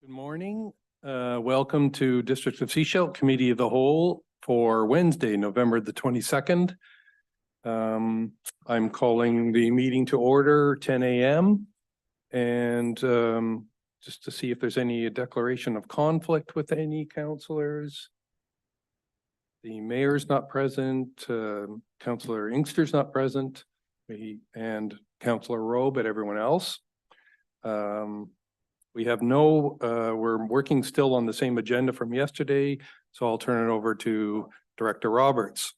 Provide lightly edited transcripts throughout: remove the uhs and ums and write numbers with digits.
Good morning. Welcome to District of Sechelt Committee of the Whole for Wednesday, November the 22nd. I'm calling the meeting to order 10 a.m. and just to see if there's any declaration of conflict with any councillors. The mayor's not present, Councillor Inkster's not present, and Councillor Rowe, but everyone else. We have we're working still on the same agenda from yesterday, so I'll turn it over to Director Roberts.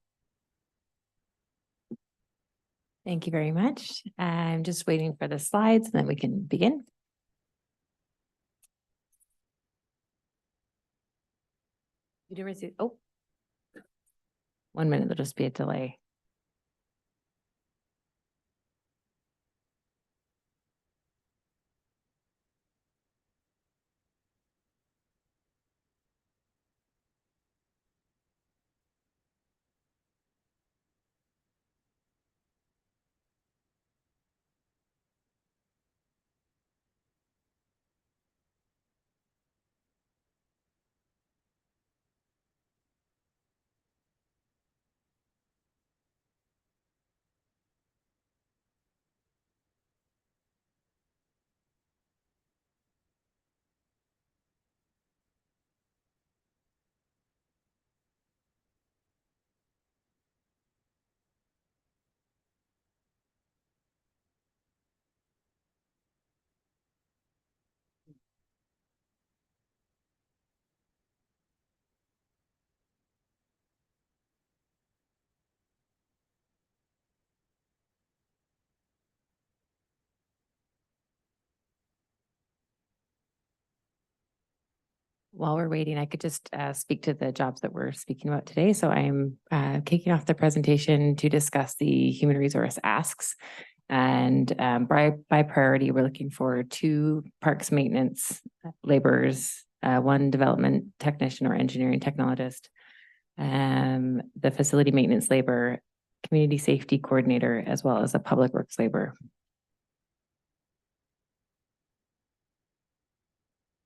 Thank you very much. I'm just waiting for the slides and then we can begin. You did receive, 1 minute, there'll just be a delay. While we're waiting, I could just speak to the jobs that we're speaking about today. So I'm kicking off the presentation to discuss the human resource asks. And by priority, we're looking for 2 parks maintenance laborers, 1 development technician or engineering technologist, the facility maintenance labor, community safety coordinator, as well as a public works laborer.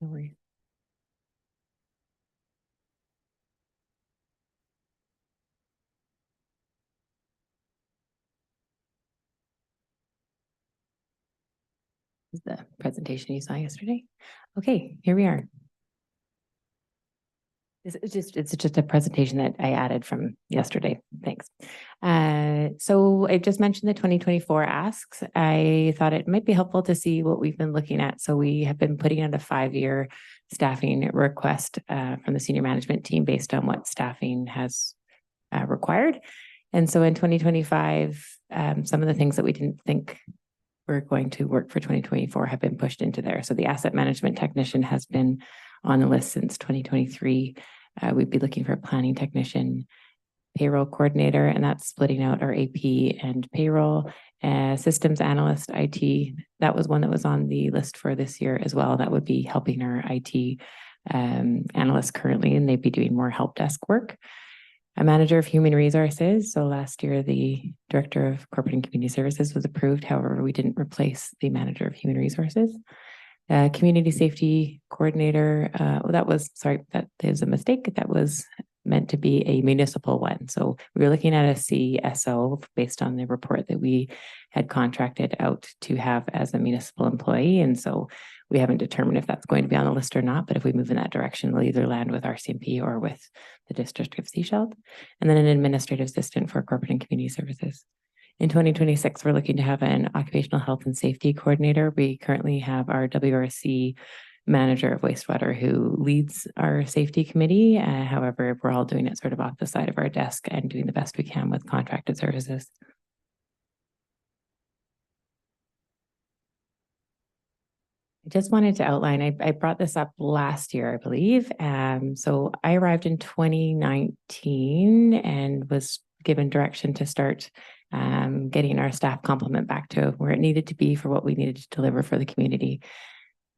No worries. The presentation you saw yesterday. Okay, here we are. It's just a presentation that I added from yesterday. Thanks. So I just mentioned the 2024 asks. I thought it might be helpful to see what we've been looking at. So we have been putting out a 5-year staffing request from the senior management team based on what staffing has required. And so in 2025, some of the things that we didn't think we're going to work for 2024 have been pushed into there. So the asset management technician has been on the list since 2023. We'd be looking for a planning technician, payroll coordinator, and that's splitting out our AP and payroll, systems analyst, IT. That was one that was on the list for this year as well. That would be helping our IT analysts currently, and they'd be doing more help desk work. A manager of human resources. So last year, the director of corporate and community services was approved. However, we didn't replace the manager of human resources. Community safety coordinator. That is a mistake. That was meant to be a municipal one. So we were looking at a CSO based on the report that we had contracted out to have as a municipal employee. And so we haven't determined if that's going to be on the list or not, but if we move in that direction, we'll either land with RCMP or with the District of Sechelt. And then an administrative assistant for corporate and community services. In 2026, we're looking to have an occupational health and safety coordinator. We currently have our WRC manager of wastewater who leads our safety committee. However, we're all doing it sort of off the side of our desk and doing the best we can with contracted services. I just wanted to outline, I brought this up last year, I believe. So I arrived in 2019 and was given direction to start getting our staff complement back to where it needed to be for what we needed to deliver for the community.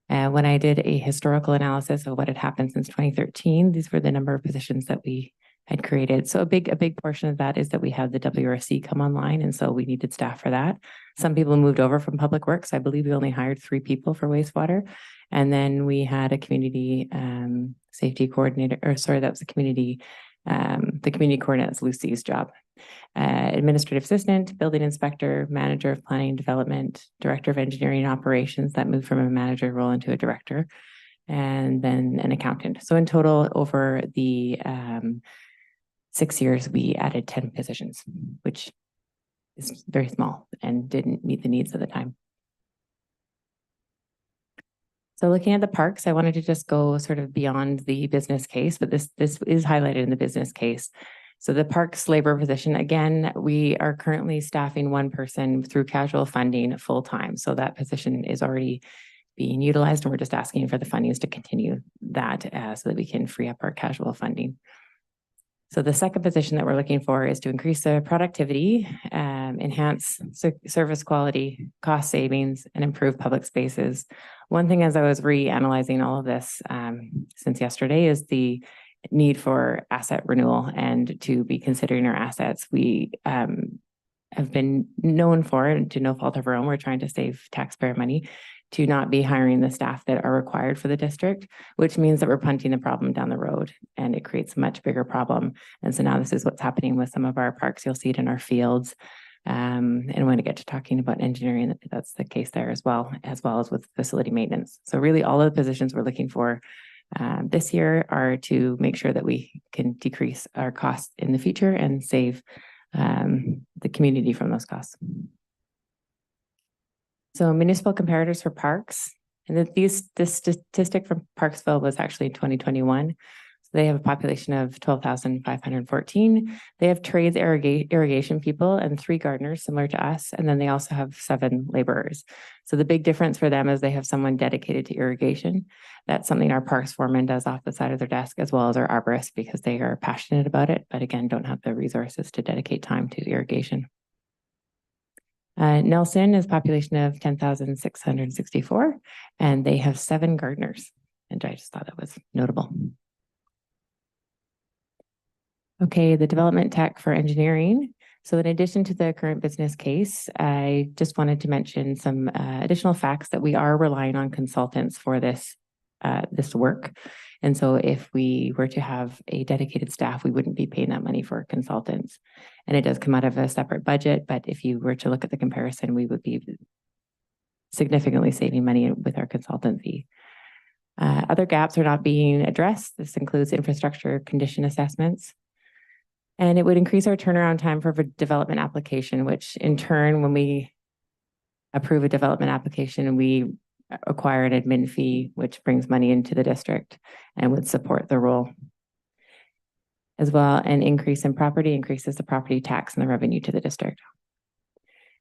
When I did a historical analysis of what had happened since 2013, these were the number of positions that we had created. So a big portion of that is that we had the WRC come online, and so we needed staff for that. Some people moved over from Public Works. I believe we only hired 3 people for wastewater. And then we had a community safety coordinator, or sorry, that was the community coordinator. That's Lucy's job. Administrative assistant, building inspector, manager of planning and development, director of engineering and operations, that moved from a manager role into a director, and then an accountant. So in total, over the 6 years, we added 10 positions, which is very small and didn't meet the needs of the time. So looking at the parks, I wanted to just go sort of beyond the business case, but this is highlighted in the business case. So the parks labor position, again, we are currently staffing 1 person through casual funding full time. So that position is already being utilized, and we're just asking for the fundings to continue that so that we can free up our casual funding. So the second position that we're looking for is to increase the productivity, enhance service quality, cost savings, and improve public spaces. One thing as I was reanalyzing all of this since yesterday is the need for asset renewal and to be considering our assets. We have been known for, and to no fault of our own, we're trying to save taxpayer money, to not be hiring the staff that are required for the district, which means that we're punting the problem down the road, and it creates a much bigger problem. And so now this is what's happening with some of our parks. You'll see it in our fields. And when I get to talking about engineering, that's the case there as well as with facility maintenance. So really all of the positions we're looking for this year are to make sure that we can decrease our costs in the future and save the community from those costs. So municipal comparators for parks, and this statistic from Parksville was actually 2021. So they have a population of 12,514. They have trades irrigation people and 3 gardeners similar to us. And then they also have 7 laborers. So the big difference for them is they have someone dedicated to irrigation. That's something our parks foreman does off the side of their desk, as well as our arborists, because they are passionate about it, but again, don't have the resources to dedicate time to irrigation. Nelson is a population of 10,664, and they have 7 gardeners. And I just thought that was notable. Okay, the development tech for engineering. So in addition to the current business case, I just wanted to mention some additional facts that we are relying on consultants for this work. And so if we were to have a dedicated staff, we wouldn't be paying that money for consultants. And it does come out of a separate budget, but if you were to look at the comparison, we would be significantly saving money with our consultant fee. Other gaps are not being addressed. This includes infrastructure condition assessments. And it would increase our turnaround time for a development application, which in turn, when we approve a development application, we acquire an admin fee, which brings money into the district and would support the role. As well, an increase in property increases the property tax and the revenue to the district.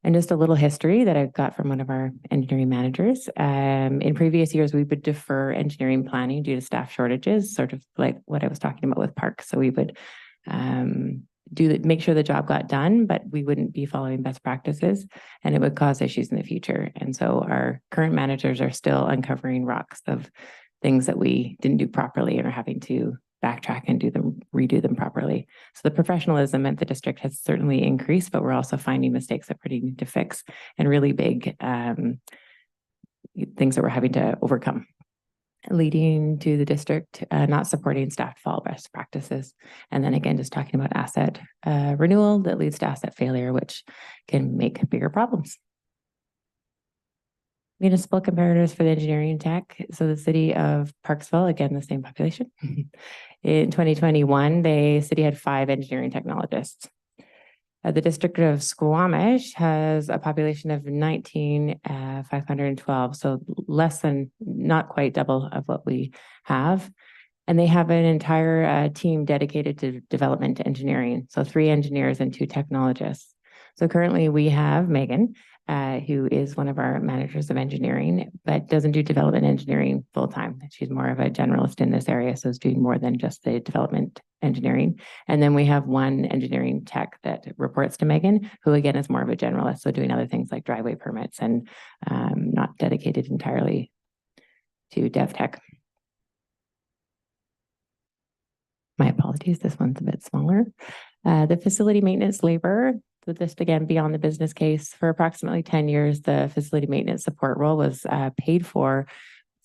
And just a little history that I've got from one of our engineering managers. In previous years, we would defer engineering planning due to staff shortages, sort of like what I was talking about with parks. So we would make sure the job got done, but we wouldn't be following best practices, and it would cause issues in the future. And so our current managers are still uncovering rocks of things that we didn't do properly and are having to backtrack and redo them properly. So the professionalism at the district has certainly increased, but we're also finding mistakes that we need to fix, and really big things that we're having to overcome, leading to the district not supporting staff to follow best practices. And then again, just talking about asset renewal that leads to asset failure, which can make bigger problems. Municipal comparators for the engineering tech. So the city of Parksville, again, the same population. In 2021, the city had 5 engineering technologists. The district of Squamish has a population of 19,512, so less than, not quite double of what we have. And they have an entire team dedicated to development engineering. So 3 engineers and 2 technologists. So currently we have Megan, who is one of our managers of engineering, but doesn't do development engineering full time. She's more of a generalist in this area, so is doing more than just the development engineering. And then we have 1 engineering tech that reports to Megan, who again is more of a generalist, so doing other things like driveway permits and not dedicated entirely to dev tech. My apologies. apologies, this one's a bit smaller. The facility maintenance labor, so just again, beyond the business case, for approximately 10 years, the facility maintenance support role was paid for.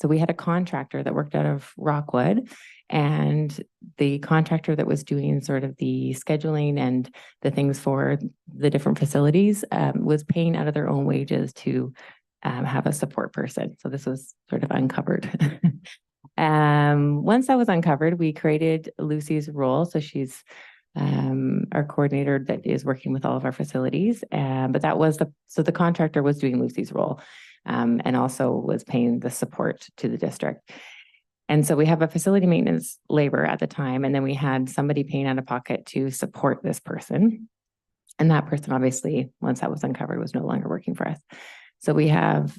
So we had a contractor that worked out of Rockwood, and the contractor that was doing sort of the scheduling and the things for the different facilities was paying out of their own wages to have a support person. So this was sort of uncovered. Once that was uncovered, we created Lucy's role. So she's our coordinator that is working with all of our facilities. But that was the contractor was doing Lucy's role and also was paying the support to the district. And so we have a facility maintenance labor at the time, and then we had somebody paying out of pocket to support this person. And that person, obviously, once that was uncovered, was no longer working for us. So we have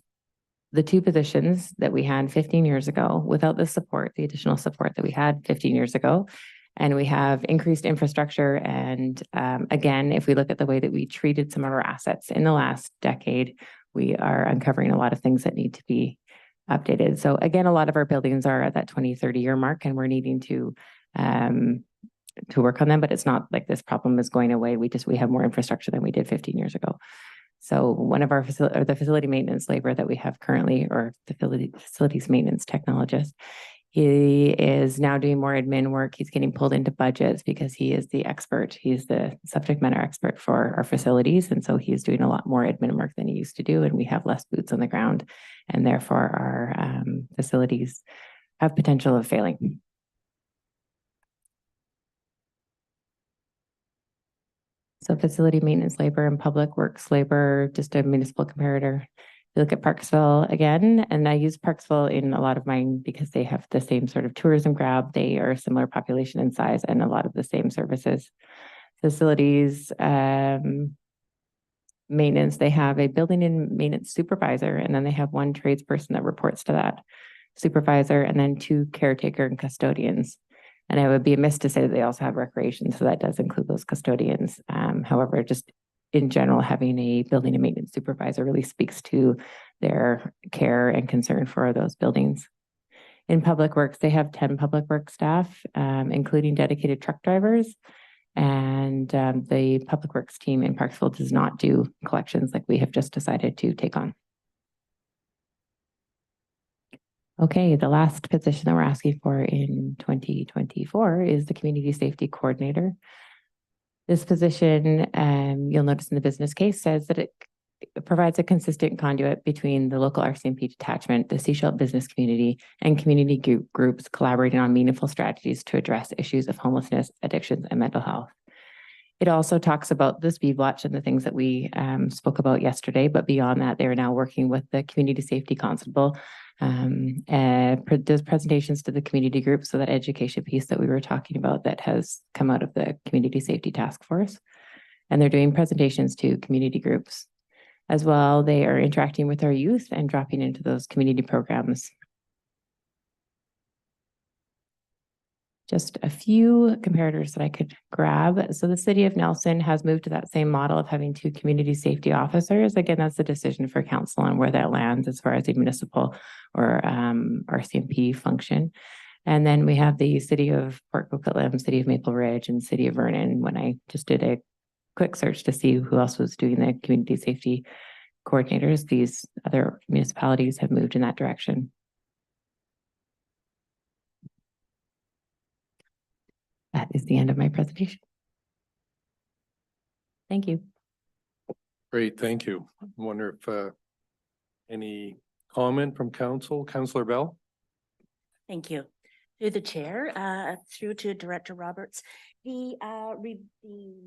the two positions that we had 15 years ago without the support, the additional support that we had 15 years ago. And we have increased infrastructure. And again, if we look at the way that we treated some of our assets in the last decade, we are uncovering a lot of things that need to be updated. So again, a lot of our buildings are at that 20, 30-year mark, and we're needing to work on them, but it's not like this problem is going away. We have more infrastructure than we did 15 years ago. So one of our the facility maintenance labor that we have currently, or the facilities maintenance technologist, he is now doing more admin work. He's getting pulled into budgets because he is the expert. He's the subject matter expert for our facilities. And so he's doing a lot more admin work than he used to do. And we have less boots on the ground. And therefore our facilities have potential of failing. So facility maintenance labor and public works labor, just a municipal comparator. You look at Parksville again, and I use Parksville in a lot of mine because they have the same sort of tourism grab. They are a similar population and size and a lot of the same services. Facilities, maintenance, they have a building and maintenance supervisor, and then they have one tradesperson that reports to that supervisor, and then two caretaker and custodians. And it would be amiss to say that they also have recreation, so that does include those custodians. However, just in general, having a building and maintenance supervisor really speaks to their care and concern for those buildings. In public works, they have 10 public works staff, including dedicated truck drivers. And the public works team in Parksville does not do collections like we have just decided to take on. Okay, the last position that we're asking for in 2024 is the community safety coordinator. This position, you'll notice in the business case, says that it provides a consistent conduit between the local RCMP detachment, the Sechelt business community, and community groups collaborating on meaningful strategies to address issues of homelessness, addictions, and mental health. It also talks about the speed watch and the things that we spoke about yesterday, but beyond that, they are now working with the community safety constable, does presentations to the community group. So that education piece that we were talking about that has come out of the community safety task force. And they're doing presentations to community groups as well. They are interacting with our youth and dropping into those community programs. Just a few comparators that I could grab. So the city of Nelson has moved to that same model of having two community safety officers. Again, that's a decision for council on where that lands as far as a municipal or RCMP function. And then we have the city of Port Coquitlam, city of Maple Ridge, and city of Vernon. When I just did a quick search to see who else was doing the community safety coordinators, these other municipalities have moved in that direction. That is the end of my presentation. Thank you. Great, thank you. I wonder if any comment from council, Councillor Bell? Thank you. Through the chair, through to Director Roberts, the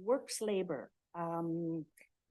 works labor,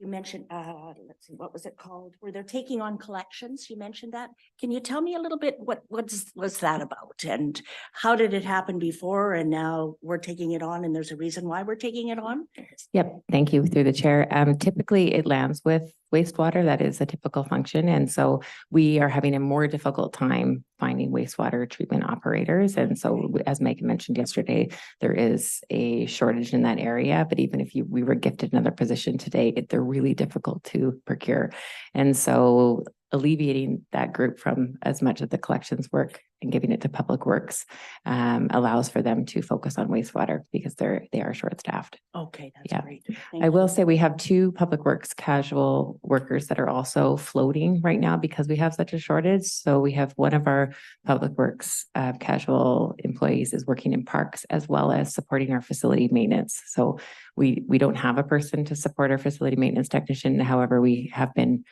you mentioned, let's see, what was it called? Where they're taking on collections, you mentioned that. Can you tell me a little bit what was that about? And how did it happen before and now we're taking it on and there's a reason why we're taking it on? Yep, thank you, through the chair. Typically it lands with wastewater. That is a typical function. And so we are having a more difficult time finding wastewater treatment operators. And so as Megan mentioned yesterday, there is a shortage in that area. But even if we were gifted another position today, they're really difficult to procure. And so alleviating that group from as much of the collections work and giving it to Public Works allows for them to focus on wastewater because they are short-staffed. Okay, that's Yeah. great. I will say we have 2 Public Works casual workers that are also floating right now because we have such a shortage. So we have one of our Public Works casual employees is working in parks as well as supporting our facility maintenance. So we don't have a person to support our facility maintenance technician. However, we have been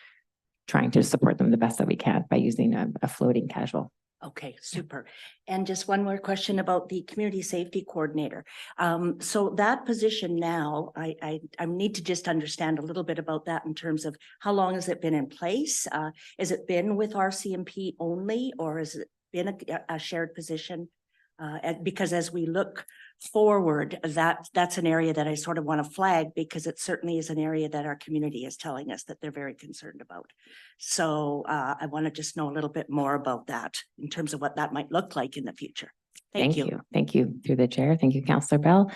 trying to support them the best that we can by using a floating casual. Okay, super. And just one more question about the community safety coordinator. So that position now, I need to just understand a little bit about that in terms of how long has it been in place? Has it been with RCMP only, or has it been a shared position? Because as we look forward, that's an area that I sort of want to flag because it certainly is an area that our community is telling us that they're very concerned about. So I want to just know a little bit more about that in terms of what that might look like in the future. Thank you. Thank you through the chair. Thank you, Councillor Bell.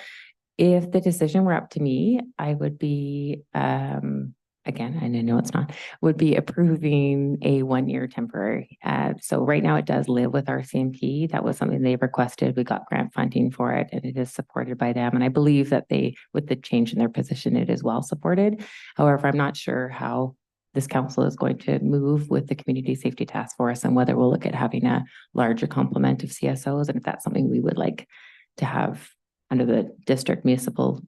If the decision were up to me, I would be, again, and I know it's not, would be approving a 1-year temporary. So right now it does live with our CMP. That was something they requested. We got grant funding for it and it is supported by them. And I believe that with the change in their position, it is well supported. However, I'm not sure how this council is going to move with the Community Safety Task Force and whether we'll look at having a larger complement of CSOs and if that's something we would like to have under the district municipal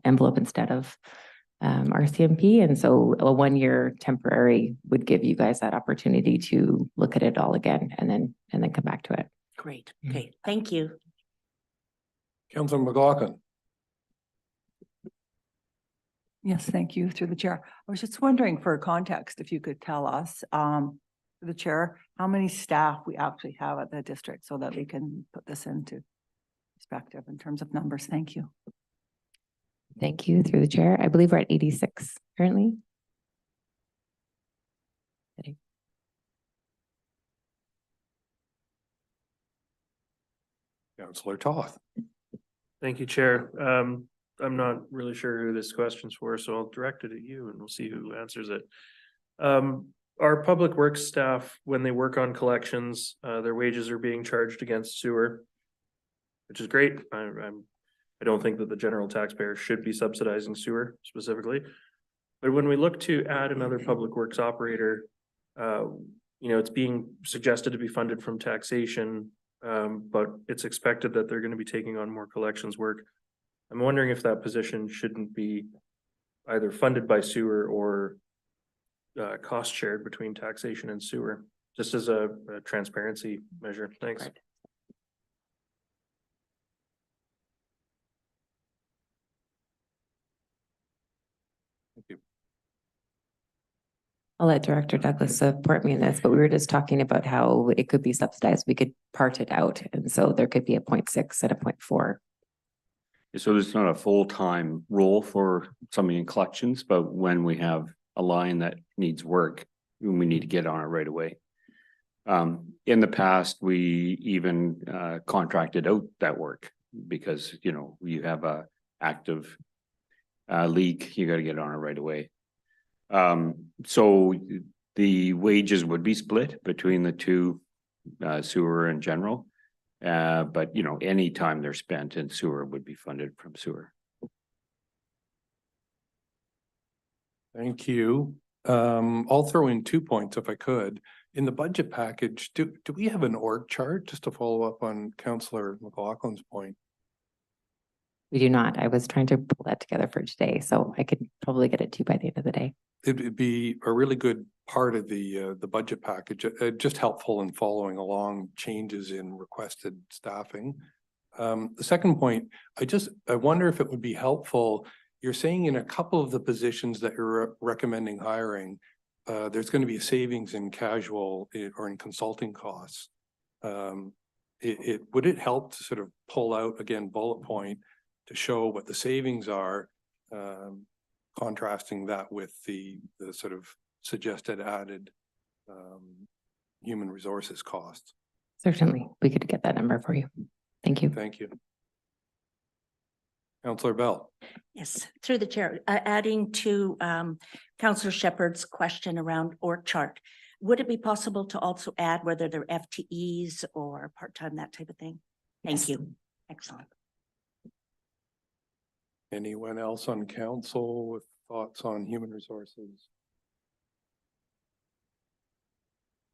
envelope instead of RCMP. And so a 1-year temporary would give you guys that opportunity to look at it all again and then come back to it. Great. Okay. Thank you. Councillor McLaughlin. Yes, thank you through the chair. I was just wondering for context, if you could tell us, through the chair, how many staff we actually have at the district so that we can put this into perspective in terms of numbers. Thank you. Thank you through the chair. I believe we're at 86 currently. Councillor Toth. Thank you, Chair. I'm not really sure who this question's for, so I'll direct it at you and we'll see who answers it. Our public works staff, when they work on collections, their wages are being charged against sewer, which is great. I don't think that the general taxpayer should be subsidizing sewer specifically. But when we look to add another public works operator, it's being suggested to be funded from taxation, but it's expected that they're going to be taking on more collections work. I'm wondering if that position shouldn't be either funded by sewer or cost shared between taxation and sewer, just as a transparency measure. Thanks. Right. Thank you. I'll let Director Douglas support me in this, but we were just talking about how it could be subsidized. We could part it out. And so there could be a 0.6 and a 0.4. So there's not a full-time role for somebody in collections, but when we have a line that needs work, we need to get on it right away. In the past, we even contracted out that work because, you have a active leak, you got to get on it right away. So the wages would be split between the two, sewer and general. But any time they're spent in sewer would be funded from sewer. Thank you. I'll throw in 2 points if I could. In the budget package, do we have an org chart just to follow up on Councillor McLaughlin's point? We do not. I was trying to pull that together for today, so I could probably get it to you by the end of the day. It'd be a really good part of the budget package, just helpful in following along changes in requested staffing. The second point, I wonder if it would be helpful. You're saying in a couple of the positions that you're recommending hiring, there's going to be a savings in casual or in consulting costs. Would it help to sort of pull out again bullet point to show what the savings are, contrasting that with the sort of suggested added human resources costs? Certainly, we could get that number for you. Thank you. Thank you. Councillor Bell. Yes, through the chair, adding to Councillor Shepherd's question around org chart. would it be possible to also add whether they're FTEs or part-time, that type of thing? Thank Yes. you. Excellent. Anyone else on council with thoughts on human resources?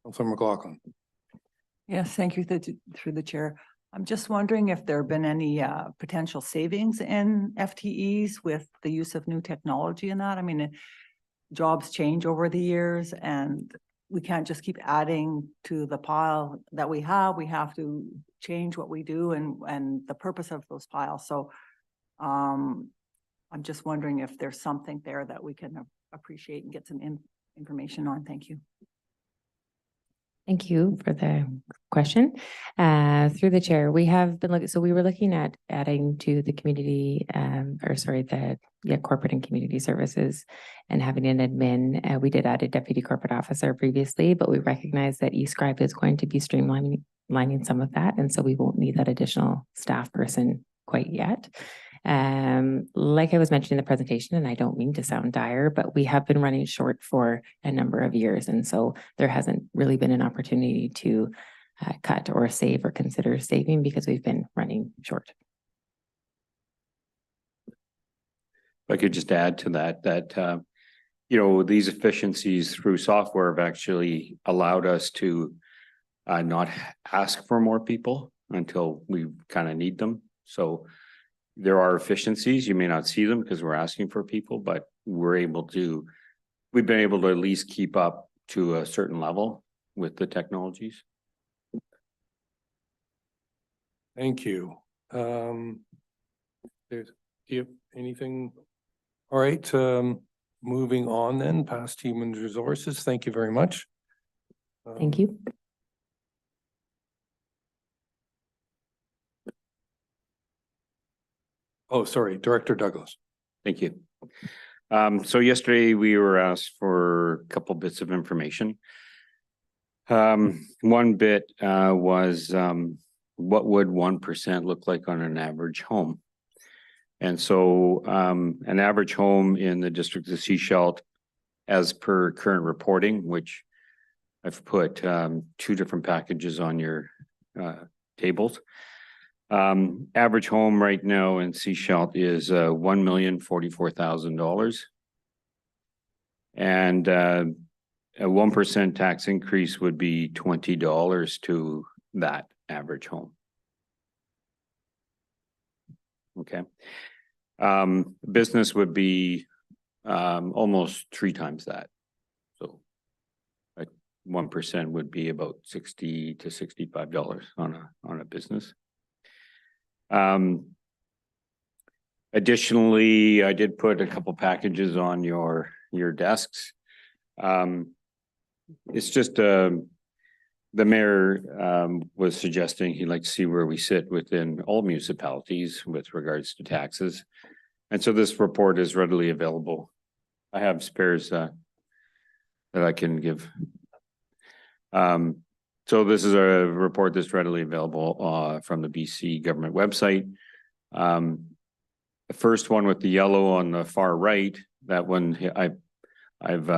Councilor McLaughlin. Yes, thank you through the chair. I'm just wondering if there have been any potential savings in FTEs with the use of new technology in that. I mean, jobs change over the years and we can't just keep adding to the pile that we have. We have to change what we do and the purpose of those piles. So I'm just wondering if there's something there that we can appreciate and get some information on. Thank you. Thank you for the question. Through the chair, we have been looking, so we were looking at adding to the community, corporate and community services and having an admin. We did add a deputy corporate officer previously, but we recognize that eScribe is going to be streamlining some of that. And so we won't need that additional staff person quite yet. Like I was mentioning in the presentation, and I don't mean to sound dire, but we have been running short for a number of years. And so there hasn't really been an opportunity to cut or save or consider saving because we've been running short. If I could just add to that, these efficiencies through software have actually allowed us to not ask for more people until we kind of need them. So there are efficiencies. You may not see them because we're asking for people, but we've been able to at least keep up to a certain level with the technologies. Thank you. Do you have anything? All right, moving on then past human resources. Thank you very much. Thank you. Oh, sorry, Director Douglas. Thank you. So yesterday we were asked for a couple bits of information. One bit was what would 1% look like on an average home? And so an average home in the district of Sechelt, as per current reporting, which I've put two different packages on your tables. Average home right now in Sechelt is $1,044,000. And a 1% tax increase would be $20 to that average home. Okay. Business would be almost 3 times that. So 1% would be about $60 to $65 on a business. Additionally, I did put a couple packages on your desks. It's just the mayor was suggesting he'd like to see where we sit within all municipalities with regards to taxes. And so this report is readily available. I have spares that I can give. So this is a report that's readily available from the BC government website. The first one with the yellow on the far right, that one I've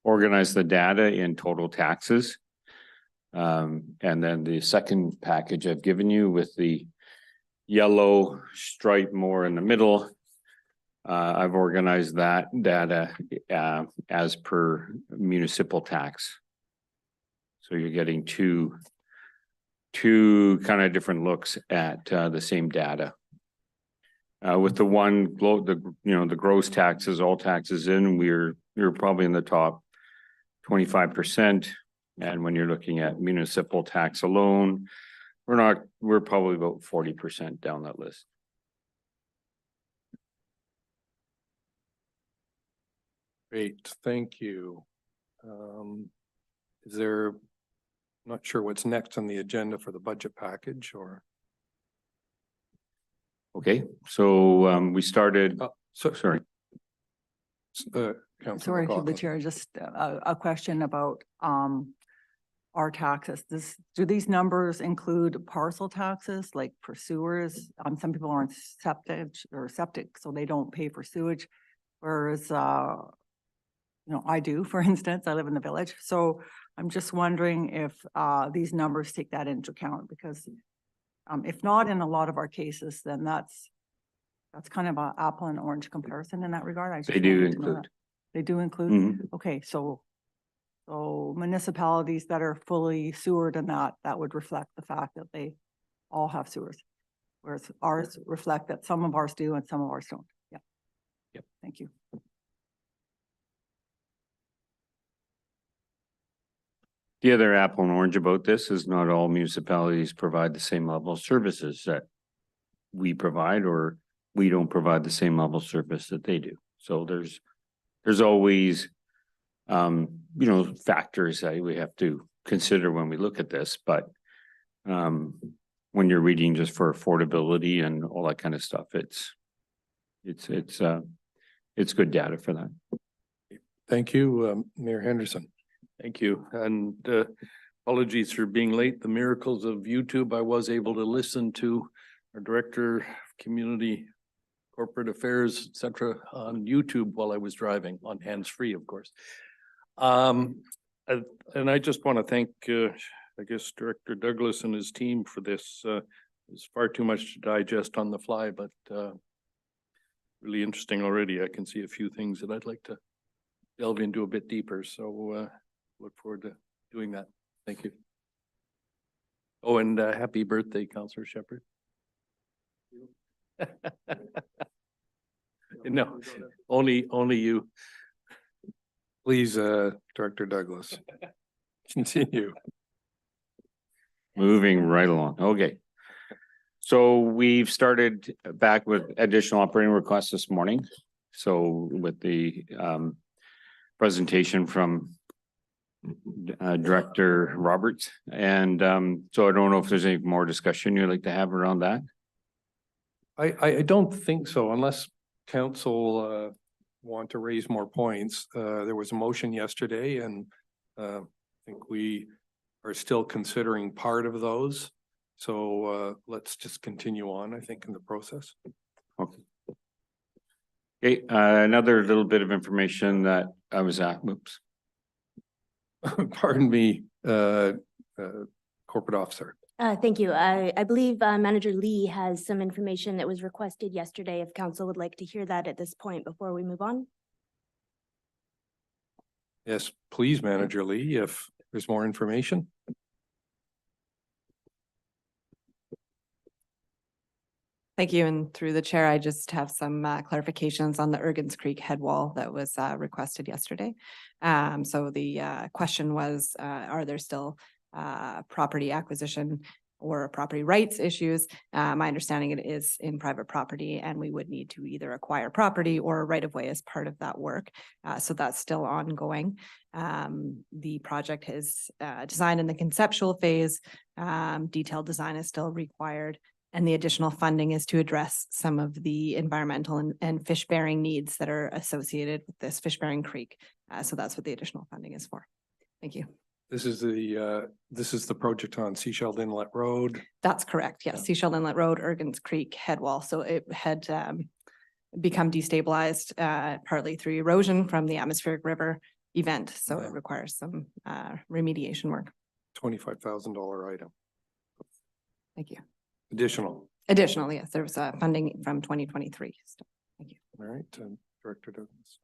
organized the data in total taxes. And then the second package I've given you with the yellow stripe more in the middle. I've organized that data as per municipal tax. So you're getting two kind of different looks at the same data. With the one, the gross taxes, all taxes in, we're probably in the top 25%. And when you're looking at municipal tax alone, we're probably about 40% down that list. Great, thank you. Is there, not sure what's next on the agenda for the budget package or? Okay, so we started, Sorry. Councilor Sorry, through the McLaughlin. chair, just a question about our taxes. Do these numbers include parcel taxes like for sewers? Some people aren't septic, so they don't pay for sewage. Whereas I do, for instance, I live in the village. So I'm just wondering if these numbers take that into account, because if not, in a lot of our cases, then that's kind of an apple and orange comparison in that regard. I just They do wanted to know include. that. They do include? Mhm. Okay, so municipalities that are fully sewered and that would reflect the fact that they all have sewers. Whereas ours reflect that some of ours do and some of ours don't. Yeah. Yep. Thank you. The other apple and orange about this is not all municipalities provide the same level of services that we provide, or we don't provide the same level of service that they do. So there's always factors that we have to consider when we look at this, but when you're reading just for affordability and all that kind of stuff, it's good data for that. Thank you, Mayor Henderson. Thank you, and apologies for being late. The miracles of YouTube, I was able to listen to our Director of Community Corporate Affairs, et cetera, on YouTube while I was driving, on hands-free, of course. And I just want to thank, I guess, Director Douglas and his team for this. It's far too much to digest on the fly, but really interesting already. I can see a few things that I'd like to delve into a bit deeper. So look forward to doing that. Thank you. Oh, and happy birthday, Councillor Shepherd. No, only you. Please, Director Douglas. Continue. Moving right along. Okay. So we've started back with additional operating requests this morning. So with the presentation from Director Roberts. And so I don't know if there's any more discussion you'd like to have around that. I don't think so, unless council want to raise more points. There was a motion yesterday, and I think we are still considering part of those. So let's just continue on, I think, in the process. Okay. Okay, another little bit of information that I was at, whoops. Pardon me, Corporate Officer. Thank you. I believe Manager Lee has some information that was requested yesterday. If council would like to hear that at this point before we move on. Yes, please, Manager Lee, if there's more information. Thank you. And through the chair, I just have some clarifications on the Ergens Creek head wall that was requested yesterday. So the question was, are there still property acquisition or property rights issues? My understanding it is in private property, and we would need to either acquire property or right of way as part of that work. So that's still ongoing. The project is designed in the conceptual phase. Detailed design is still required. And the additional funding is to address some of the environmental and fish bearing needs that are associated with this fish bearing creek. So that's what the additional funding is for. Thank you. This is the project on Seashell Inlet Road. That's correct. Yes, Seashell Inlet Road, Ergens Creek head wall. So it had become destabilized partly through erosion from the atmospheric river event. So it requires some remediation work. $25,000 item. Thank you. Additional, yes, there was funding from 2023. So, thank you. all right, Director Douglas.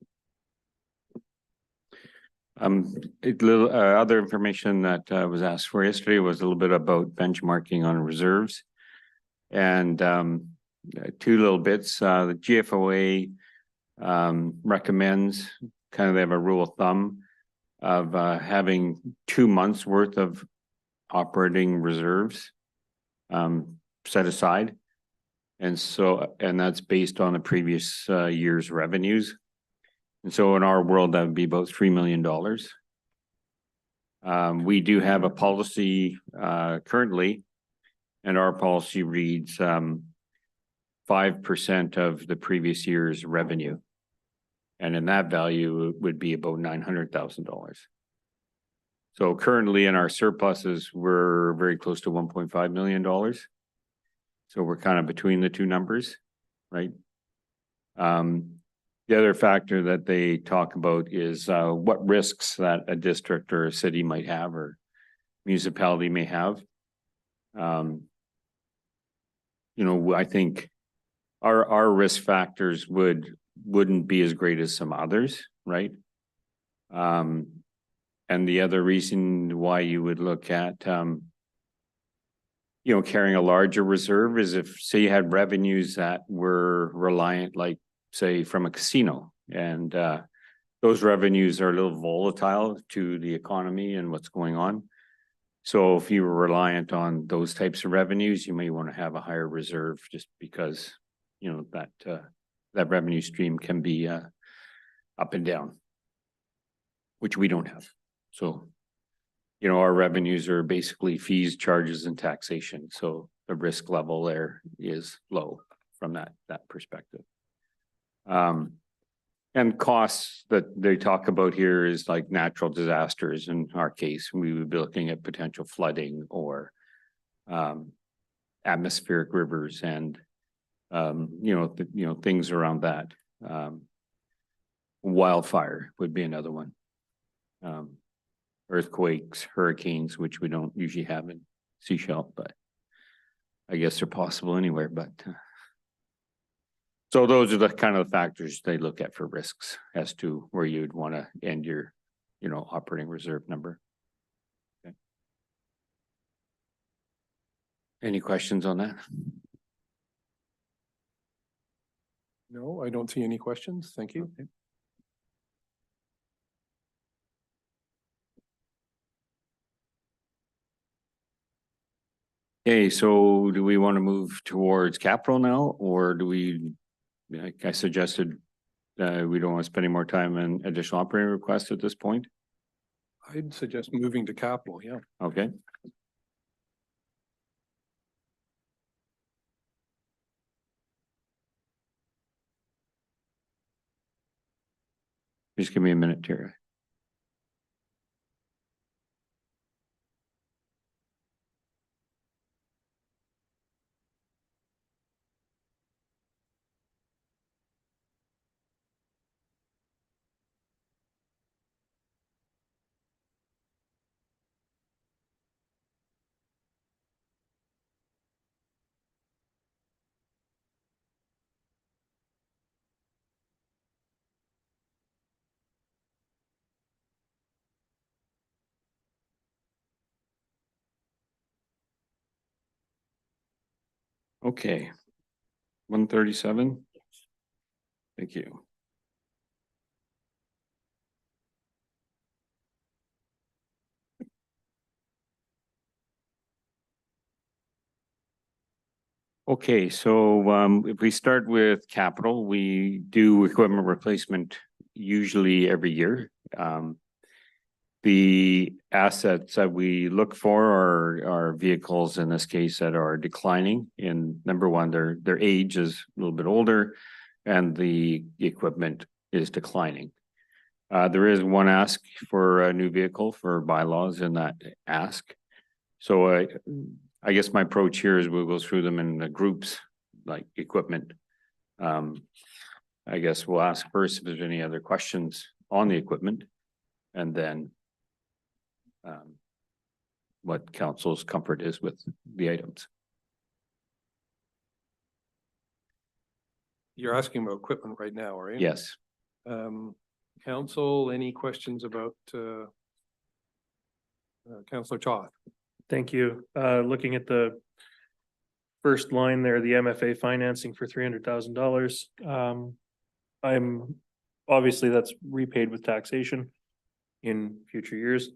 Other information that was asked for yesterday was a little bit about benchmarking on reserves. And two little bits, the GFOA recommends, kind of they have a rule of thumb of having 2 months worth of operating reserves set aside. And that's based on the previous year's revenues. And so in our world, that would be about $3 million. We do have a policy currently, and our policy reads 5% of the previous year's revenue. And in that value, it would be about $900,000. So currently in our surpluses, we're very close to $1.5 million. So we're kind of between the two numbers, right? The other factor that they talk about is what risks that a district or a city might have or municipality may have. I think our risk factors wouldn't be as great as some others, right? And the other reason why you would look at carrying a larger reserve is if, say, you had revenues that were reliant, like say from a casino, and those revenues are a little volatile to the economy and what's going on. So if you were reliant on those types of revenues, you may want to have a higher reserve just because, that revenue stream can be up and down, which we don't have. So, our revenues are basically fees, charges, and taxation. So the risk level there is low from that perspective. And costs that they talk about here is like natural disasters. In our case, we would be looking at potential flooding or atmospheric rivers and things around that. Wildfire would be another one. Earthquakes, hurricanes, which we don't usually have in Sechelt, but I guess they're possible anywhere. But so those are the kind of factors they look at for risks as to where you'd want to end your, operating reserve number. Okay. Any questions on that? No, I don't see any questions. Thank you. Okay. Okay, so do we want to move towards capital now, or do we, like I suggested, we don't want to spend any more time on additional operating requests at this point? I'd suggest moving to capital, yeah. Okay. Just give me a minute, Terry. Okay. 137. Thank you. Okay, so if we start with capital, we do equipment replacement usually every year. The assets that we look for are vehicles in this case that are declining. In number one, their age is a little bit older and the equipment is declining. There is one ask for a new vehicle for bylaws in that ask. So I guess my approach here is we'll go through them in the groups like equipment. I guess we'll ask first if there's any other questions on the equipment and then what council's comfort is with the items. You're asking about equipment right now, right? Yes. Council, any questions about Councillor Toth? Thank you. Looking at the first line there, the MFA financing for $300,000. I'm obviously that's repaid with taxation in future years.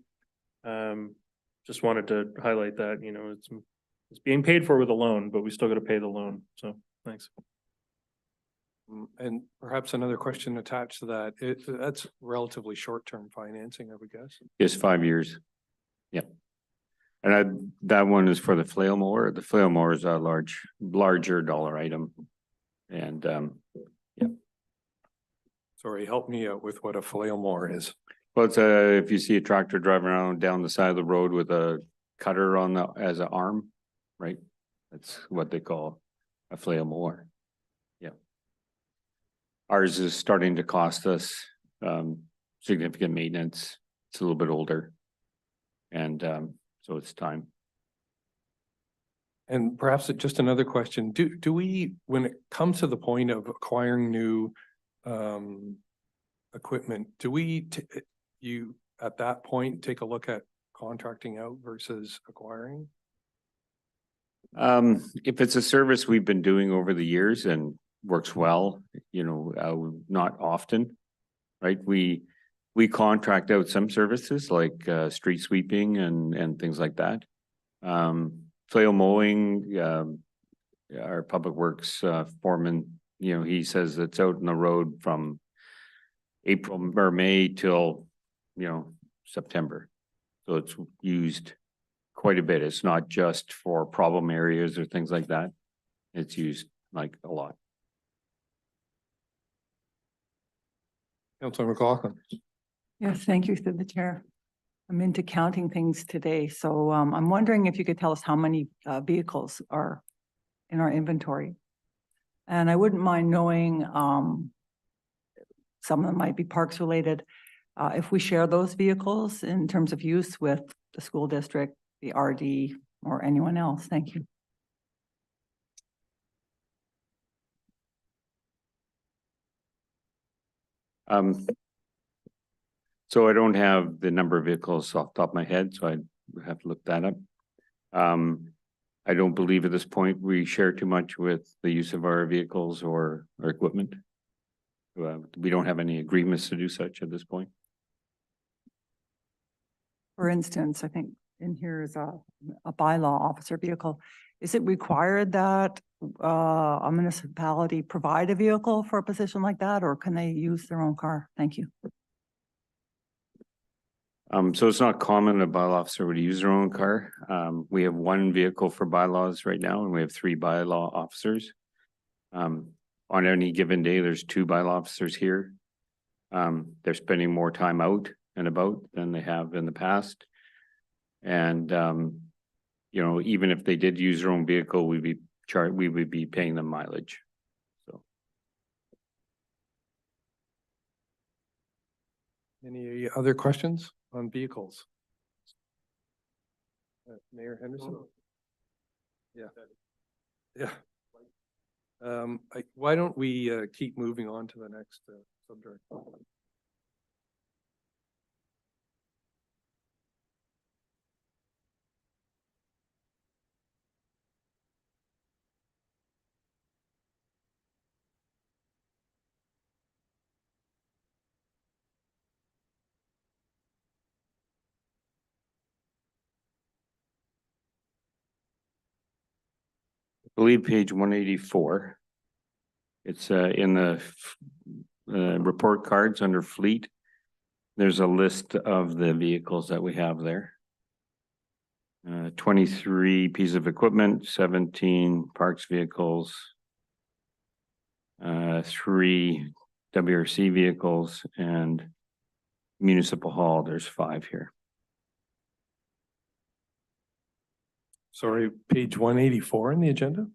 Just wanted to highlight that, it's being paid for with a loan, but we still got to pay the loan. So thanks. And perhaps another question attached to that. That's relatively short-term financing, I would guess. It's 5 years. Yep. And that one is for the flail mower. The flail mower is a larger dollar item. And yeah. Sorry, help me out with what a flail mower is. Well, it's if you see a tractor driving around down the side of the road with a cutter on as an arm, right? That's what they call a flail mower. Yeah. Ours is starting to cost us significant maintenance. It's a little bit older. And so it's time. And perhaps just another question, do we, when it comes to the point of acquiring new equipment, do we, you at that point, take a look at contracting out versus acquiring? If it's a service we've been doing over the years and works well, you know, not often, right? We contract out some services like street sweeping and things like that. Flail mowing, our public works foreman, you know, he says it's out in the road from April or May till, you know, September. So it's used quite a bit. It's not just for problem areas or things like that. It's used like a lot. Councilor McLaughlin. Yes, thank you through the chair. I'm into counting things today, so I'm wondering if you could tell us how many vehicles are in our inventory. And I wouldn't mind knowing, some of them might be parks related. If we share those vehicles in terms of use with the school district, the RD, or anyone else. Thank you. So I don't have the number of vehicles off the top of my head, so I'd have to look that up. I don't believe at this point we share too much with the use of our vehicles or our equipment. We don't have any agreements to do such at this point. For instance, I think in here is a bylaw officer vehicle. Is it required that a municipality provide a vehicle for a position like that, or can they use their own car? Thank you. So it's not common a bylaw officer would use their own car. We have one vehicle for bylaws right now, and we have 3 bylaw officers. On any given day, there's 2 bylaw officers here. They're spending more time out and about than they have in the past. And, you know, even if they did use their own vehicle, we would be paying them mileage. So. Any other questions on vehicles? Mayor Henderson? Yeah. Yeah. Why don't we keep moving on to the next subject? I believe page 184. It's in the report cards under fleet. There's a list of the vehicles that we have there. 23 pieces of equipment, 17 parks vehicles, 3 WRC vehicles, and municipal hall, there's 5 here. Sorry, page 184 in the agenda?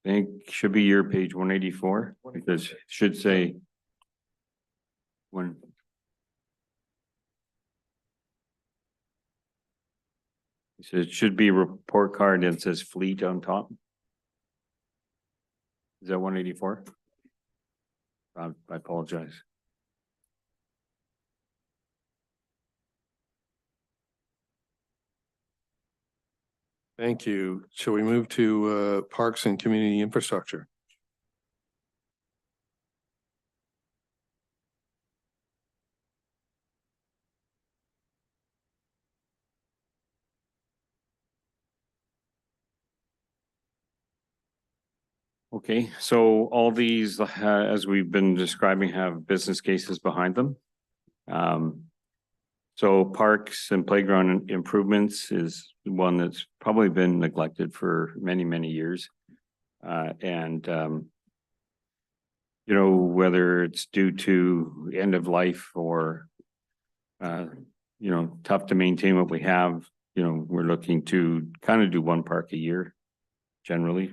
I think should be your page 184, because it should say when. So it should be report card and it says fleet on top. Is that 184? I apologize. Thank you. Shall we move to parks and community infrastructure? Okay, so all these, as we've been describing, have business cases behind them. So parks and playground improvements is one that's probably been neglected for many, many years. You know, whether it's due to end of life or, you know, tough to maintain what we have, you know, we're looking to kind of do one park a year generally.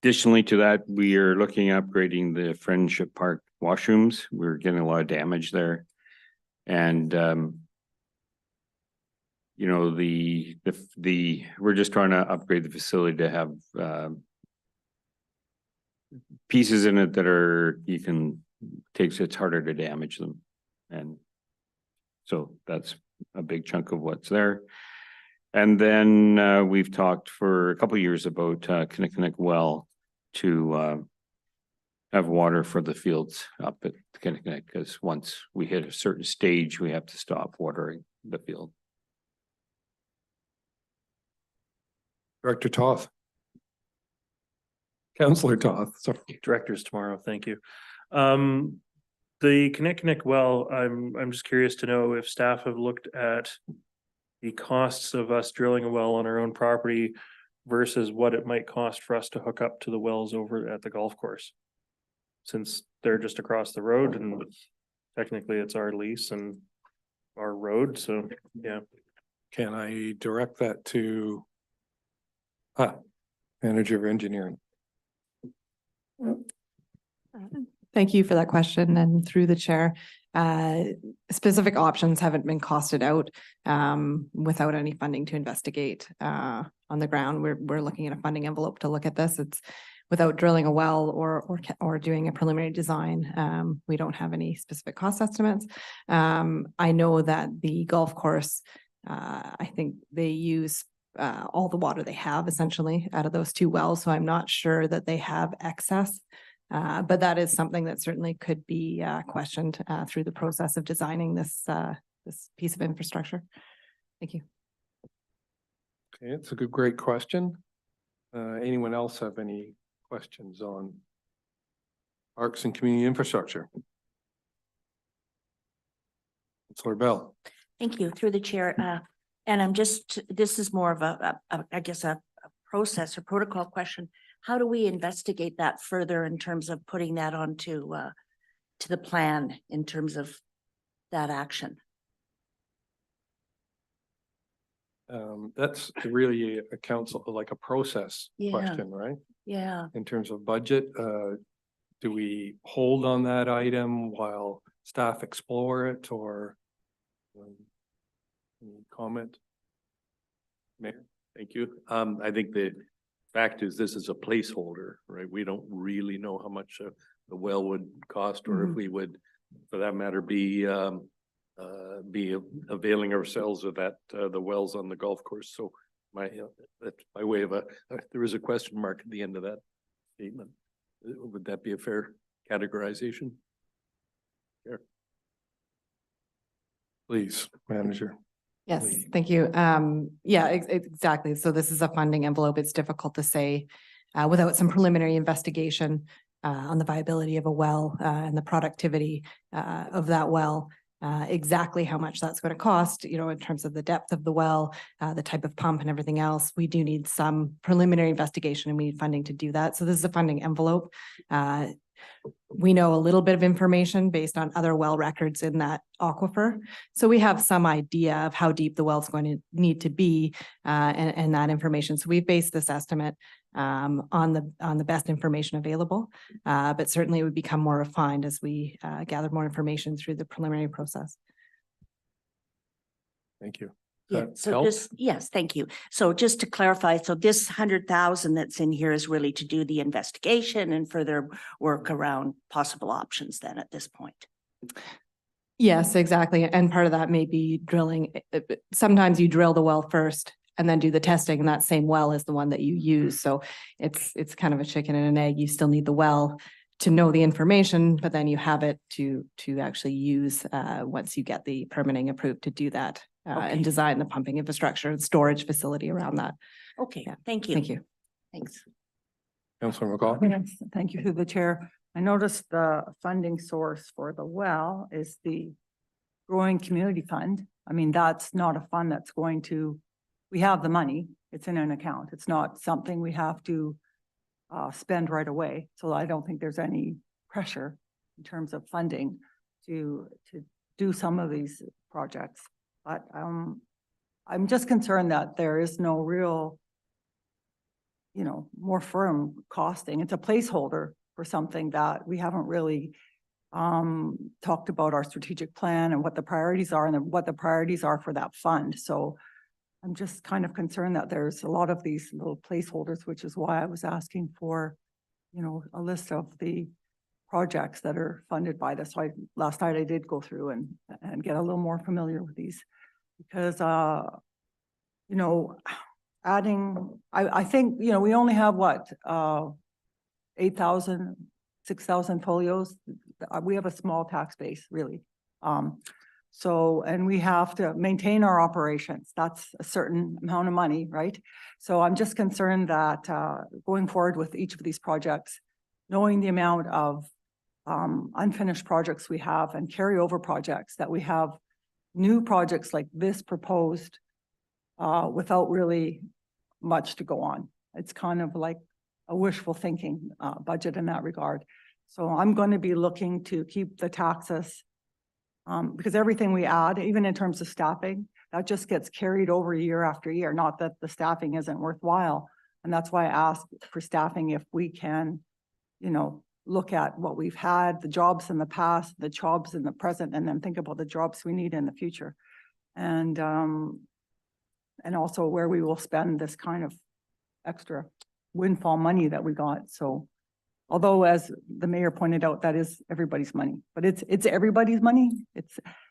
Additionally to that, we are looking at upgrading the Friendship Park washrooms. We're getting a lot of damage there. And you know, we're just trying to upgrade the facility to have pieces in it that it's harder to damage them. And so that's a big chunk of what's there. And then we've talked for a couple of years about Kinnickinnic Well to have water for the fields up at Kinnickinnic, because once we hit a certain stage, we have to stop watering the field. Director Toth. Counselor Toth, sorry. Directors tomorrow, thank you. The Kinnickinnic well, I'm just curious to know if staff have looked at the costs of us drilling a well on our own property versus what it might cost for us to hook up to the wells over at the golf course. Since they're just across the road and technically it's our lease and our road, so yeah. Can I direct that to Manager of Engineering? Thank you for that question, and through the chair, specific options haven't been costed out without any funding to investigate on the ground. We're looking at a funding envelope to look at this. It's without drilling a well or doing a preliminary design. We don't have any specific cost estimates. I know that the golf course, I think they use all the water they have essentially out of those two wells. So I'm not sure that they have excess. But that is something that certainly could be questioned through the process of designing this piece of infrastructure. Thank you. Okay, it's a great question. Anyone else have any questions on parks and community infrastructure? Councillor Bell. Thank you, through the chair. And this is more of I guess a process or protocol question. How do we investigate that further in terms of putting that onto to the plan in terms of that action? That's really a council, like a process Yeah. question, right? Yeah, In terms of budget, do we hold on that item while staff explore it, or any comment? Mayor? Thank you. I think the fact is this is a placeholder, right? We don't really know how much the well would cost, or if we would, for that matter, be availing ourselves of that, the wells on the golf course. So that's my way of there is a question mark at the end of that statement. Would that be a fair categorization? Sure. Please, Manager. Yes, Please. thank you. Yeah, exactly. So this is a funding envelope. It's difficult to say without some preliminary investigation on the viability of a well and the productivity of that well, exactly how much that's going to cost, you know, in terms of the depth of the well, the type of pump and everything else. We do need some preliminary investigation and we need funding to do that. So this is a funding envelope. We know a little bit of information based on other well records in that aquifer. So we have some idea of how deep the well is going to need to be and that information. So we've based this estimate on the best information available, but certainly it would become more refined as we gather more information through the preliminary process. Thank you. yeah. That So help? yes, thank you. So just to clarify, so this 100,000 that's in here is really to do the investigation and further work around possible options then at this point. Yes, exactly. And part of that may be drilling. Sometimes you drill the well first and then do the testing, and that same well is the one that you use. So it's kind of a chicken and an egg. You still need the well to know the information, but then you have it to actually use once you get the permitting approved to do that Okay. and design the pumping infrastructure and storage facility around that. Okay, Yeah. thank you. Thank you. Thanks. Councillor McLaughlin. Yes, thank you through the chair. I noticed the funding source for the well is the Growing Community Fund. I mean, that's not a fund that's going to, we have the money, it's in an account. It's not something we have to spend right away. So I don't think there's any pressure in terms of funding to do some of these projects. But I'm just concerned that there is no real you know, more firm costing. It's a placeholder for something that we haven't really talked about our strategic plan and what the priorities are and then what the priorities are for that fund. So I'm just kind of concerned that there's a lot of these little placeholders, which is why I was asking for, you know, a list of the projects that are funded by this. So last night I did go through and get a little more familiar with these because, you know, adding, I think, you know, we only have what, 8,000, 6,000 folios. We have a small tax base, really. So, and we have to maintain our operations. That's a certain amount of money, right? So I'm just concerned that going forward with each of these projects, knowing the amount of unfinished projects we have and carryover projects that we have, new projects like this proposed without really much to go on. It's kind of like a wishful thinking budget in that regard. So I'm going to be looking to keep the taxes because everything we add, even in terms of staffing, that just gets carried over year after year. Not that the staffing isn't worthwhile. And that's why I asked for staffing if we can, you know, look at what we've had, the jobs in the past, the jobs in the present, and then think about the jobs we need in the future. And also where we will spend this kind of extra windfall money that we got. So although, as the mayor pointed out, that is everybody's money, but it's everybody's money.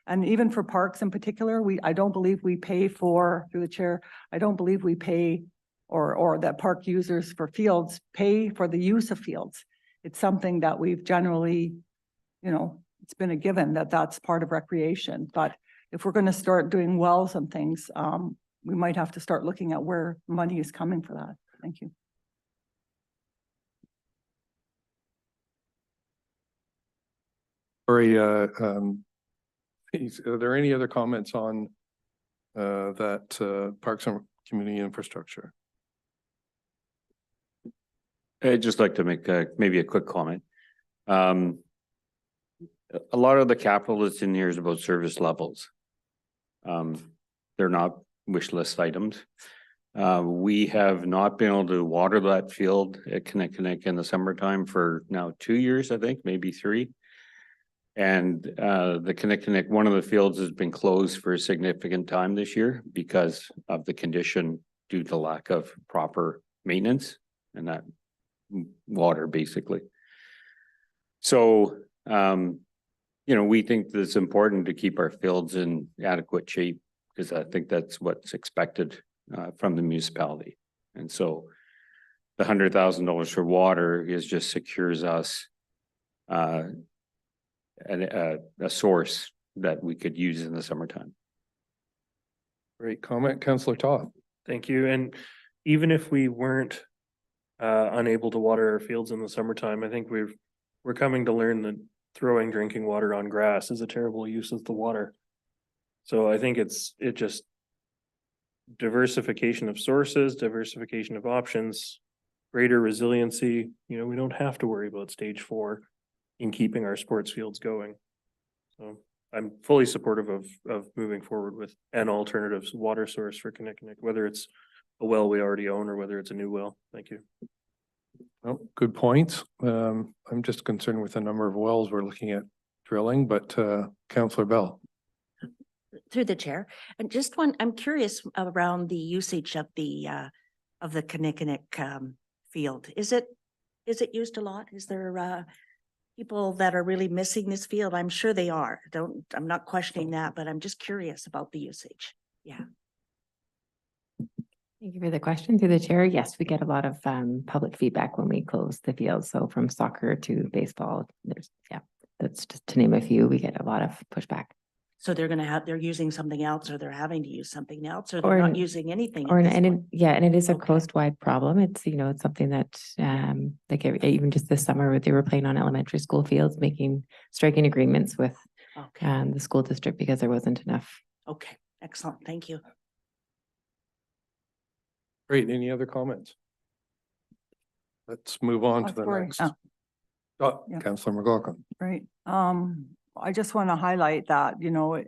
And even for parks in particular, I don't believe we pay for, through the chair, I don't believe we pay or that park users for fields pay for the use of fields. It's something that we've generally, you know, it's been a given that that's part of recreation. But if we're going to start doing wells and things, we might have to start looking at where money is coming for that. Thank you. Sorry, are there any other comments on that Parks and Community Infrastructure? I'd just like to make maybe a quick comment. A lot of the capital that's in here is about service levels. They're not wish list items. We have not been able to water that field at Kinnickinnic in the summertime for now 2 years, I think, maybe 3. And the Kinnickinnic, one of the fields has been closed for a significant time this year because of the condition due to lack of proper maintenance and that water basically. So, you know, we think that it's important to keep our fields in adequate shape because I think that's what's expected from the municipality. And so the $100,000 for water is just secures us a source that we could use in the summertime. Great comment, Councillor Toth. Thank you. And even if we weren't unable to water our fields in the summertime, I think we're coming to learn that throwing drinking water on grass is a terrible use of the water. So I think it just diversification of sources, diversification of options, greater resiliency. You know, we don't have to worry about stage 4 in keeping our sports fields going. So I'm fully supportive of moving forward with an alternative water source for Kinnickinnic, whether it's a well we already own or whether it's a new well. Thank you. Oh, good points. I'm just concerned with the number of wells we're looking at drilling, but Councillor Bell. Through the chair, and just one, I'm curious around the usage of the Kinnickinnic field. Is it used a lot? Is there people that are really missing this field? I'm sure they are. I'm not questioning that, but I'm just curious about the usage. Yeah. Thank you for the question. Through the chair, yes, we get a lot of public feedback when we close the field. So from soccer to baseball, that's just to name a few. We get a lot of pushback. So they're using something else, or they're having to use something else, or Or they're not using anything. And it is a Okay. coast-wide problem. It's, you know, it's something that like even just this summer, they were playing on elementary school fields, striking agreements with Okay, the school district because there wasn't enough. okay, excellent, thank you. Great. Any other comments? Let's move on to the Sorry. next. Yeah. Councillor McLaughlin. Right. I just want to highlight that, you know,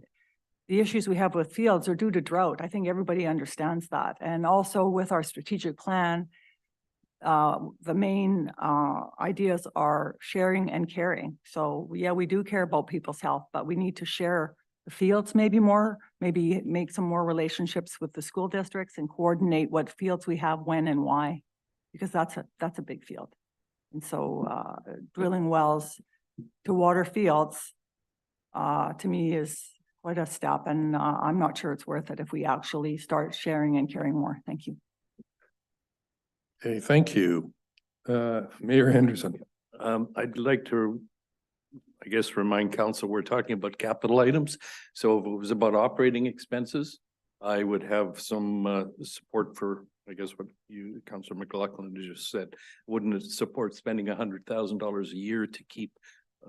the issues we have with fields are due to drought. I think everybody understands that. And also with our strategic plan, the main ideas are sharing and caring. So yeah, we do care about people's health, but we need to share the fields maybe more, maybe make some more relationships with the school districts and coordinate what fields we have, when and why, because that's a big field. And so drilling wells to water fields to me is quite a step, and I'm not sure it's worth it if we actually start sharing and caring more. Thank you. Okay, thank you. Mayor Henderson. I'd like to, I guess, remind council, we're talking about capital items. So if it was about operating expenses, I would have some support for, I guess, what you, Councillor McLaughlin just said. Wouldn't support spending $100,000 a year to keep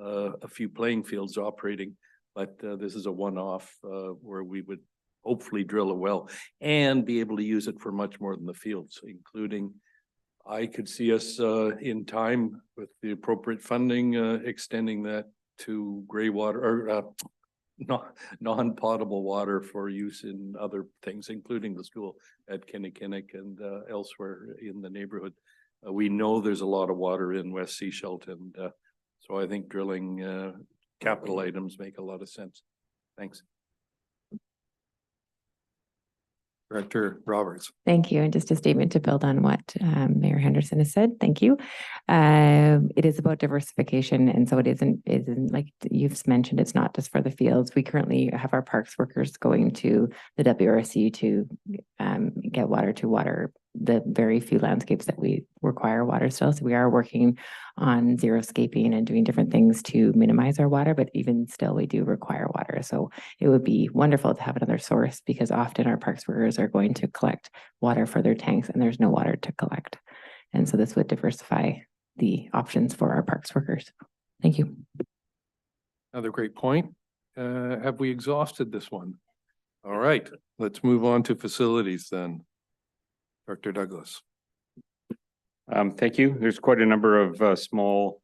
a few playing fields operating? But this is a one-off where we would hopefully drill a well and be able to use it for much more than the fields, including I could see us in time with the appropriate funding, extending that to gray water or non-potable water for use in other things, including the school at Kinnikinnick and elsewhere in the neighborhood. We know there's a lot of water in West Sechelt, and so I think drilling capital items make a lot of sense. Thanks. Director Roberts. Thank you. And just a statement to build on what Mayor Henderson has said. Thank you. It is about diversification. And so it isn't like you've mentioned, it's not just for the fields. We currently have our parks workers going to the WRC to get water to water the very few landscapes that we require water still. So we are working on xeriscaping and doing different things to minimize our water, but even still we do require water. So it would be wonderful to have another source, because often our parks workers are going to collect water for their tanks and there's no water to collect. And so this would diversify the options for our parks workers. Thank you. Another great point. Have we exhausted this one? All right, let's move on to facilities then. Dr. Douglas. Thank you. There's quite a number of some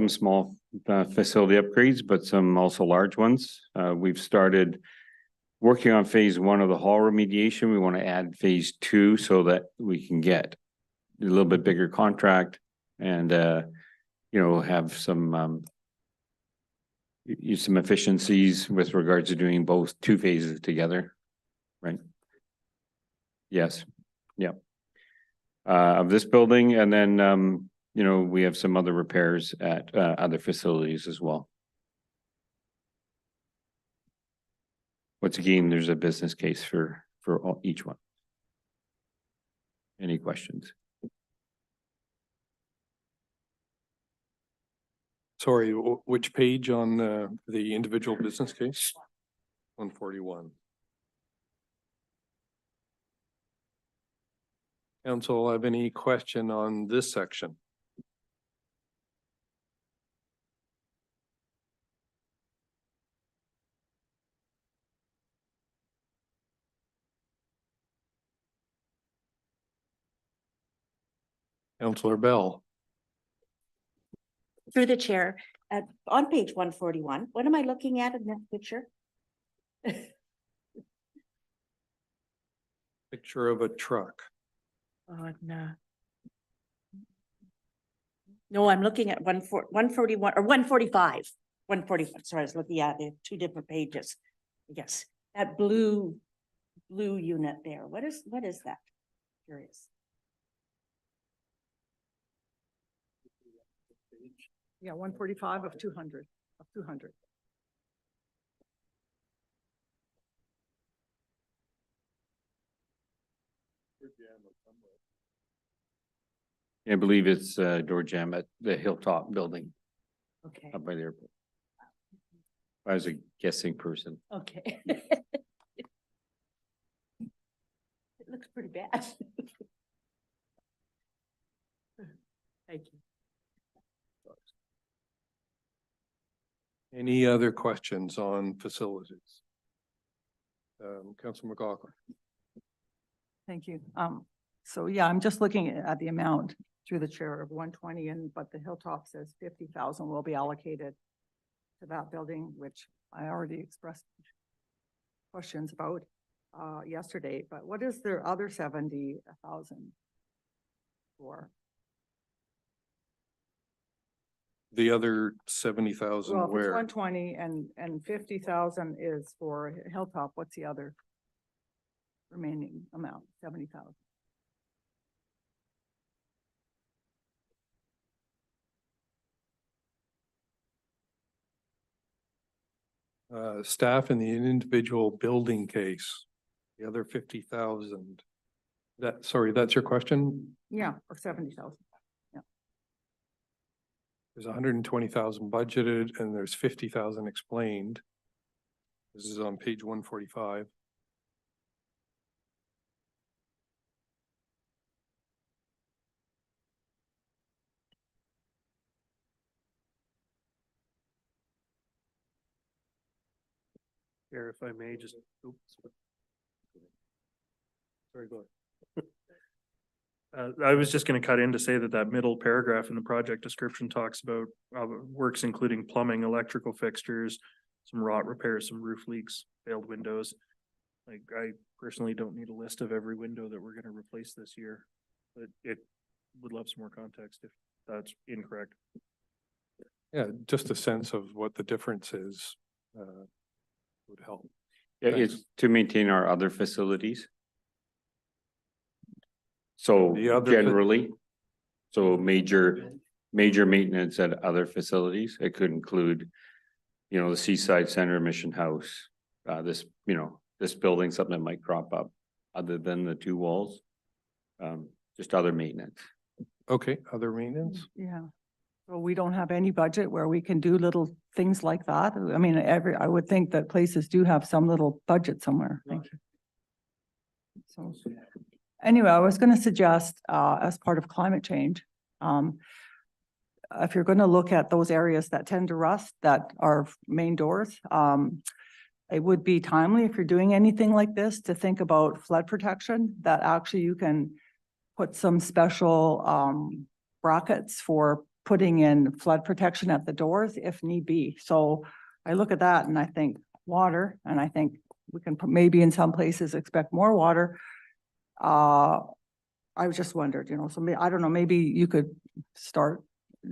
small facility upgrades, but some also large ones. We've started working on phase 1 of the hall remediation. We want to add phase 2 so that we can get a little bit bigger contract and have some use some efficiencies with regards to doing both 2 phases together, right? Yes, yeah. Of this building, and then we have some other repairs at other facilities as well. Once again, there's a business case for each one. Any questions? Sorry, which page on the individual business case? 141. Council, have any question on this section? Councillor Bell. Through the chair, on page 141, what am I looking at in that picture? Picture of a truck. Oh, no. No, I'm looking at 141 or 145. 145. Sorry, I was looking at the 2 different pages. Yes, that blue unit there. What is that? Curious. Yeah, 145 of 200 of 200. I believe it's door jam at the Hilltop building Okay. up by the airport. I was a guessing person. Okay. It looks pretty bad. Thank you. Any other questions on facilities? Councilor McLaughlin. Thank you. So yeah, I'm just looking at the amount through the chair of 120, but the Hilltop says 50,000 will be allocated to that building, which I already expressed questions about yesterday. But what is their other 70,000? for? The other 70,000 Well, if it's where? 120 and 50,000 is for Hilltop, what's the other remaining amount? 70,000. Staff in the individual building case, the other 50,000. Sorry, that's your question? Yeah, or 70,000. There's 120,000 budgeted and there's 50,000 explained. This is on page 145. Chair, if I may just, oops. Sorry, go ahead. I was just gonna cut in to say that that middle paragraph in the project description talks about works including plumbing, electrical fixtures, some rot repairs, some roof leaks, failed windows. Like, I personally don't need a list of every window that we're gonna replace this year, but it would love some more context if that's incorrect. Yeah, just a sense of what the difference is would help. Yeah, Thanks. it's to maintain our other facilities. So The other fa- generally, so major maintenance at other facilities, it could include, you know, the Seaside Center, Mission House, this, you know, this building, something that might crop up other than the two walls. Just other maintenance. Okay, other maintenance? Yeah. So we don't have any budget where we can do little things like that. I mean, I would think that places do have some little budget somewhere. Thank you. So anyway, I was going to suggest, as part of climate change, if you're going to look at those areas that tend to rust, that are main doors, it would be timely if you're doing anything like this to think about flood protection, that actually you can put some special brackets for putting in flood protection at the doors if need be. So I look at that and I think water, and I think we can maybe in some places expect more water. I just wondered, you know, so I don't know, maybe you could start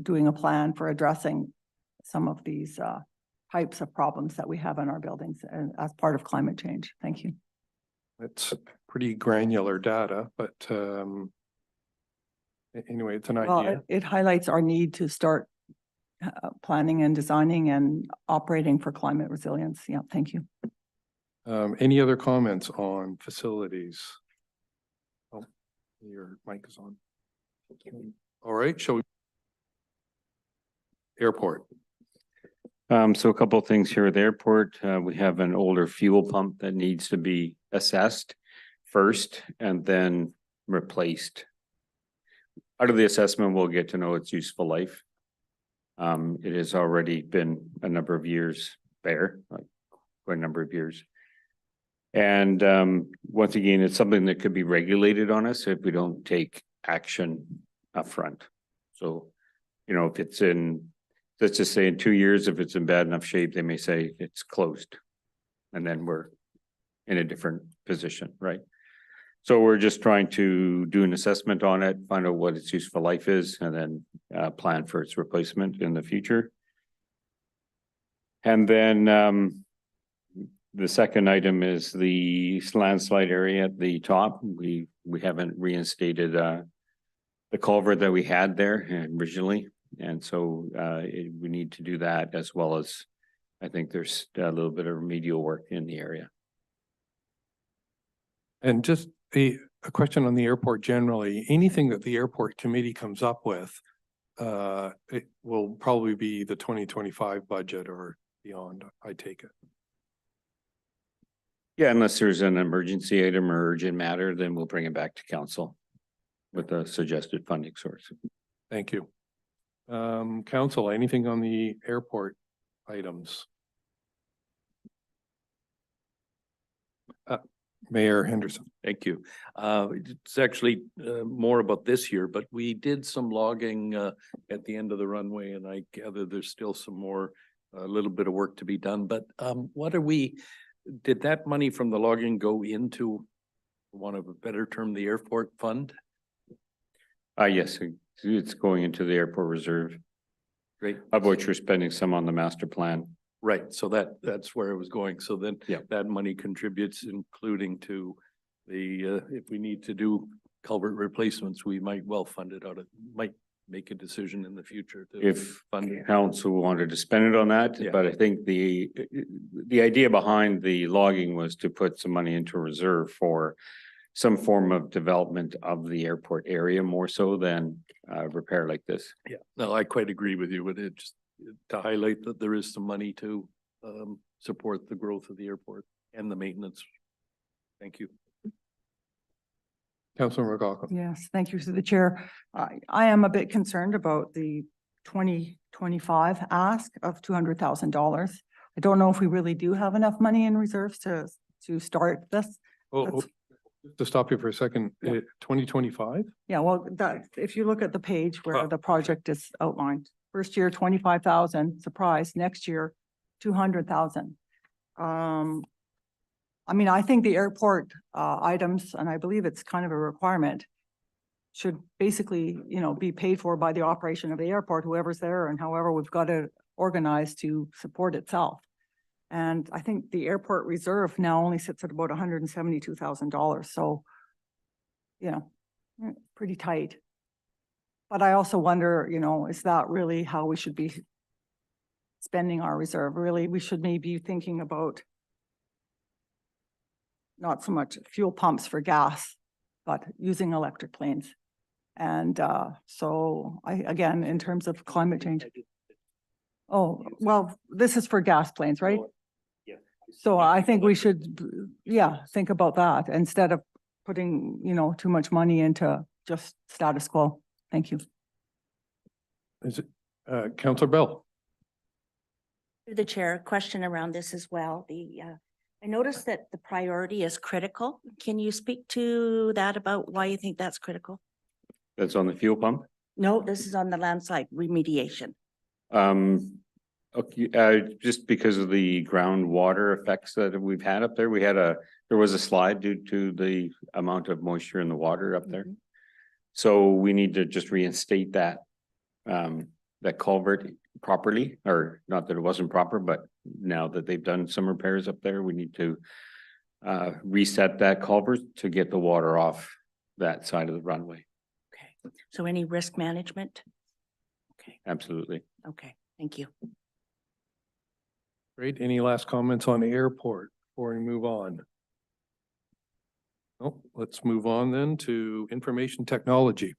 doing a plan for addressing some of these types of problems that we have in our buildings and as part of climate change. Thank you. It's pretty granular data, but anyway, it's an Well, idea. it highlights our need to start planning and designing and operating for climate resilience. Yeah, thank you. Any other comments on facilities? Oh, your mic is on. All right, shall we? Airport. So a couple of things here at the airport, we have an older fuel pump that needs to be assessed first and then replaced. Out of the assessment, we'll get to know its useful life. It has already been a number of years there, like quite a number of years. And once again, it's something that could be regulated on us if we don't take action upfront. So, you know, if it's in, let's just say in 2 years, if it's in bad enough shape, they may say it's closed. And then we're in a different position, right? So we're just trying to do an assessment on it, find out what its useful life is, and then plan for its replacement in the future. And then the second item is the landslide area at the top. We haven't reinstated the culvert that we had there originally. And so we need to do that, as well as I think there's a little bit of remedial work in the area. And just a question on the airport generally, anything that the airport committee comes up with, it will probably be the 2025 budget or beyond, I take it. Yeah, unless there's an emergency item or urgent matter, then we'll bring it back to council with a suggested funding source. Thank you. Council, anything on the airport items? Mayor Henderson. Thank you. It's actually more about this year, but we did some logging at the end of the runway, and I gather there's still some more, a little bit of work to be done. But what are we, did that money from the logging go into, for want of a better term, the airport fund? Yes, it's going into the airport reserve, Great. of which we're spending some on the master plan. Right, so that's where I was going. So then Yeah. that money contributes, including to the, if we need to do culvert replacements, we might well fund it out of, might make a decision in the future to If fund it. council wanted to spend it on that, Yeah. but I think the idea behind the logging was to put some money into reserve for some form of development of the airport area more so than repair like this. Yeah, no, I quite agree with you, but it just to highlight that there is some money to support the growth of the airport and the maintenance. Thank you. Councilor McLaughlin. Yes, thank you to the chair. I am a bit concerned about the 2025 ask of $200,000. I don't know if we really do have enough money in reserves to start this. Oh, That's- to stop you for a second, Yeah. 2025? Yeah, well, that, if you look at the page where Oh. the project is outlined, first year 25,000, surprise, next year 200,000. I mean, I think the airport items, and I believe it's kind of a requirement, should basically, you know, be paid for by the operation of the airport, whoever's there and however we've got to organize to support itself. And I think the airport reserve now only sits at about $172,000, so, you know, pretty tight. But I also wonder, you know, is that really how we should be spending our reserve? Really, we should maybe be thinking about not so much fuel pumps for gas, but using electric planes. And so again, in terms of climate change. Oh, well, this is for gas planes, right? Yeah. So I think we should, yeah, think about that instead of putting, you know, too much money into just status quo. Thank you. Is it, Councilor Bell? Through the chair, a question around this as well. I noticed that the priority is critical. Can you speak to that about why you think that's critical? That's on the fuel pump. No, this is on the landslide remediation. Okay, just because of the groundwater effects that we've had up there, there was a slide due to the amount of moisture in the water up there. Mhm. So we need to just reinstate that culvert properly, or not that it wasn't proper, but now that they've done some repairs up there, we need to reset that culvert to get the water off that side of the runway. Okay, so any risk management? Okay, Absolutely. okay, thank you. Great. Any last comments on the airport before we move on? Oh, let's move on then to information technology.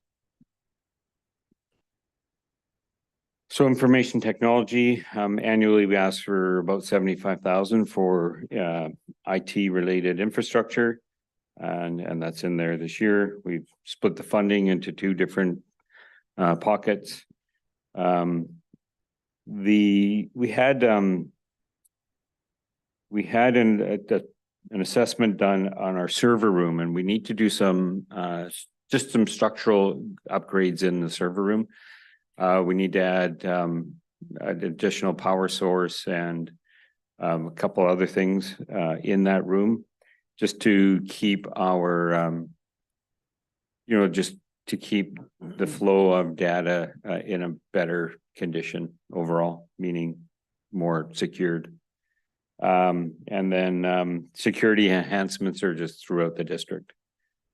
So information technology, annually, we ask for about 75,000 for IT related infrastructure. And that's in there this year. We've split the funding into two different pockets. We had an assessment done on our server room, and we need to do some just some structural upgrades in the server room. We need to add an additional power source and a couple other things in that room, just to keep our just to keep the flow of data in a better condition overall, meaning more secured. And then security enhancements are just throughout the district.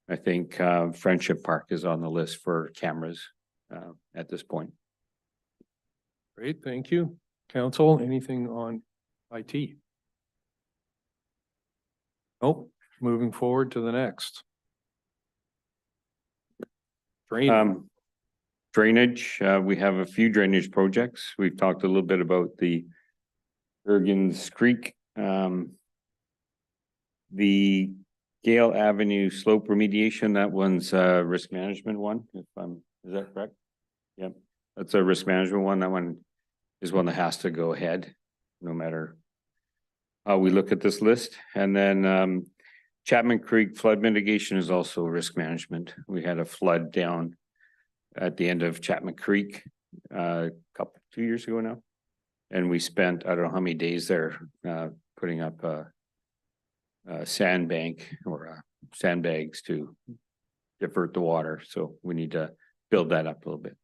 I think Friendship Park is on the list for cameras at this point. Great, thank you. Council, anything on IT? Nope, moving forward to the next. Drainage, we have a few drainage projects. We've talked a little bit about the Ergens Creek. The Gale Avenue slope remediation, that one's a risk management one, is that correct? Yep, that's a risk management one. That one is one that has to go ahead, no matter how we look at this list. And then Chapman Creek flood mitigation is also risk management. We had a flood down at the end of Chapman Creek 2 years ago now. And we spent, I don't know how many days there, putting up a sandbank or sandbags to divert the water. So we need to build that up a little bit.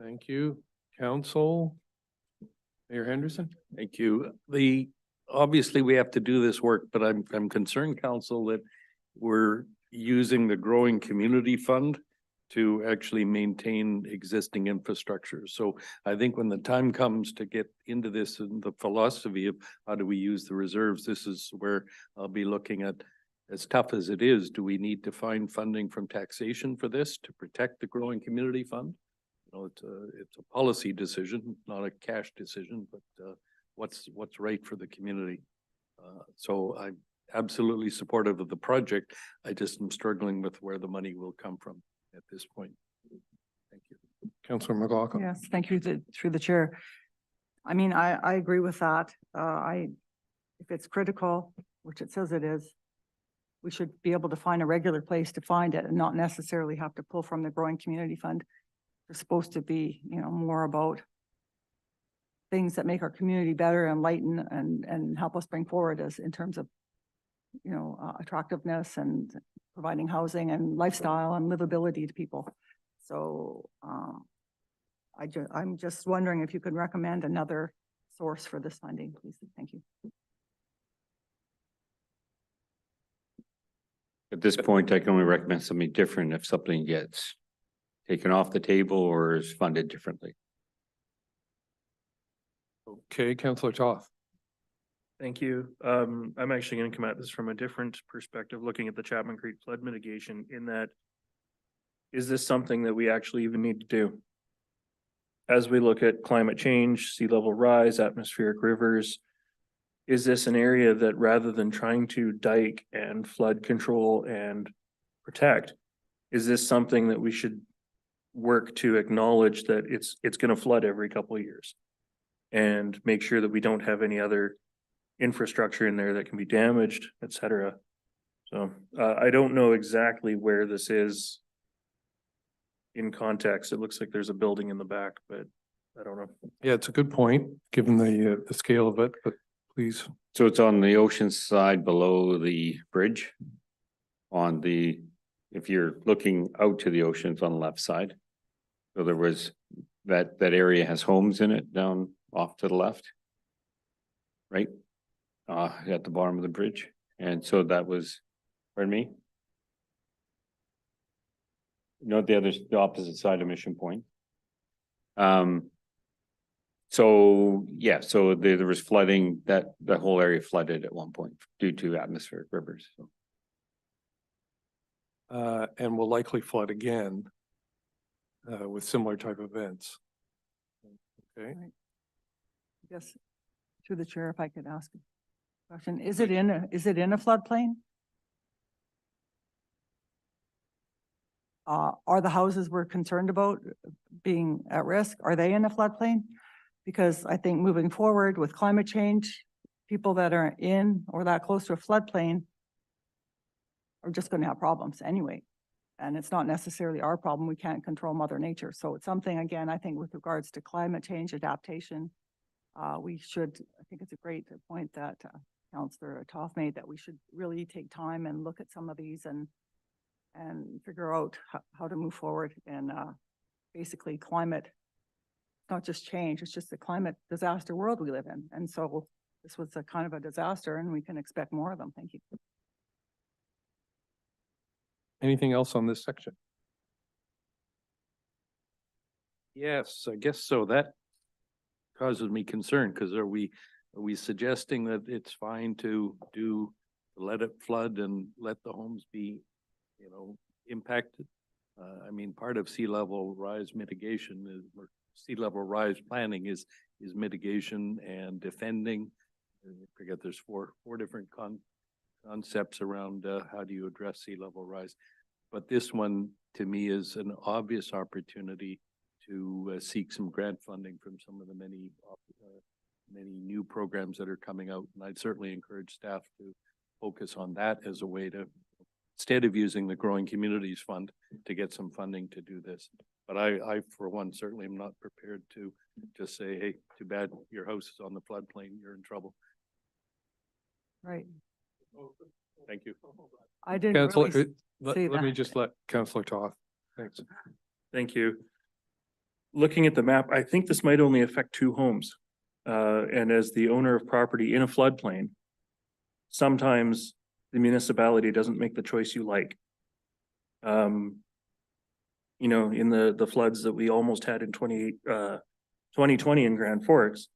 Thank you. Council? Mayor Henderson? Thank you. Obviously, we have to do this work, but I'm concerned, council, that we're using the growing community fund to actually maintain existing infrastructure. So I think when the time comes to get into this and the philosophy of how do we use the reserves, this is where I'll be looking at, as tough as it is, do we need to find funding from taxation for this to protect the growing community fund? You know, it's a policy decision, not a cash decision, but what's right for the community. So I'm absolutely supportive of the project. I just am struggling with where the money will come from at this point. Thank you. Councillor McLaughlin? Yes, thank you, through the chair. I mean, I agree with that. If it's critical, which it says it is, we should be able to find a regular place to find it and not necessarily have to pull from the growing community fund. They're supposed to be, you know, more about things that make our community better and lighten and help us bring forward as in terms of, you know, attractiveness and providing housing and lifestyle and livability to people. So I'm just wondering if you could recommend another source for this funding, please. Thank you. At this point, I can only recommend something different if something gets taken off the table or is funded differently. Okay, Councillor Toth. Thank you. I'm actually going to come at this from a different perspective, looking at the Chapman Creek flood mitigation in that, is this something that we actually even need to do? As we look at climate change, sea level rise, atmospheric rivers, is this an area that rather than trying to dike and flood control and protect, is this something that we should work to acknowledge that it's going to flood every couple of years and make sure that we don't have any other infrastructure in there that can be damaged, et cetera. So I don't know exactly where this is in context. It looks like there's a building in the back, but I don't know. Yeah, it's a good point, given the scale of it, but please. So it's on the ocean side below the bridge. On the, if you're looking out to the ocean, it's on the left side. So there was, that area has homes in it down off to the left. Right? At the bottom of the bridge. And so that was, pardon me? No, the opposite side of Mission Point. So yeah, so there was flooding, that the whole area flooded at one point due to atmospheric rivers. So. And will likely flood again with similar type events. Okay. Yes, through the chair, if I could ask a question, is it in a floodplain? Are the houses we're concerned about being at risk, are they in a floodplain? Because I think moving forward with climate change, people that are in or that close to a floodplain are just going to have problems anyway. And it's not necessarily our problem. We can't control Mother Nature. So it's something, again, I think with regards to climate change adaptation, we should, I think it's a great point that Councillor Toth made, that we should really take time and look at some of these and figure out how to move forward. And basically climate, not just change, it's just the climate disaster world we live in. And so this was a kind of a disaster and we can expect more of them. Thank you. Anything else on this section? Yes, I guess so. That causes me concern, because are we suggesting that it's fine to let it flood and let the homes be, you know, impacted? I mean, part of sea level rise mitigation is, or sea level rise planning is mitigation and defending. I forget there's four different concepts around how do you address sea level rise. But this one, to me, is an obvious opportunity to seek some grant funding from some of the many new programs that are coming out. And I'd certainly encourage staff to focus on that as a way to, instead of using the Growing Communities Fund, to get some funding to do this. But I, for one, certainly am not prepared to just say, hey, too bad your house is on the floodplain, you're in trouble. Right. Thank you. I didn't Councillor, really let, say let me that. just let Councillor talk. Thanks. Thank you. Looking at the map, I think this might only affect two homes. And as the owner of property in a floodplain, sometimes the municipality doesn't make the choice you like. You know, in the floods that we almost had in 2020 in Grand Forks,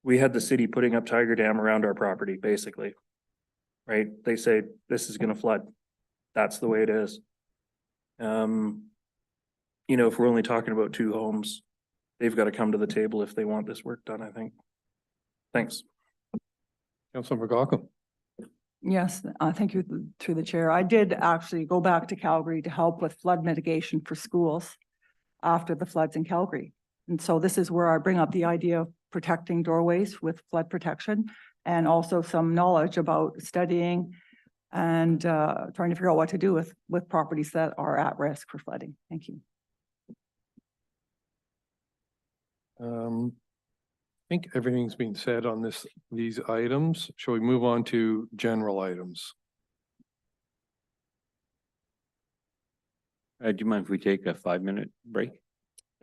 we had the city putting up Tiger Dam around our property, basically. Right? They say, this is gonna flood. That's the way it is. You know, if we're only talking about two homes, they've got to come to the table if they want this work done, I think. Thanks. Councillor McGough. Yes, thank you through the chair. I did actually go back to Calgary to help with flood mitigation for schools after the floods in Calgary. And so this is where I bring up the idea of protecting doorways with flood protection and also some knowledge about studying and trying to figure out what to do with properties that are at risk for flooding. Thank you. I think everything's been said on these items. Shall we move on to general items? Do you mind if we take a 5-minute break?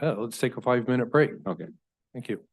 Let's take a 5-minute break. Okay. Thank you.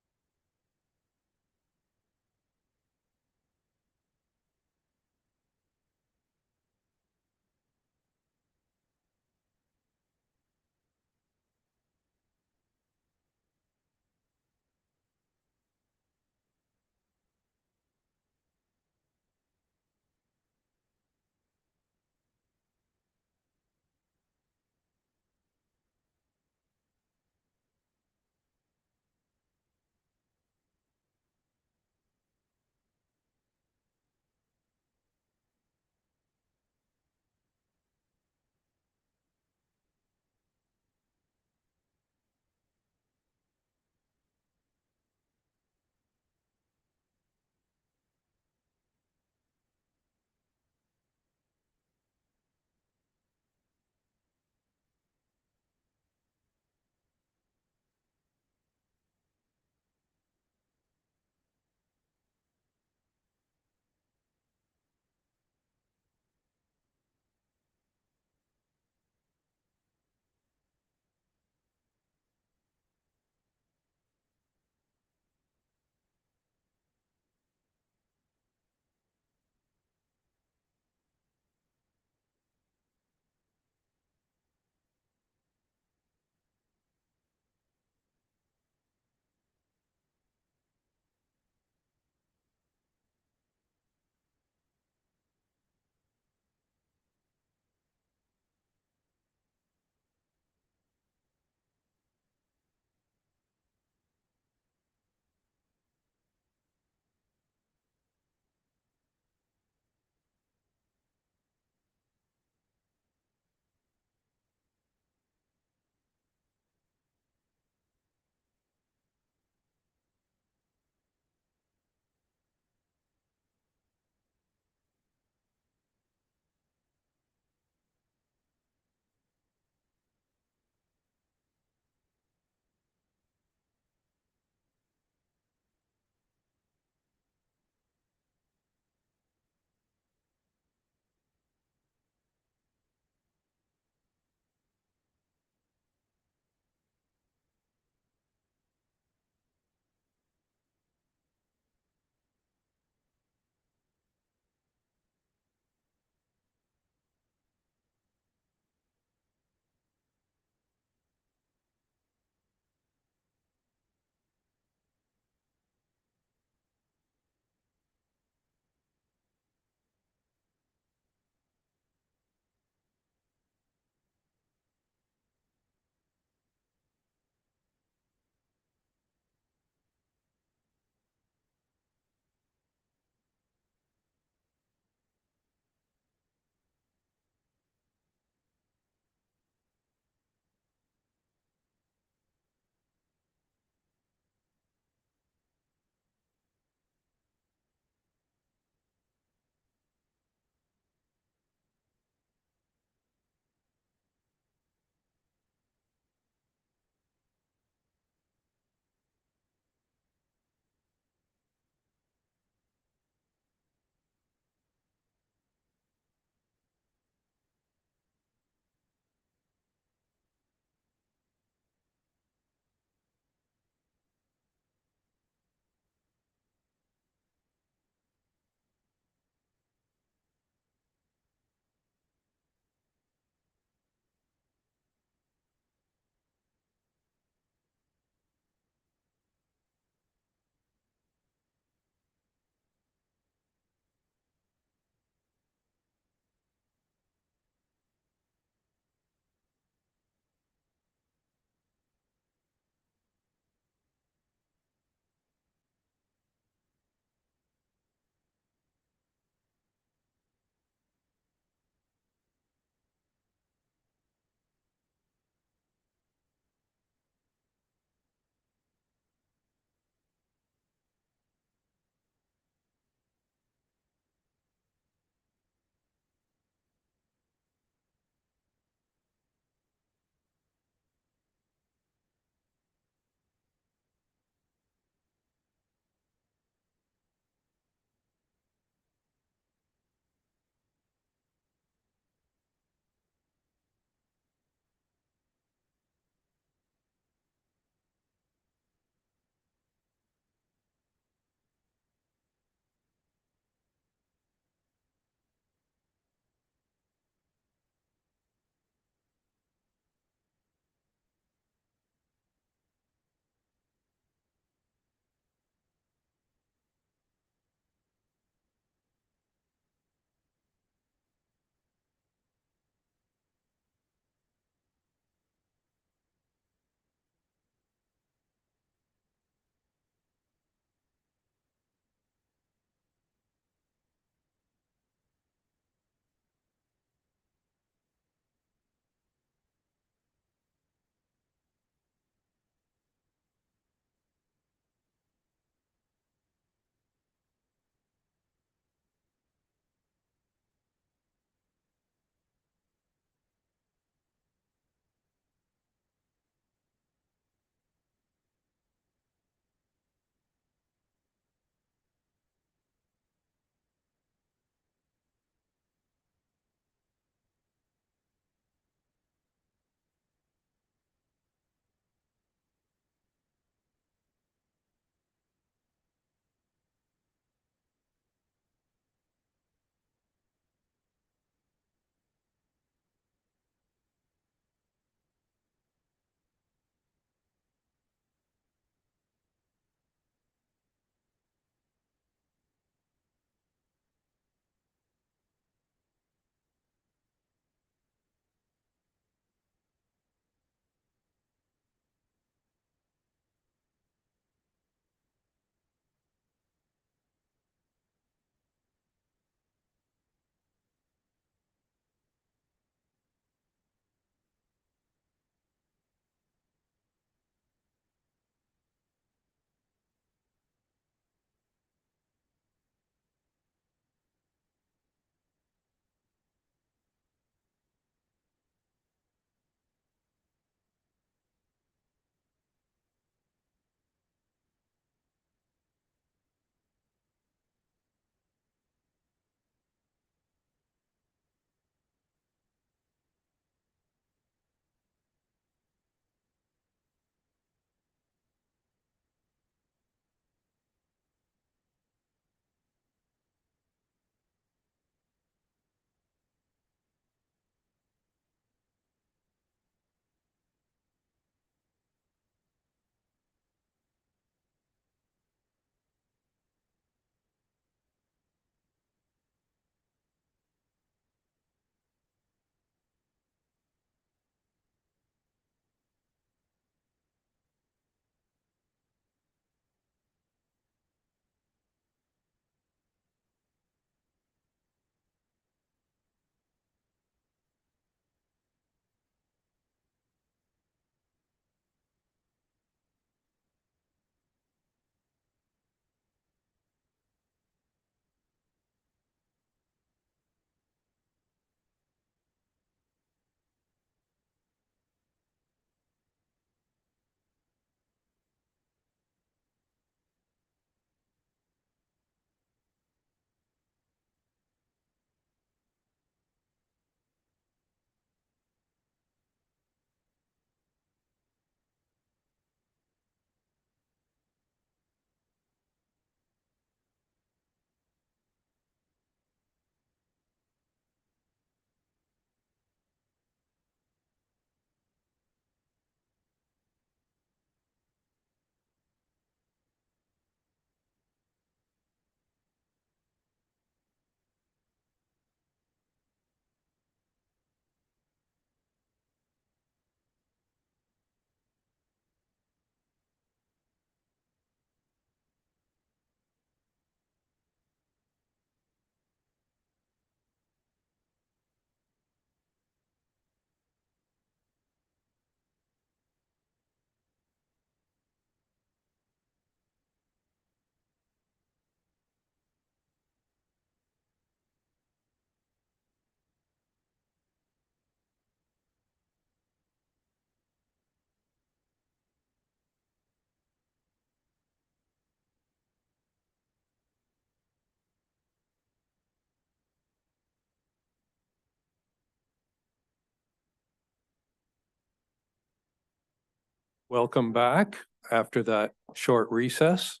Welcome back after that short recess.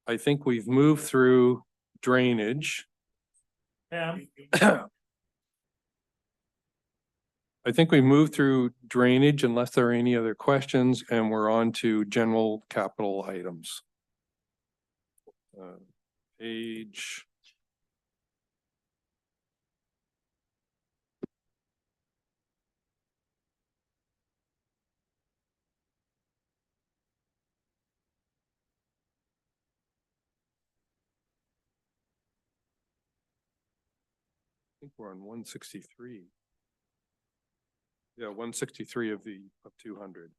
I think we've moved through drainage. I think we moved through drainage unless there are any other questions, and we're on to general capital items. Page. I think we're on 163. Yeah, 163 of 200.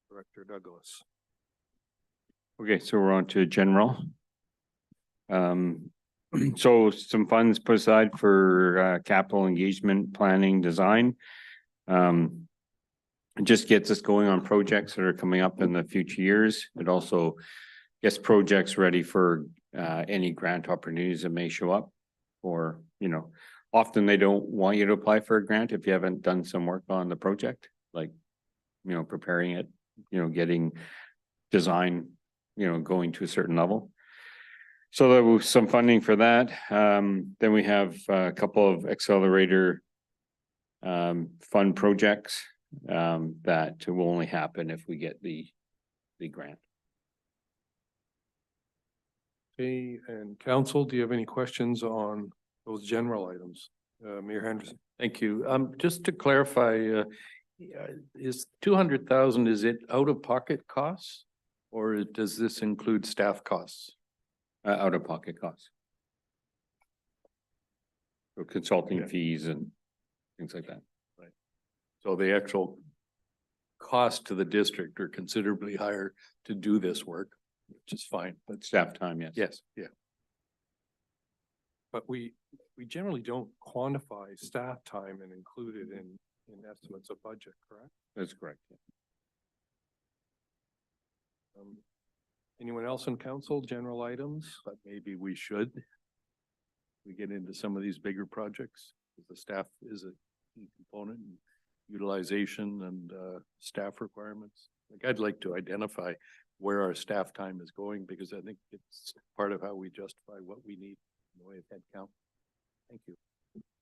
Director Douglas. Okay, so we're on to general. So some funds put aside for capital engagement, planning, design. It just gets us going on projects that are coming up in the future years. It also gets projects ready for any grant opportunities that may show up. Or, you know, often they don't want you to apply for a grant if you haven't done some work on the project, like, you know, preparing it, you know, getting design, you know, going to a certain level. So there was some funding for that. Then we have a couple of accelerator fund projects that will only happen if we get the grant. Okay, and council, do you have any questions on those general items? Mayor Henderson. Thank you. Just to clarify, is 200,000, is it out of pocket costs? Or does this include staff costs? Out of pocket costs. So consulting fees and things like that. So the actual cost to the district are considerably higher to do this work, which is fine. But staff time, yes. Yes, yeah. But we generally don't quantify staff time and include it in estimates of budget, correct? That's correct. Yeah. Anyone else in council, general items? But maybe we should. We get into some of these bigger projects, the staff is a key component in utilization and staff requirements. Like, I'd like to identify where our staff time is going, because I think it's part of how we justify what we need in the way of head count. Thank you.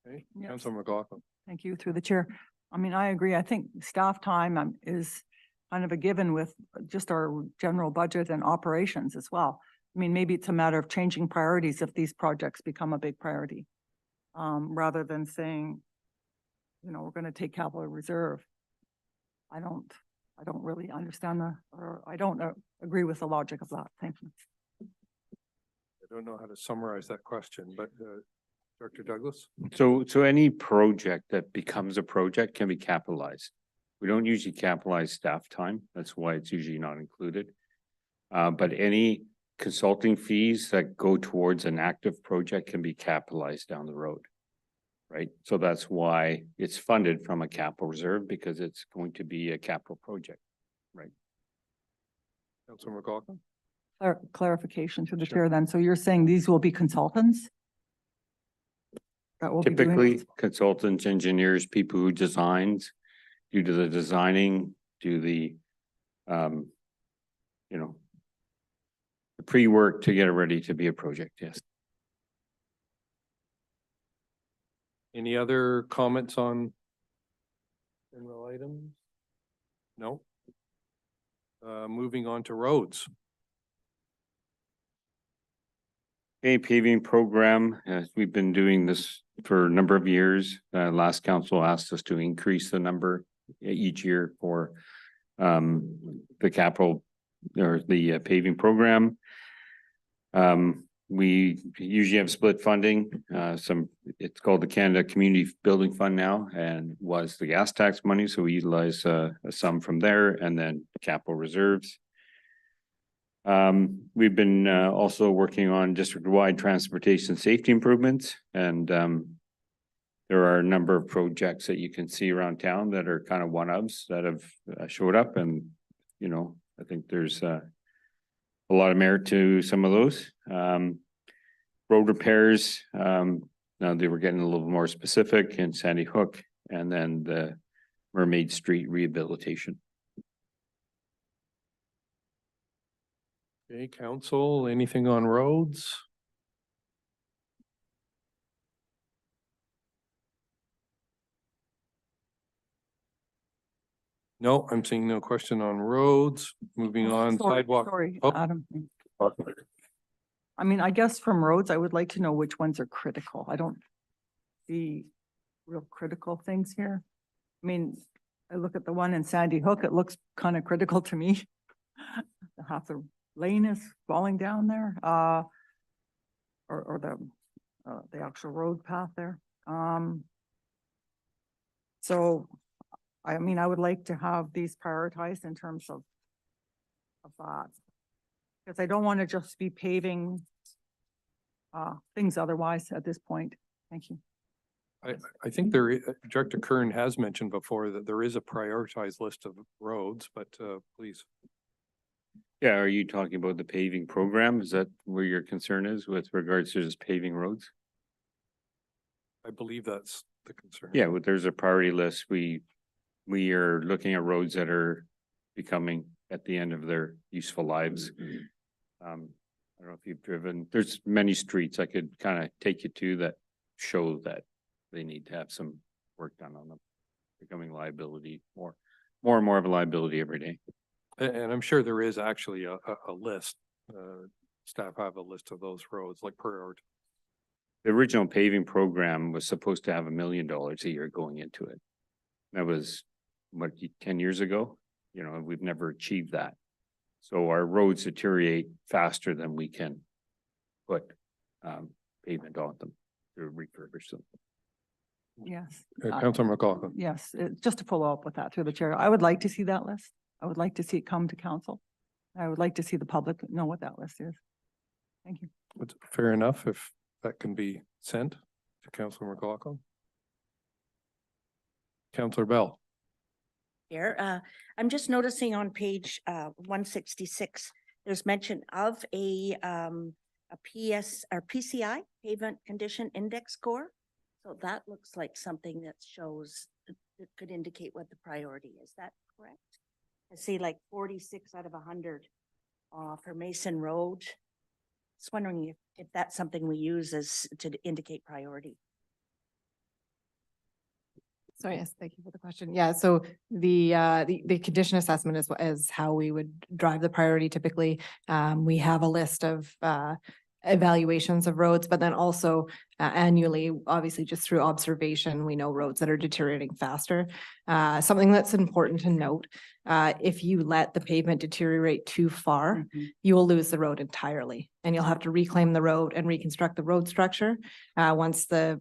Okay, Yes. Councilor McLaughlin. Thank you, through the chair. I mean, I agree. I think staff time is kind of a given with just our general budget and operations as well. I mean, maybe it's a matter of changing priorities if these projects become a big priority. Rather than saying, you know, we're going to take capital reserve. I don't really understand or I don't agree with the logic of that. Thank you. I don't know how to summarize that question, but Director Douglas? So any project that becomes a project can be capitalized. We don't usually capitalize staff time. That's why it's usually not included. But any consulting fees that go towards an active project can be capitalized down the road. Right? So that's why it's funded from a capital reserve, because it's going to be a capital project. Right? Councilor McLaughlin? Clarification through the Sure. chair then. So you're saying these will be consultants? That will be doing Typically, this? consultants, engineers, people who designs, do the designing, do the, you know, the pre-work to get it ready to be a project, yes. Any other comments on general items? No? Moving on to roads. A paving program, we've been doing this for a number of years. Last council asked us to increase the number each year for the capital or the paving program. We usually have split funding. It's called the Canada Community Building Fund now, and was the gas tax money. So we utilize a sum from there and then capital reserves. We've been also working on district-wide transportation safety improvements, and there are a number of projects that you can see around town that are kind of one-ofs that have showed up, and you know, I think there's a lot of merit to some of those. road repairs, now they were getting a little more specific in Sandy Hook and then the Mermaid Street rehabilitation. Okay, council, anything on roads? No, I'm seeing no question on roads. Moving on, Sorry, sidewalk. Sorry, Oh. Adam. I mean, I guess from roads, I would like to know which ones are critical. I don't see real critical things here. I mean, I look at the one in Sandy Hook, it looks kind of critical to me. Half the lane is falling down there, or the actual road path there. So, I mean, I would like to have these prioritized in terms of that. Because I don't want to just be paving things otherwise at this point. Thank you. I think there, Director Kern has mentioned before that there is a prioritized list of roads, but please. Yeah, are you talking about the paving program? Is that where your concern is with regards to just paving roads? I believe that's the concern. Yeah, well, there's a priority list. We are looking at roads that are becoming at the end of their useful lives. I don't know if you've driven, there's many streets I could kind of take you to that show that they need to have some work done on them. Becoming liability, more and more of a liability every day. And I'm sure there is actually a list. Staff have a list of those roads like priority. The original paving program was supposed to have $1 million a year going into it. That was, what, 10 years ago? You know, we've never achieved that. So our roads deteriorate faster than we can put pavement on them to refurbish them. Yes. Councilor McLaughlin. Yes, just to follow up with that through the chair, I would like to see that list. I would like to see it come to council. I would like to see the public know what that list is. Thank you. It's fair enough if that can be sent to Councilor McLaughlin. Councilor Bell. Here, I'm just noticing on page 166, there's mention of a PS or PCI, pavement condition index score. So that looks like something that shows, that could indicate what the priority is. That correct? I see like 46 out of 100 for Mason Road. Just wondering if that's something we use as to indicate priority. So yes, thank you for the question. Yeah, so the condition assessment is how we would drive the priority typically. We have a list of evaluations of roads, but then also annually, obviously just through observation, we know roads that are deteriorating faster. Something that's important to note, if you let the pavement deteriorate too far, you will lose the road entirely. And you'll have to reclaim the road and reconstruct the road structure once the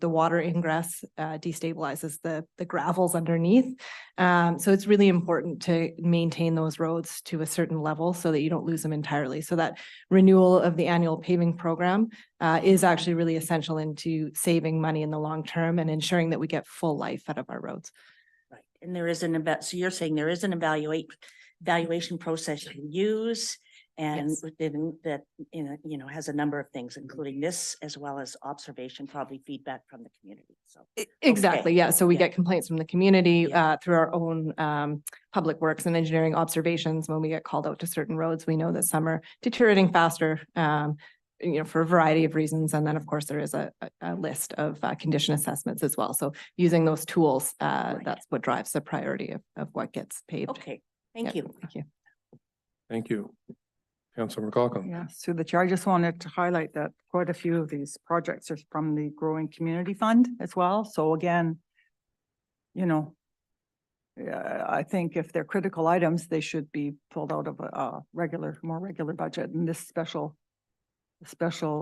water ingress destabilizes the gravels underneath. So it's really important to maintain those roads to a certain level so that you don't lose them entirely. So that renewal of the annual paving program is actually really essential into saving money in the long term and ensuring that we get full life out of our roads. Right. And there is so you're saying there is an evaluation process you use and Yes. within that, has a number of things, including this, as well as observation, probably feedback from the community. So Exactly, Okay. yeah. So we Yeah. get complaints from the community Yeah. through our own public works and engineering observations. When we get called out to certain roads, we know that some are deteriorating faster, for a variety of reasons. And then, of course, there is a list of condition assessments as well. So using those tools, that's what drives the priority of what gets paved. Okay, thank Yeah, you. Thank you. Thank you. Councilor McLaughlin. Yes, through the chair, I just wanted to highlight that quite a few of these projects are from the Growing Community Fund as well. So again, I think if they're critical items, they should be pulled out of a more regular budget. And this special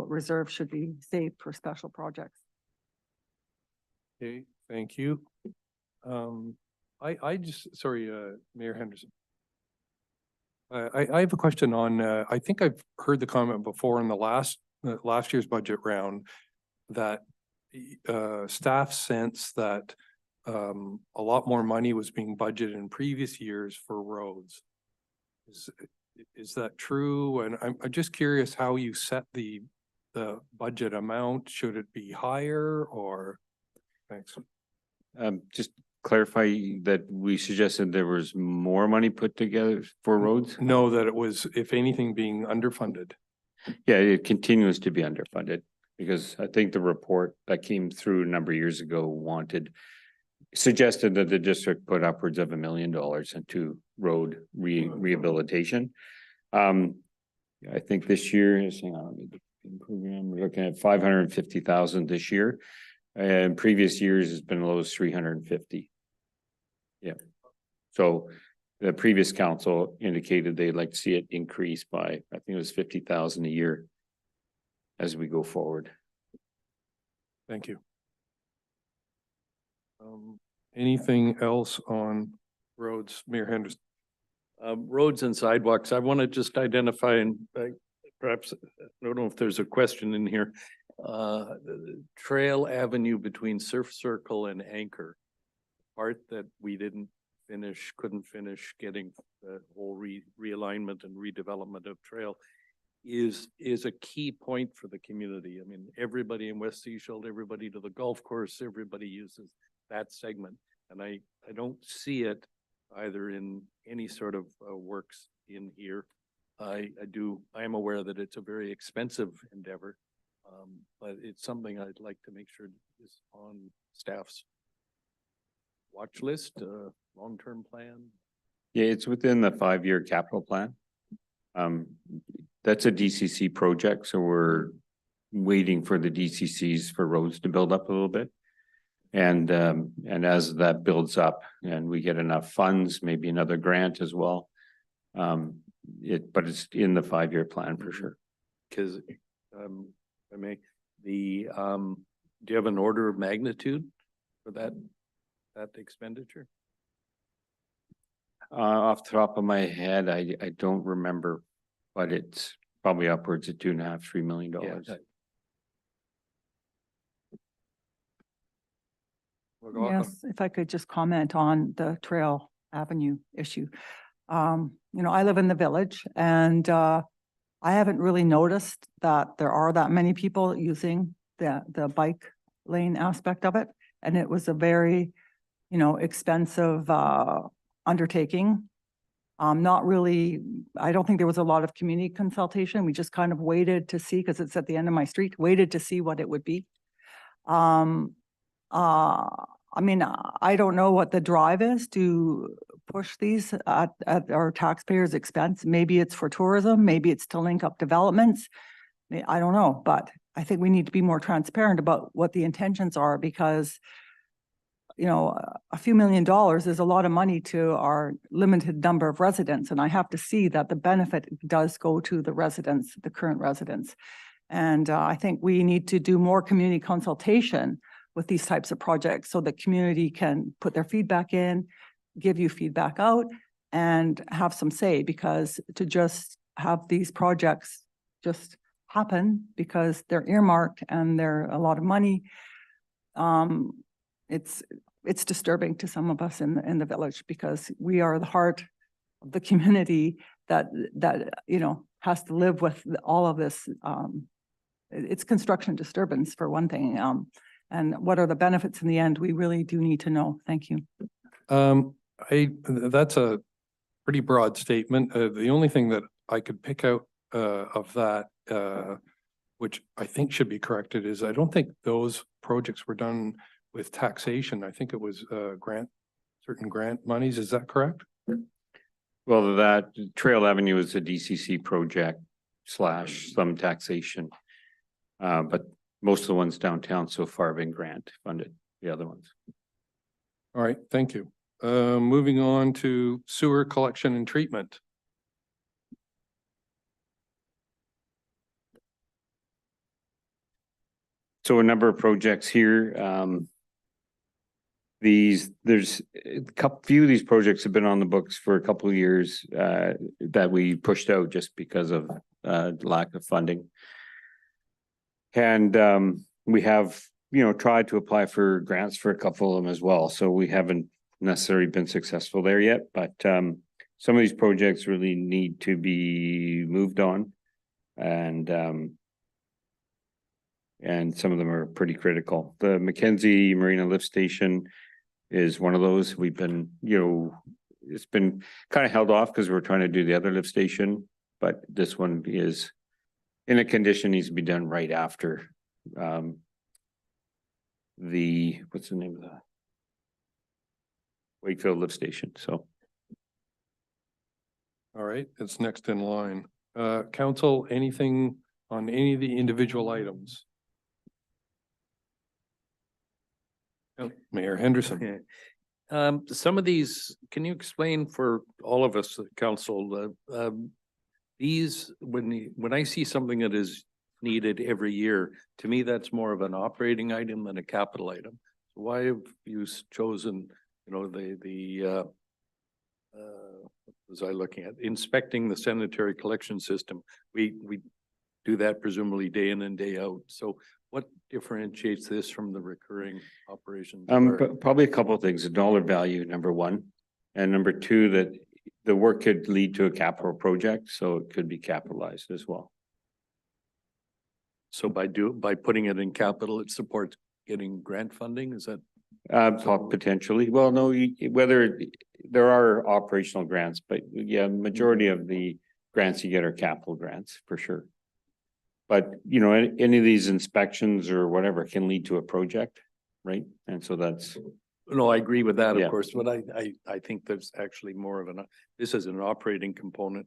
reserve should be saved for special projects. Okay, thank you. Sorry, Mayor Henderson. I have a question on, I think I've heard the comment before in the last year's budget round that staff sense that a lot more money was being budgeted in previous years for roads. Is that true? And I'm just curious how you set the the budget amount? Should it be higher or? Thanks. Just clarify that we suggested there was more money put together for roads? Know that it was, if anything, being underfunded. Yeah, it continues to be underfunded because I think the report that came through a number of years ago suggested that the district put upwards of $1 million into road rehabilitation. I think this year is, hang on, let me look at the program, we're looking at 550,000 this year. And previous years has been as low as 350. Yeah. So the previous council indicated they'd like to see it increase by, I think it was 50,000 a year as we go forward. Thank you. Anything else on roads, Mayor Henderson? Roads and sidewalks, I want to just identify and perhaps, I don't know if there's a question in here. Trail Avenue between Surf Circle and Anchor. Part that we couldn't finish getting the whole realignment and redevelopment of trail is a key point for the community. I mean, everybody in West Sechelt, everybody to the golf course, everybody uses that segment. And I don't see it either in any sort of works in here. I am aware that it's a very expensive endeavor, but it's something I'd like to make sure is on staff's watch list, long-term plan. Yeah, it's within the 5-year capital plan. That's a DCC project, so we're waiting for the DCCs for roads to build up a little bit. And as that builds up and we get enough funds, maybe another grant as well. But it's in the 5-year plan for sure. Because, I mean, do you have an order of magnitude for that expenditure? Off the top of my head, I don't remember, but it's probably upwards of $2.5–3 million. Yes, if I could just comment on the Trail Avenue issue. I live in the village and I haven't really noticed that there are that many people using the bike lane aspect of it. And it was a very, expensive undertaking. Not really, I don't think there was a lot of community consultation. We just kind of waited to see, because it's at the end of my street, waited to see what it would be. I don't know what the drive is to push these at our taxpayers' expense. Maybe it's for tourism, maybe it's to link up developments. I don't know, but I think we need to be more transparent about what the intentions are because, a few $1 million is a lot of money to our limited number of residents. And I have to see that the benefit does go to the residents, the current residents. And I think we need to do more community consultation with these types of projects so the community can put their feedback in, give you feedback out, and have some say, because to just have these projects just happen because they're earmarked and they're a lot of money, it's disturbing to some of us in the village because we are the heart of the community that has to live with all of this. It's construction disturbance for one thing. And what are the benefits in the end? We really do need to know. Thank you. That's a pretty broad statement. The only thing that I could pick out of that, which I think should be corrected, is I don't think those projects were done with taxation. I think it was certain grant monies. Is that correct? Well, that Trail Avenue is a DCC project / some taxation. But most of the ones downtown so far have been grant funded, the other ones. All right, thank you. Moving on to sewer collection and treatment. So a number of projects here. There's a few of these projects have been on the books for a couple of years that we pushed out just because of lack of funding. And we have, tried to apply for grants for a couple of them as well. So we haven't necessarily been successful there yet, but some of these projects really need to be moved on. And And some of them are pretty critical. The Mackenzie Marina Lift Station is one of those. We've been, it's been kind of held off because we're trying to do the other lift station, but this one is in a condition needs to be done right after what's the name of that? Wakefield Lift Station, so. All right, it's next in line. Council, anything on any of the individual items? Mayor Henderson. Some of these, can you explain for all of us, council, these, when I see something that is needed every year, to me, that's more of an operating item than a capital item. Why have you chosen, what was I looking at? Inspecting the sanitary collection system. We do that presumably day in and day out. So what differentiates this from the recurring operations? Probably a couple of things, the dollar value, number one. And number two, that the work could lead to a capital project, so it could be capitalized as well. So by putting it in capital, it supports getting grant funding, is that? Potentially. Well, no, whether there are operational grants, but yeah, majority of the grants you get are capital grants for sure. But, any of these inspections or whatever can lead to a project, right? And so that's. No, I agree with that, Yeah. of course, but I think there's actually more of this is an operating component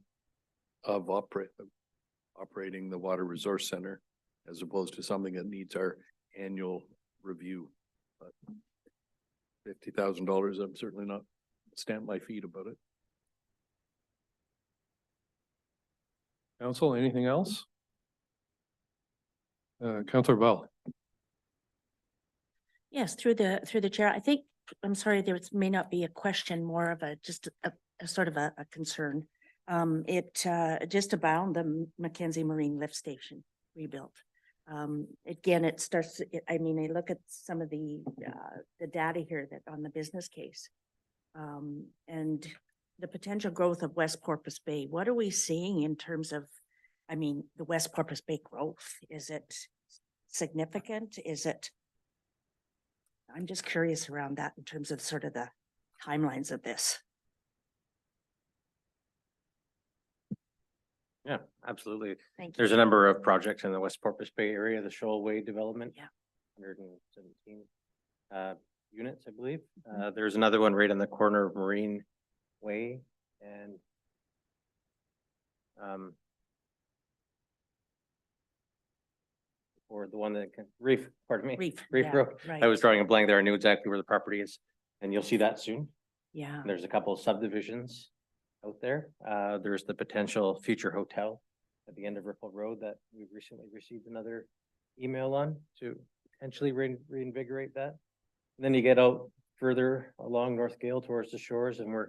of operating the Water Resource Center as opposed to something that needs our annual review. But $50,000, I'm certainly not stamp my feet about it. Council, anything else? Councillor Bell. Yes, through the chair, I think, I'm sorry, may not be a question, more of just a sort of a concern. Just about the Mackenzie Marine Lift Station rebuilt. Again, I look at some of the data here that on the business case. And the potential growth of West Porpoise Bay, what are we seeing in terms of, the West Porpoise Bay growth? Is it significant? I'm just curious around that in terms of sort of the timelines of this. Yeah, absolutely. Thank you. There's a number of projects in the West Porpoise Bay area, the Shoal Way development. Yeah. 117 units, I believe. There's another one right on the corner of Marine Way and or the one that Reef, pardon me. Reef, Reef yeah, Road. right. I was drawing a blank there. I knew exactly where the property is, and you'll see that soon. Yeah. There's a couple of subdivisions out there. There's the potential future hotel at the end of Ripple Road that we've recently received another email on to potentially reinvigorate that. And then you get out further along North Gale towards the shores, and we're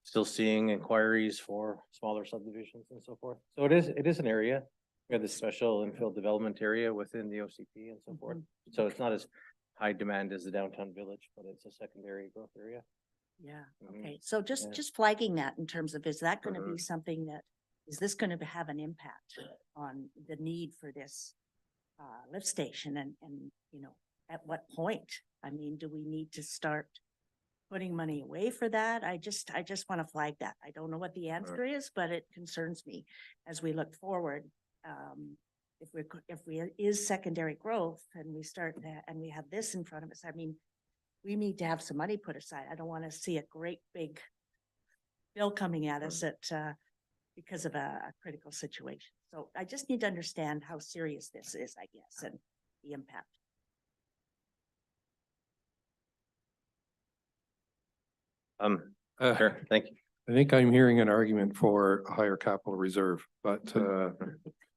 still seeing inquiries for smaller subdivisions and so forth. So it is an area. We have this special infill development area within the OCP and so forth. So it's not as high demand as the downtown village, but it's a secondary growth area. Yeah, Mhm. okay. So just Yeah. just flagging that in terms of, is that going to be Mhm. something is this going to have an impact on the need for this lift station and at what point? Do we need to start putting money away for that? I just want to flag that. I don't know what the answer is, but it concerns me as we look forward. If we is secondary growth and we start that and we have this in front of us, we need to have some money put aside. I don't want to see a great big bill coming at us because of a critical situation. So I just need to understand how serious this is, I guess, and the impact. Sure, thank you. I think I'm hearing an argument for a higher capital reserve, but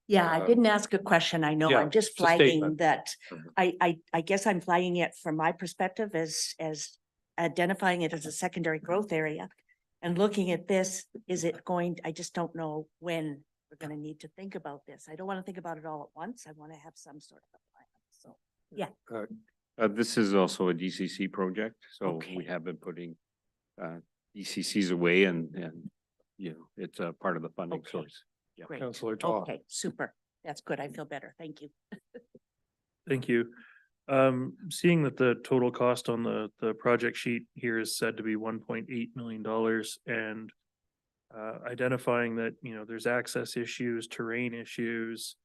Yeah, I didn't ask a question. I know. yeah, I'm just it's a flagging statement. that. Mhm. I guess I'm flagging it from my perspective as identifying it as a secondary growth area. And looking at this, I just don't know when we're going to need to think about this. I don't want to think about it all at once. I want to have some sort of a plan. So, yeah. This is also a DCC project, so we Okay. have been putting DCCs away and it's a part of the funding Okay. source. Yeah. Great. Councillor Todd. Okay, super. That's good. I feel better. Thank you. Thank you. Seeing that the total cost on the project sheet here is said to be $1.8 million and identifying that, you know, there's access issues, terrain issues,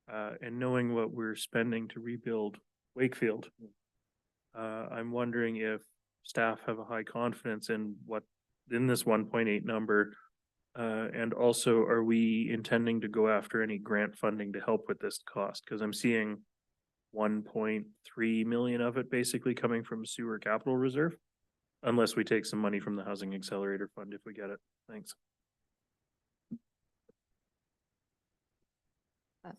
and knowing what we're spending to rebuild Wakefield. I'm wondering if staff have a high confidence in this 1.8 number. And also, are we intending to go after any grant funding to help with this cost? Because I'm seeing 1.3 million of it basically coming from sewer capital reserve. Unless we take some money from the housing accelerator fund if we get it. Thanks.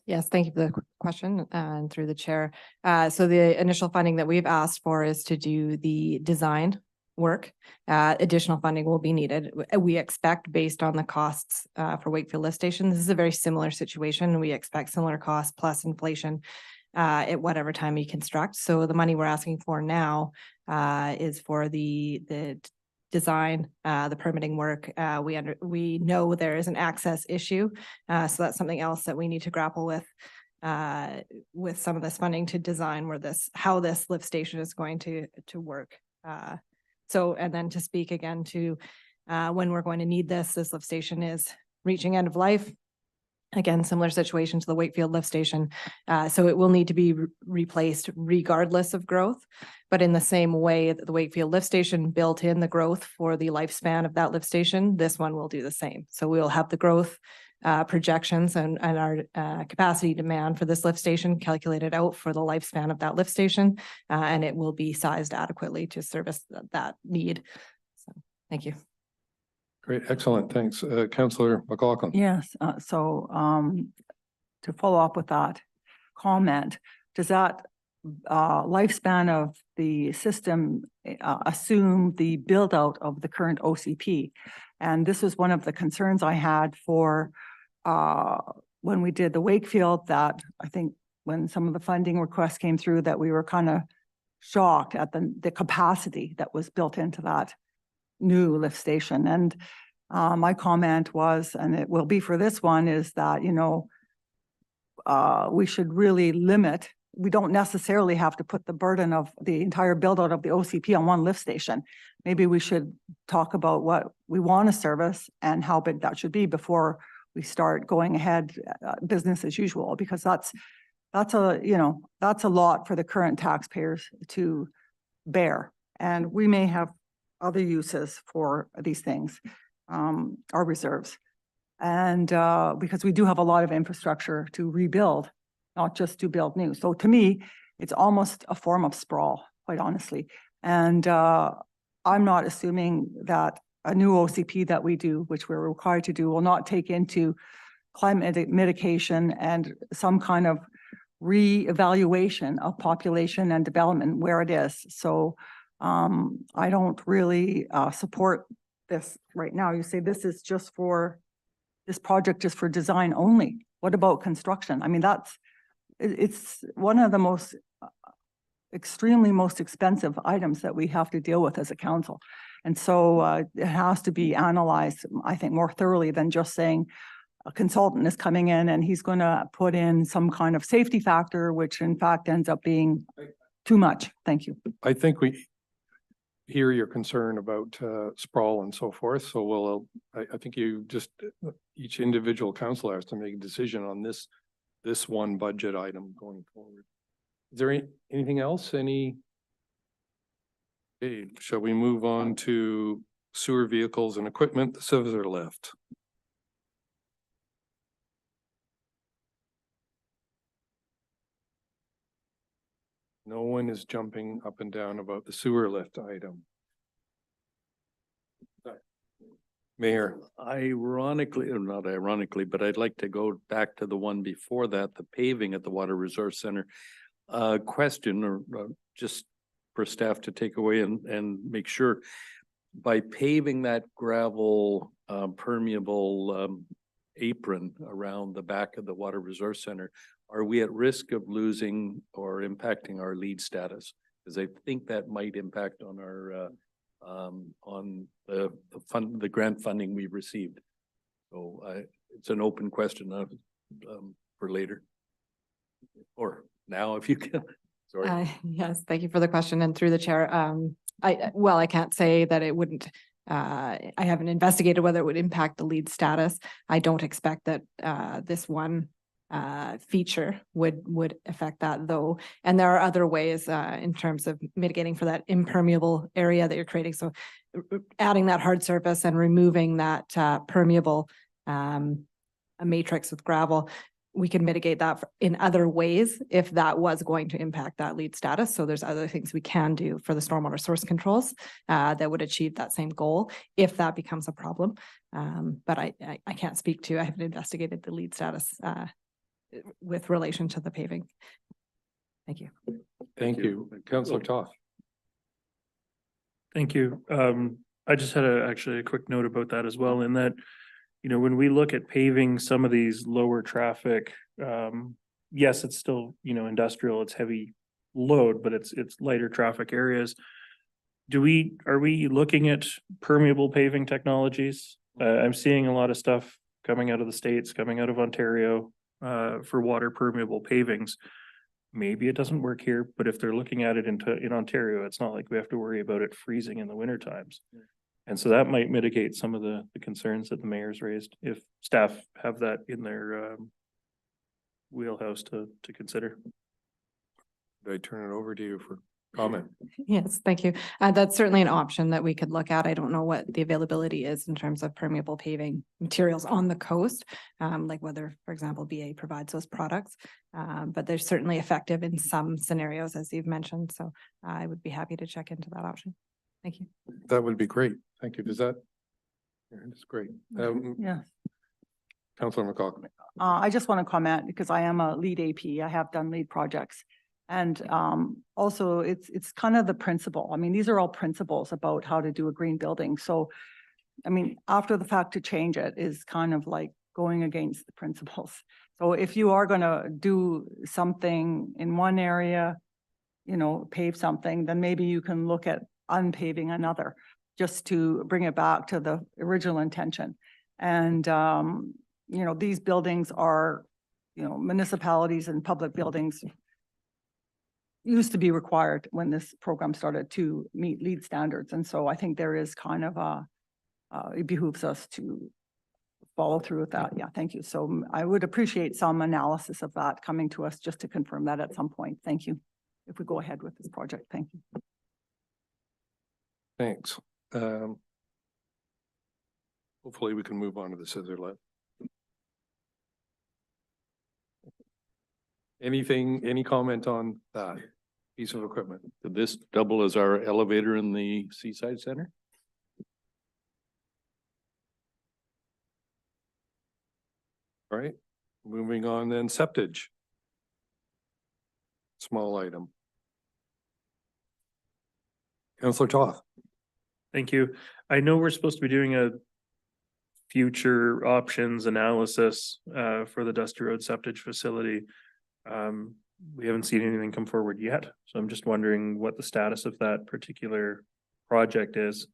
Yes, thank you for the question and through the chair. So the initial funding that we've asked for is to do the design work. Additional funding will be needed. We expect based on the costs for Wakefield Lift Station, this is a very similar situation. We expect similar costs plus inflation at whatever time you construct. So the money we're asking for now is for the design, the permitting work. We know there is an access issue. So that's something else that we need to grapple with some of this funding to design how this lift station is going to work. So, and then to speak again to when we're going to need this lift station is reaching end of life. Again, similar situation to the Wakefield Lift Station. So it will need to be replaced regardless of growth. But in the same way that the Wakefield Lift Station built in the growth for the lifespan of that lift station, this one will do the same. So we'll have the growth projections and our capacity demand for this lift station calculated out for the lifespan of that lift station. And it will be sized adequately to service that need. So, thank you. Great, excellent, thanks. Councillor McLaughlin. Yes, to follow up with that comment, does that lifespan of the system assume the build out of the current OCP? And this was one of the concerns I had for when we did the Wakefield, that I think when some of the funding requests came through, that we were kind of shocked at the capacity that was built into that new lift station. And my comment was, and it will be for this one, is that, you know, we should really limit. We don't necessarily have to put the burden of the entire build out of the OCP on one lift station. Maybe we should talk about what we want to service and how big that should be before we start going ahead business as usual, because that's a lot for the current taxpayers to bear. And we may have other uses for these things, our reserves. And because we do have a lot of infrastructure to rebuild, not just to build new. So to me, it's almost a form of sprawl, quite honestly. And I'm not assuming that a new OCP that we do, which we're required to do, will not take into climate mitigation and some kind of re-evaluation of population and development where it is. So I don't really support this right now. You say this is just for, this project just for design only. What about construction? I mean, it's one of the most extremely most expensive items that we have to deal with as a council. And so it has to be analyzed, I think, more thoroughly than just saying a consultant is coming in and he's going to put in some kind of safety factor, which in fact ends up being too much. Thank you. I think we hear your concern about sprawl and so forth. So I think you just, each individual councillor has to make a decision on this one budget item going forward. Is there anything else? Okay, shall we move on to sewer vehicles and equipment? The civils are left. No one is jumping up and down about the sewer lift item. Mayor. Ironically, or not ironically, but I'd like to go back to the one before that, the paving at the Water Resource Center. Question or just for staff to take away and make sure, by paving that gravel permeable apron around the back of the Water Resource Center, are we at risk of losing or impacting our lead status? Because I think that might impact on our on the grant funding we received. So it's an open question for later or now if you can. Sorry. Yes, thank you for the question and through the chair. I can't say that it wouldn't. I haven't investigated whether it would impact the lead status. I don't expect that this one feature would affect that though. And there are other ways in terms of mitigating for that impermeable area that you're creating. So adding that hard surface and removing that permeable a matrix with gravel, we can mitigate that in other ways if that was going to impact that lead status. So there's other things we can do for the stormwater source controls that would achieve that same goal if that becomes a problem. But I can't speak to, I haven't investigated the lead status with relation to the paving. Thank you. Thank you. Councillor Toth. Thank you. I just had actually a quick note about that as well, in that, you know, when we look at paving some of these lower traffic, yes, it's still, you know, industrial, it's heavy load, but it's lighter traffic areas. Are we looking at permeable paving technologies? I'm seeing a lot of stuff coming out of the States, coming out of Ontario, for water permeable pavings. Maybe it doesn't work here, but if they're looking at it in Ontario, it's not like we have to worry about it freezing in the winter times. And so that might mitigate some of the concerns that the mayor's raised, if staff have that in their wheelhouse to consider. I turn it over to you for comment. Yes, thank you. That's certainly an option that we could look at. I don't know what the availability is in terms of permeable paving materials on the coast, like whether, for example, BA provides those products. But they're certainly effective in some scenarios, as you've mentioned. So I would be happy to check into that option. Thank you. That would be great. Thank you. Does that? That's great. Yeah. Councillor McCoggin. I just want to comment because I am a lead AP. I have done lead projects. And also it's kind of the principle. I mean, these are all principles about how to do a green building. So, I mean, after the fact to change it is kind of like going against the principles. So if you are going to do something in one area, you know, pave something, then maybe you can look at unpaving another, just to bring it back to the original intention. And, you know, these buildings are, you know, municipalities and public buildings used to be required when this program started to meet LEED standards. And so I think there is kind of it behooves us to follow through with that. Yeah, thank you. So I would appreciate some analysis of that coming to us just to confirm that at some point. Thank you. If we go ahead with this project, thank you. Thanks. Hopefully we can move on to the scissor lift. Any comment on that piece of equipment? Did this double as our elevator in the Seaside Center? All right, moving on then, septage. Small item. Councillor Toth. Thank you. I know we're supposed to be doing a future options analysis for the Dusty Road septage facility. We haven't seen anything come forward yet, so I'm just wondering what the status of that particular project is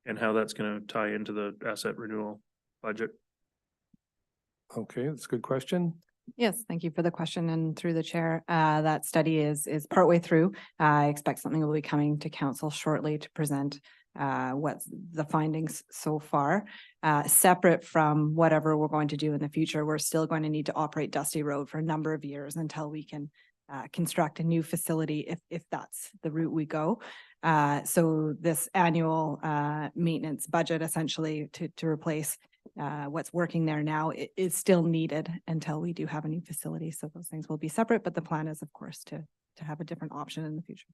and how that's going to tie into the asset renewal budget. Okay, that's a good question. Yes, thank you for the question and through the chair. That study is partway through. I expect something will be coming to council shortly to present what's the findings so far. Separate from whatever we're going to do in the future, we're still going to need to operate Dusty Road for a number of years until we can construct a new facility if that's the route we go. So this annual maintenance budget essentially to replace what's working there now is still needed until we do have a new facility. So those things will be separate, but the plan is, of course, to have a different option in the future.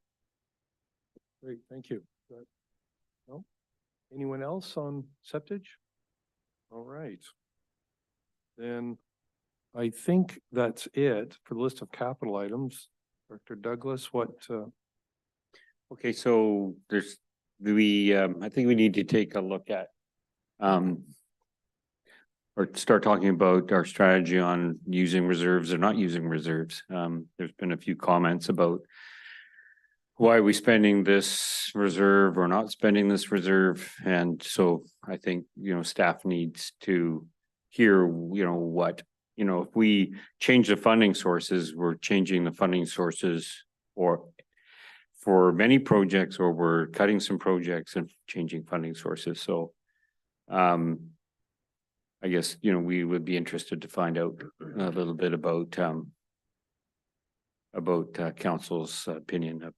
Great, thank you. No? Anyone else on septage? All right. Then I think that's it for the list of capital items. Director Douglas, what? Okay, so I think we need to take a look at or start talking about our strategy on using reserves or not using reserves. There's been a few comments about why are we spending this reserve or not spending this reserve? And so I think, you know, staff needs to hear, you know, what you know, if we change the funding sources, we're changing the funding sources or for many projects, or we're cutting some projects and changing funding sources. So I guess, you know, we would be interested to find out a little bit about council's opinion of,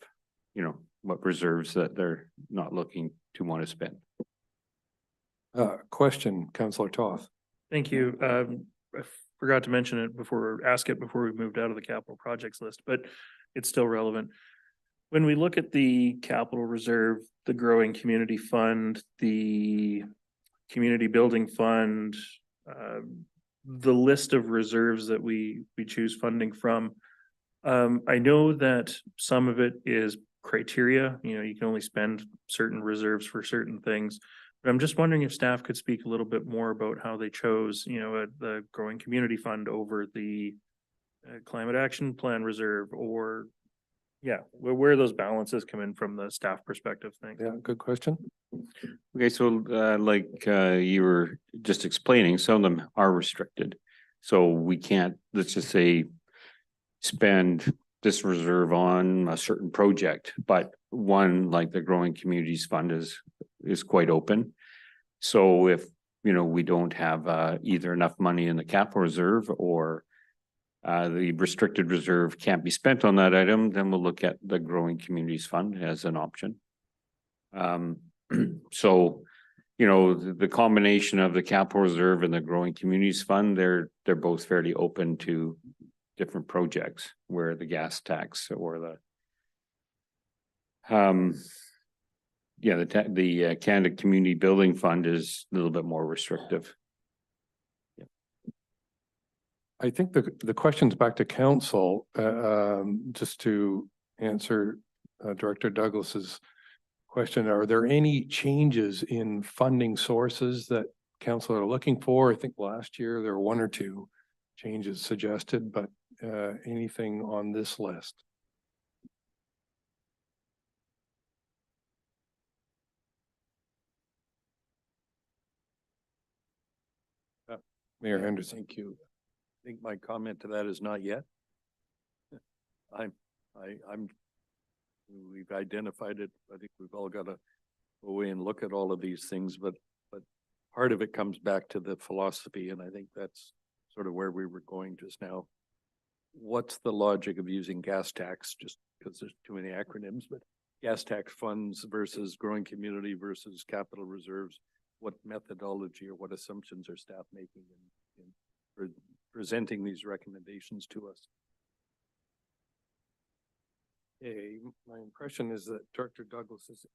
you know, what reserves that they're not looking to want to spend. Question, Councillor Toth. Thank you. I forgot to mention it before, ask it before we moved out of the capital projects list, but it's still relevant. When we look at the capital reserve, the growing community fund, the community building fund, the list of reserves that we choose funding from, I know that some of it is criteria, you know, you can only spend certain reserves for certain things. But I'm just wondering if staff could speak a little bit more about how they chose, you know, the growing community fund over the climate action plan reserve, or yeah, where those balances come in from the staff perspective. Thanks. Yeah, good question. Okay, so like you were just explaining, some of them are restricted. So we can't, let's just say, spend this reserve on a certain project, but one like the Growing Communities Fund is quite open. So if, you know, we don't have either enough money in the capital reserve or the restricted reserve can't be spent on that item, then we'll look at the Growing Communities Fund as an option. So, you know, the combination of the capital reserve and the Growing Communities Fund, they're both fairly open to different projects, where the gas tax or the Canada Community Building Fund is a little bit more restrictive. I think the question's back to council, just to answer Director Douglas's question. Are there any changes in funding sources that council are looking for? I think last year there were one or two changes suggested, but anything on this list? Mayor Henderson. Thank you. I think my comment to that is not yet. We've identified it. I think we've all got to go away and look at all of these things, but part of it comes back to the philosophy, and I think that's sort of where we were going just now. What's the logic of using gas tax, just because there's too many acronyms, but gas tax funds versus growing community versus capital reserves? What methodology or what assumptions are staff making in presenting these recommendations to us? My impression is that Director Douglas has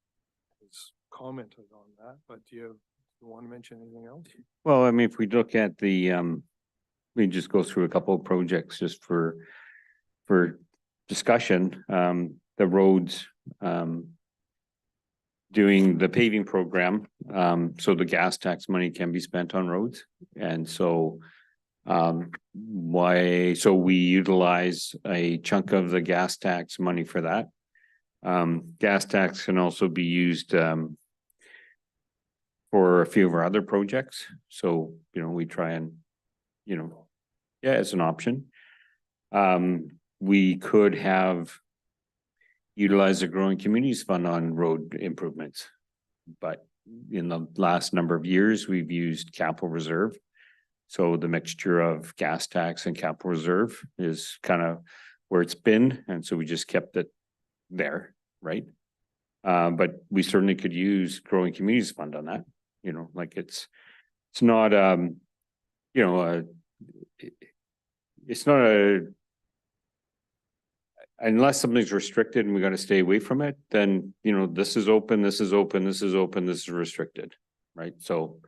commented on that, but do you want to mention anything else? Well, I mean, if we look at the, we just go through a couple of projects just for discussion, the roads, doing the paving program, so the gas tax money can be spent on roads. And so so we utilize a chunk of the gas tax money for that. Gas tax can also be used for a few of our other projects. So, you know, we try and, you know, yeah, it's an option. We could have utilized the Growing Communities Fund on road improvements, but in the last number of years, we've used capital reserve. So the mixture of gas tax and capital reserve is kind of where it's been. And so we just kept it there, right? But we certainly could use Growing Communities Fund on that, you know, like it's not, you know, it's not unless something's restricted and we got to stay away from it, then, you know, this is open, this is open, this is open, this is restricted, right? So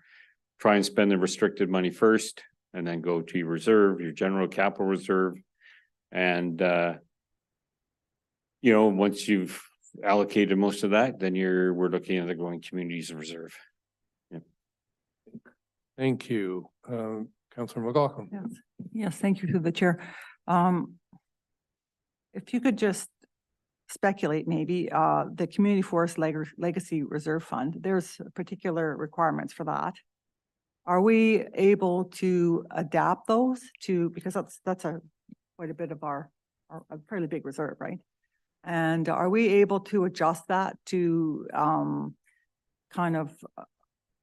try and spend the restricted money first and then go to your reserve, your general capital reserve. And, you know, once you've allocated most of that, then we're looking at the Growing Communities Reserve. Yeah. Thank you. Councillor McLaughlin. Yes, thank you through the chair. If you could just speculate maybe, the Community Forest Legacy Reserve Fund, there's particular requirements for that. are we able to adapt those to, because that's quite a bit of our a fairly big reserve, right? And are we able to adjust that to kind of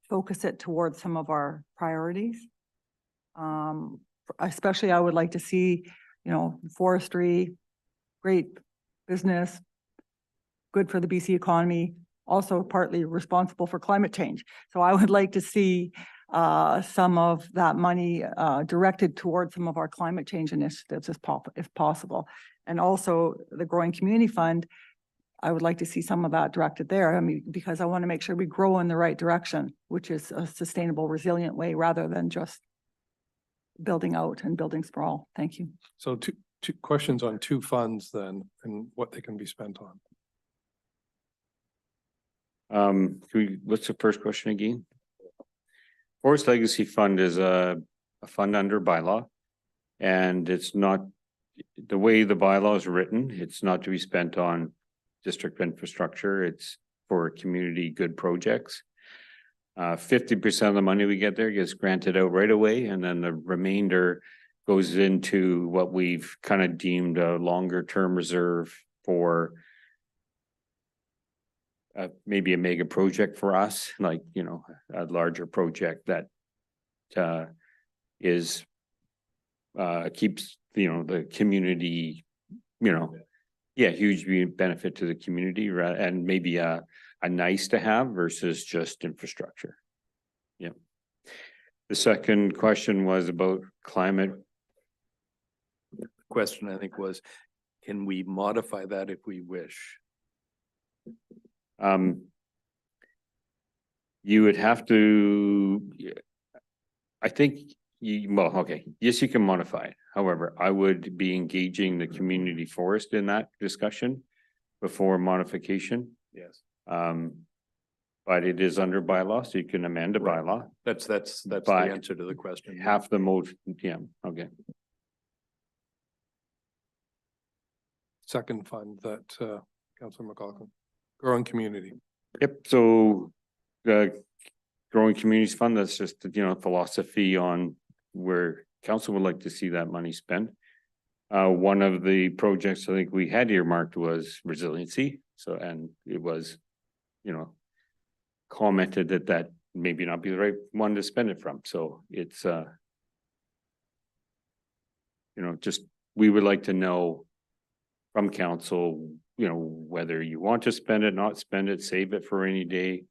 focus it towards some of our priorities? Especially I would like to see, you know, forestry, great business, good for the BC economy, also partly responsible for climate change. So I would like to see some of that money directed towards some of our climate change initiatives if possible. And also the Growing Community Fund, I would like to see some of that directed there. I mean, because I want to make sure we grow in the right direction, which is a sustainable, resilient way rather than just building out and building sprawl. Thank you. So two questions on two funds then, and what they can be spent on. What's the first question again? Forest Legacy Fund is a fund under bylaw. And it's not, the way the bylaw is written, it's not to be spent on district infrastructure. It's for community good projects. 50% of the money we get there gets granted out right away, and then the remainder goes into what we've kind of deemed a longer term reserve for maybe a mega project for us, like, you know, a larger project that is keeps, you know, the community, you know, yeah, huge benefit to the community, right? And maybe a nice to have versus just infrastructure. Yeah. The second question was about climate. The question, I think, was, can we modify that if we wish? You would have to, I think well, okay, yes, you can modify it. However, I would be engaging the community forest in that discussion before modification. Yes. But it is under bylaw, so you can amend a Right. bylaw. That's the But answer to the question. Half the mode, yeah, okay. Second fund that Councillor McLaughlin, Growing Community. Yep, so the Growing Communities Fund, that's just, you know, philosophy on where council would like to see that money spent. One of the projects I think we had earmarked was resiliency. So, and it was, you know, commented that maybe not be the right one to spend it from. So it's, you know, just, we would like to know from council, you know, whether you want to spend it, not spend it, save it for a rainy day.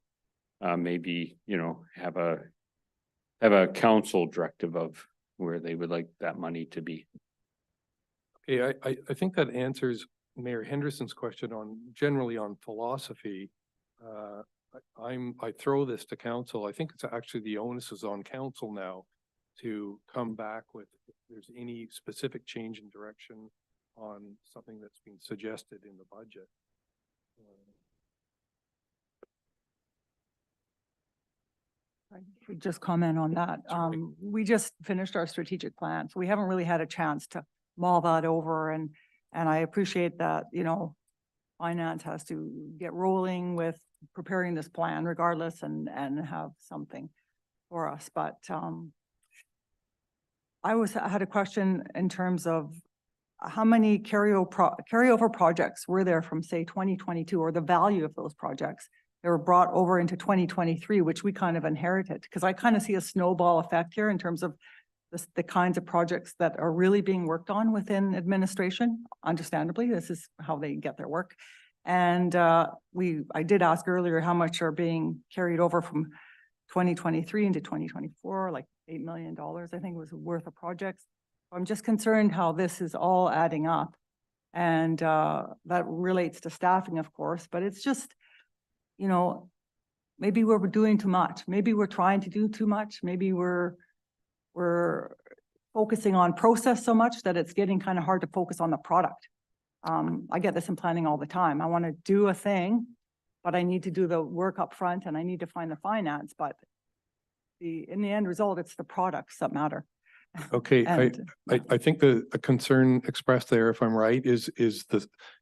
Maybe, you know, have a council directive of where they would like that money to be. Okay, I think that answers Mayor Henderson's question on, generally on philosophy. I throw this to council. I think it's actually the onus is on council now to come back with, if there's any specific change in direction on something that's being suggested in the budget. Just comment on that. We just finished our strategic plan, so we haven't really had a chance to mull that over, and I appreciate that, you know, finance has to get rolling with preparing this plan regardless and have something for us. But I had a question in terms of how many carryover projects were there from, say, 2022, or the value of those projects that were brought over into 2023, which we kind of inherited, because I kind of see a snowball effect here in terms of the kinds of projects that are really being worked on within administration. Understandably, this is how they get their work. And I did ask earlier how much are being carried over from 2023 into 2024, like $8 million, I think was worth of projects. I'm just concerned how this is all adding up. And that relates to staffing, of course, but it's just, you know, maybe we're doing too much. Maybe we're trying to do too much. Maybe we're focusing on process so much that it's getting kind of hard to focus on the product. I get this in planning all the time. I want to do a thing, but I need to do the work up front and I need to find the finance, but in the end result, it's the products that matter. Okay, And, I think the concern expressed there, if I'm right, is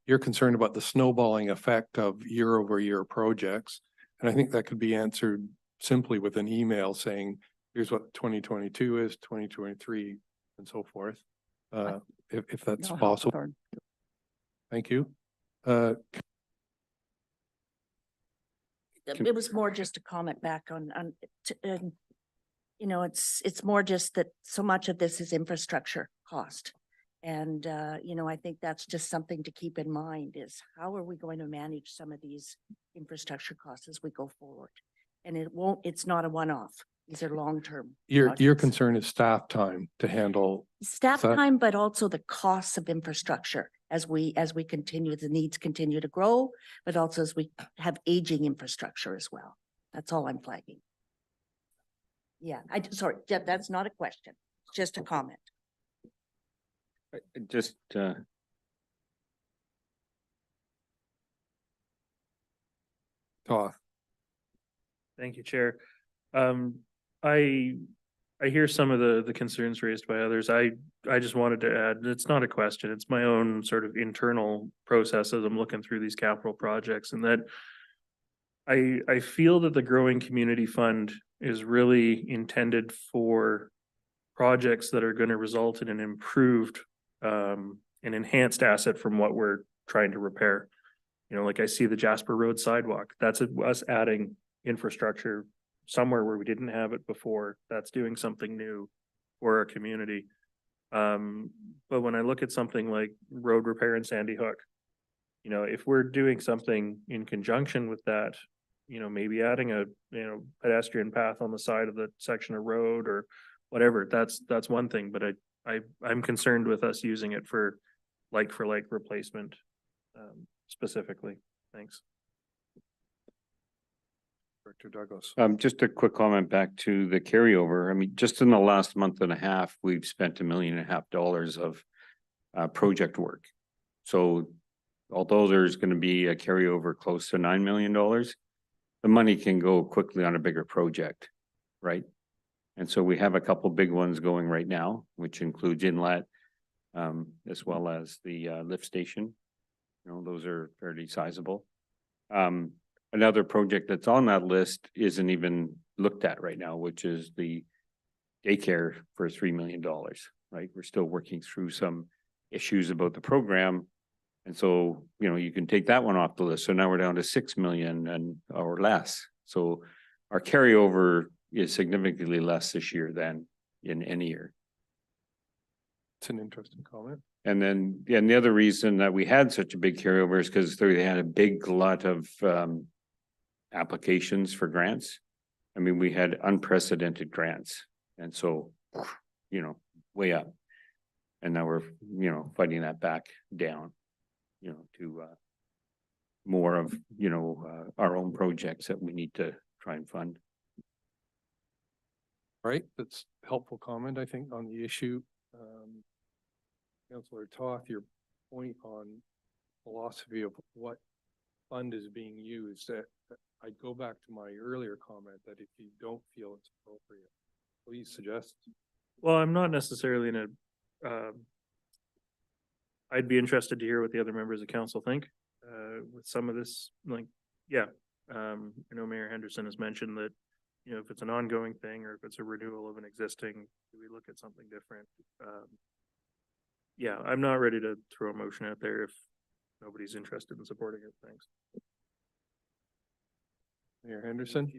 you're concerned about the snowballing effect of year over year projects. And I think that could be answered simply with an email saying, here's what 2022 is, 2023 and so forth. If that's That'll help with possible. our- Thank you. It was more just a comment back you know, it's more just that so much of this is infrastructure cost. And, you know, I think that's just something to keep in mind is how are we going to manage some of these infrastructure costs as we go forward? And it's not a one-off. These are long-term. Your projects. concern is staff time to handle. Staff So- time, but also the costs of infrastructure as we continue, the needs continue to grow, but also as we have aging infrastructure as well. That's all I'm flagging. Yeah, sorry, that's not a question, it's just a comment. Just, Toth. Thank you, Chair. I hear some of the concerns raised by others. I just wanted to add, it's not a question, it's my own sort of internal process as I'm looking through these capital projects and that I feel that the Growing Community Fund is really intended for projects that are going to result in an improved, an enhanced asset from what we're trying to repair. You know, like I see the Jasper Road sidewalk, that's us adding infrastructure somewhere where we didn't have it before. That's doing something new for our community. But when I look at something like road repair in Sandy Hook, you know, if we're doing something in conjunction with that, you know, maybe adding a, you know, pedestrian path on the side of the section of road or whatever, that's one thing, but I'm concerned with us using it for like replacement, specifically. Thanks. Director Douglas. just a quick comment back to the carryover. I mean, just in the last month and a half, we've spent $1.5 million of project work. So although there's going to be a carryover close to $9 million, the money can go quickly on a bigger project, right? And so we have a couple big ones going right now, which includes inlet, as well as the lift station. You know, those are fairly sizable. Another project that's on that list isn't even looked at right now, which is the daycare for $3 million, right? We're still working through some issues about the program. And so, you know, you can take that one off the list. So now we're down to 6 million or less. So our carryover is significantly less this year than in any year. It's an interesting comment. And then, yeah, and the other reason that we had such a big carryover is because they had a big lot of applications for grants. I mean, we had unprecedented grants. And so, you know, way up. And now we're, you know, fighting that back down, you know, to more of, you know, our own projects that we need to try and fund. Right, that's a helpful comment, I think, on the issue. Councillor Toth, your point on philosophy of what fund is being used, that I go back to my earlier comment that if you don't feel it's appropriate, please suggest. Well, I'm not necessarily in a, I'd be interested to hear what the other members of council think, with some of this, like, yeah. I know Mayor Henderson has mentioned that, you know, if it's an ongoing thing or if it's a renewal of an existing, do we look at something different? Yeah, I'm not ready to throw a motion out there if nobody's interested in supporting it. Thanks. Mayor Henderson?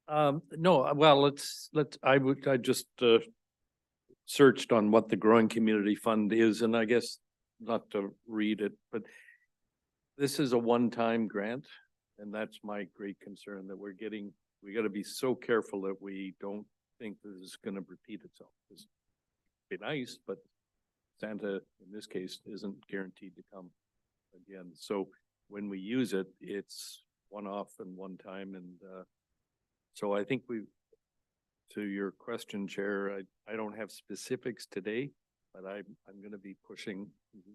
No, well, I just searched on what the Growing Community Fund is, and I guess not to read it, but this is a one-time grant, and that's my great concern that we're getting. We got to be so careful that we don't think this is going to repeat itself. It's be nice, but Santa in this case isn't guaranteed to come again. So when we use it, it's one-off and one time, and so I think to your question, Chair, I don't have specifics today, but I'm going to be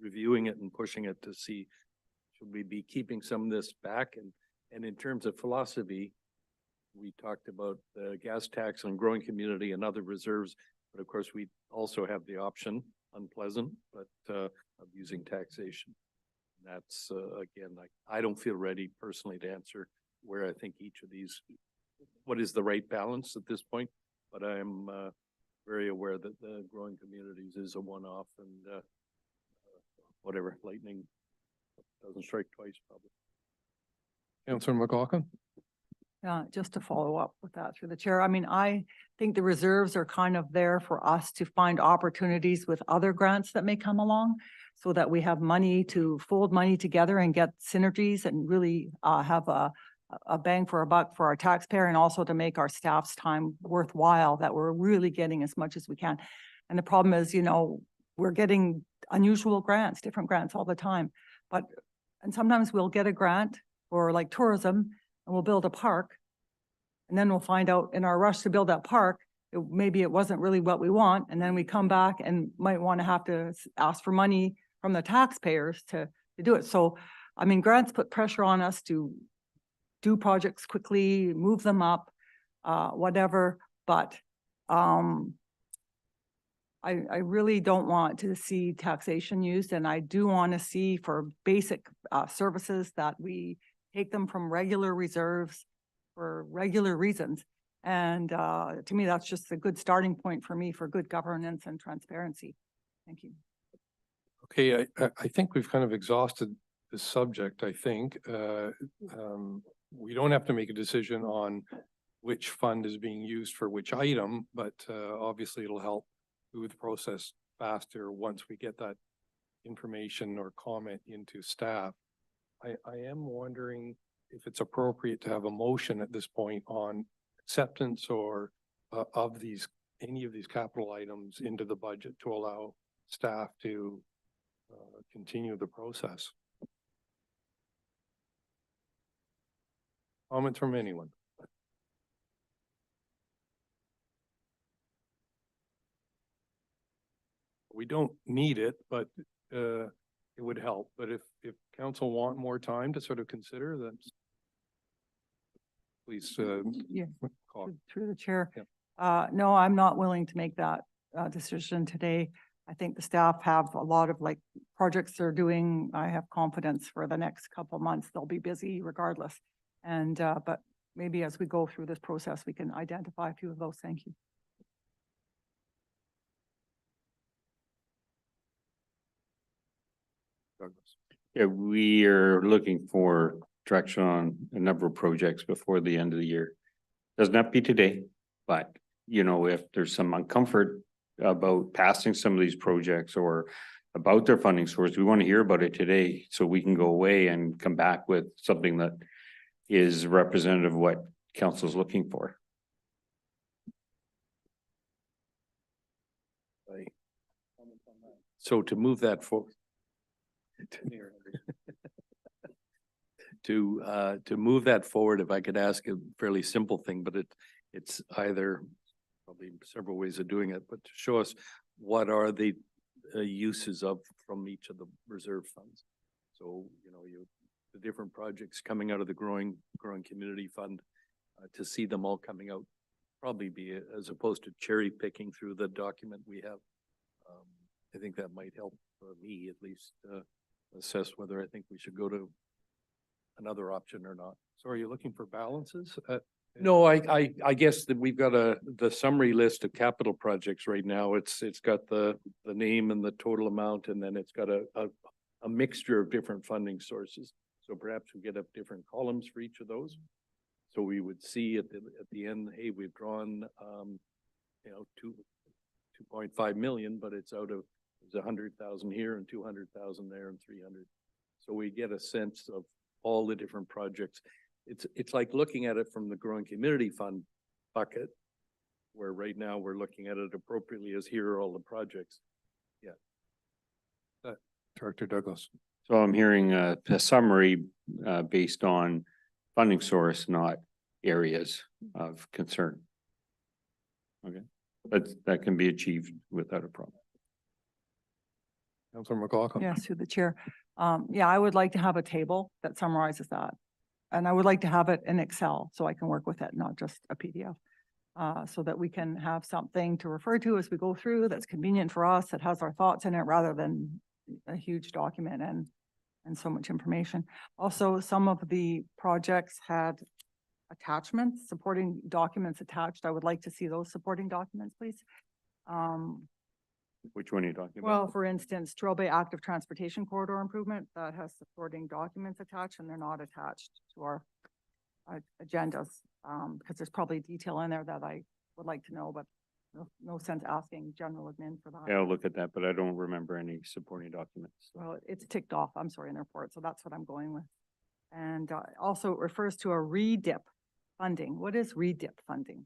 reviewing it and pushing it to see, should we be keeping some of this back? And in terms of philosophy, we talked about the gas tax on Growing Community and other reserves, but of course we also have the option, unpleasant, but of using taxation. That's again, I don't feel ready personally to answer where I think each of these what is the right balance at this point, but I'm very aware that the growing communities is a one-off and whatever, lightning doesn't strike twice probably. Councillor McLaughlin? Yeah, just to follow up with that through the chair. I mean, I think the reserves are kind of there for us to find opportunities with other grants that may come along so that we have money to fold money together and get synergies and really have a bang for a buck for our taxpayer and also to make our staff's time worthwhile, that we're really getting as much as we can. And the problem is, you know, we're getting unusual grants, different grants all the time. And sometimes we'll get a grant for like tourism and we'll build a park. And then we'll find out in our rush to build that park, maybe it wasn't really what we want. And then we come back and might want to have to ask for money from the taxpayers to do it. So, I mean, grants put pressure on us to do projects quickly, move them up, whatever. But I really don't want to see taxation used, and I do want to see for basic services that we take them from regular reserves for regular reasons. And to me, that's just a good starting point for me for good governance and transparency. Thank you. Okay, I think we've kind of exhausted this subject, I think. We don't have to make a decision on which fund is being used for which item, but obviously it'll help move the process faster once we get that information or comment into staff. I am wondering if it's appropriate to have a motion at this point on acceptance or of any of these capital items into the budget to allow staff to continue the process. Comments from anyone? We don't need it, but it would help. But if council want more time to sort of consider that, please Yeah. call. Through the chair. Yeah. No, I'm not willing to make that decision today. I think the staff have a lot of like projects they're doing. I have confidence for the next couple of months, they'll be busy regardless. And, but maybe as we go through this process, we can identify a few of those. Thank you. Douglas. Yeah, we are looking for direction on a number of projects before the end of the year. Doesn't have to be today, but you know, if there's some uncomfort about passing some of these projects or about their funding source, we want to hear about it today so we can go away and come back with something that is representative of what council is looking for. So to move that forward. To move that forward, if I could ask a fairly simple thing, but it's either probably several ways of doing it, but to show us what are the uses of from each of the reserve funds. So, you know, the different projects coming out of the growing community fund, to see them all coming out, probably be as opposed to cherry picking through the document we have. I think that might help me at least assess whether I think we should go to another option or not. So are you looking for balances? No, I guess that we've got the summary list of capital projects right now. It's got the name and the total amount, and then it's got a mixture of different funding sources. So perhaps we get up different columns for each of those. So we would see at the end, hey, we've drawn, 2.5 million, but it's out of, there's 100,000 here and 200,000 there and 300. So we get a sense of all the different projects. It's like looking at it from the growing community fund bucket, where right now we're looking at it appropriately as here are all the projects. Yeah. Director Douglas. So I'm hearing a summary based on funding source, not areas of concern. Okay, but that can be achieved without a problem. Councilor McLaughlin. Yes, through the chair. Yeah, I would like to have a table that summarizes that. And I would like to have it in Excel so I can work with it, not just a PDF. So that we can have something to refer to as we go through that's convenient for us, that has our thoughts in it rather than a huge document and so much information. Also, some of the projects had attachments, supporting documents attached. I would like to see those supporting documents, please. Which one are you talking about? Well, for instance, Trail Bay Active Transportation Corridor Improvement, that has supporting documents attached and they're not attached to our agendas. Because there's probably detail in there that I would like to know, but no sense asking general admin for that. Yeah, I'll look at that, but I don't remember any supporting documents. Well, it's ticked off, I'm sorry, in the report, so that's what I'm going with. And also it refers to a REDIP funding. What is REDIP funding?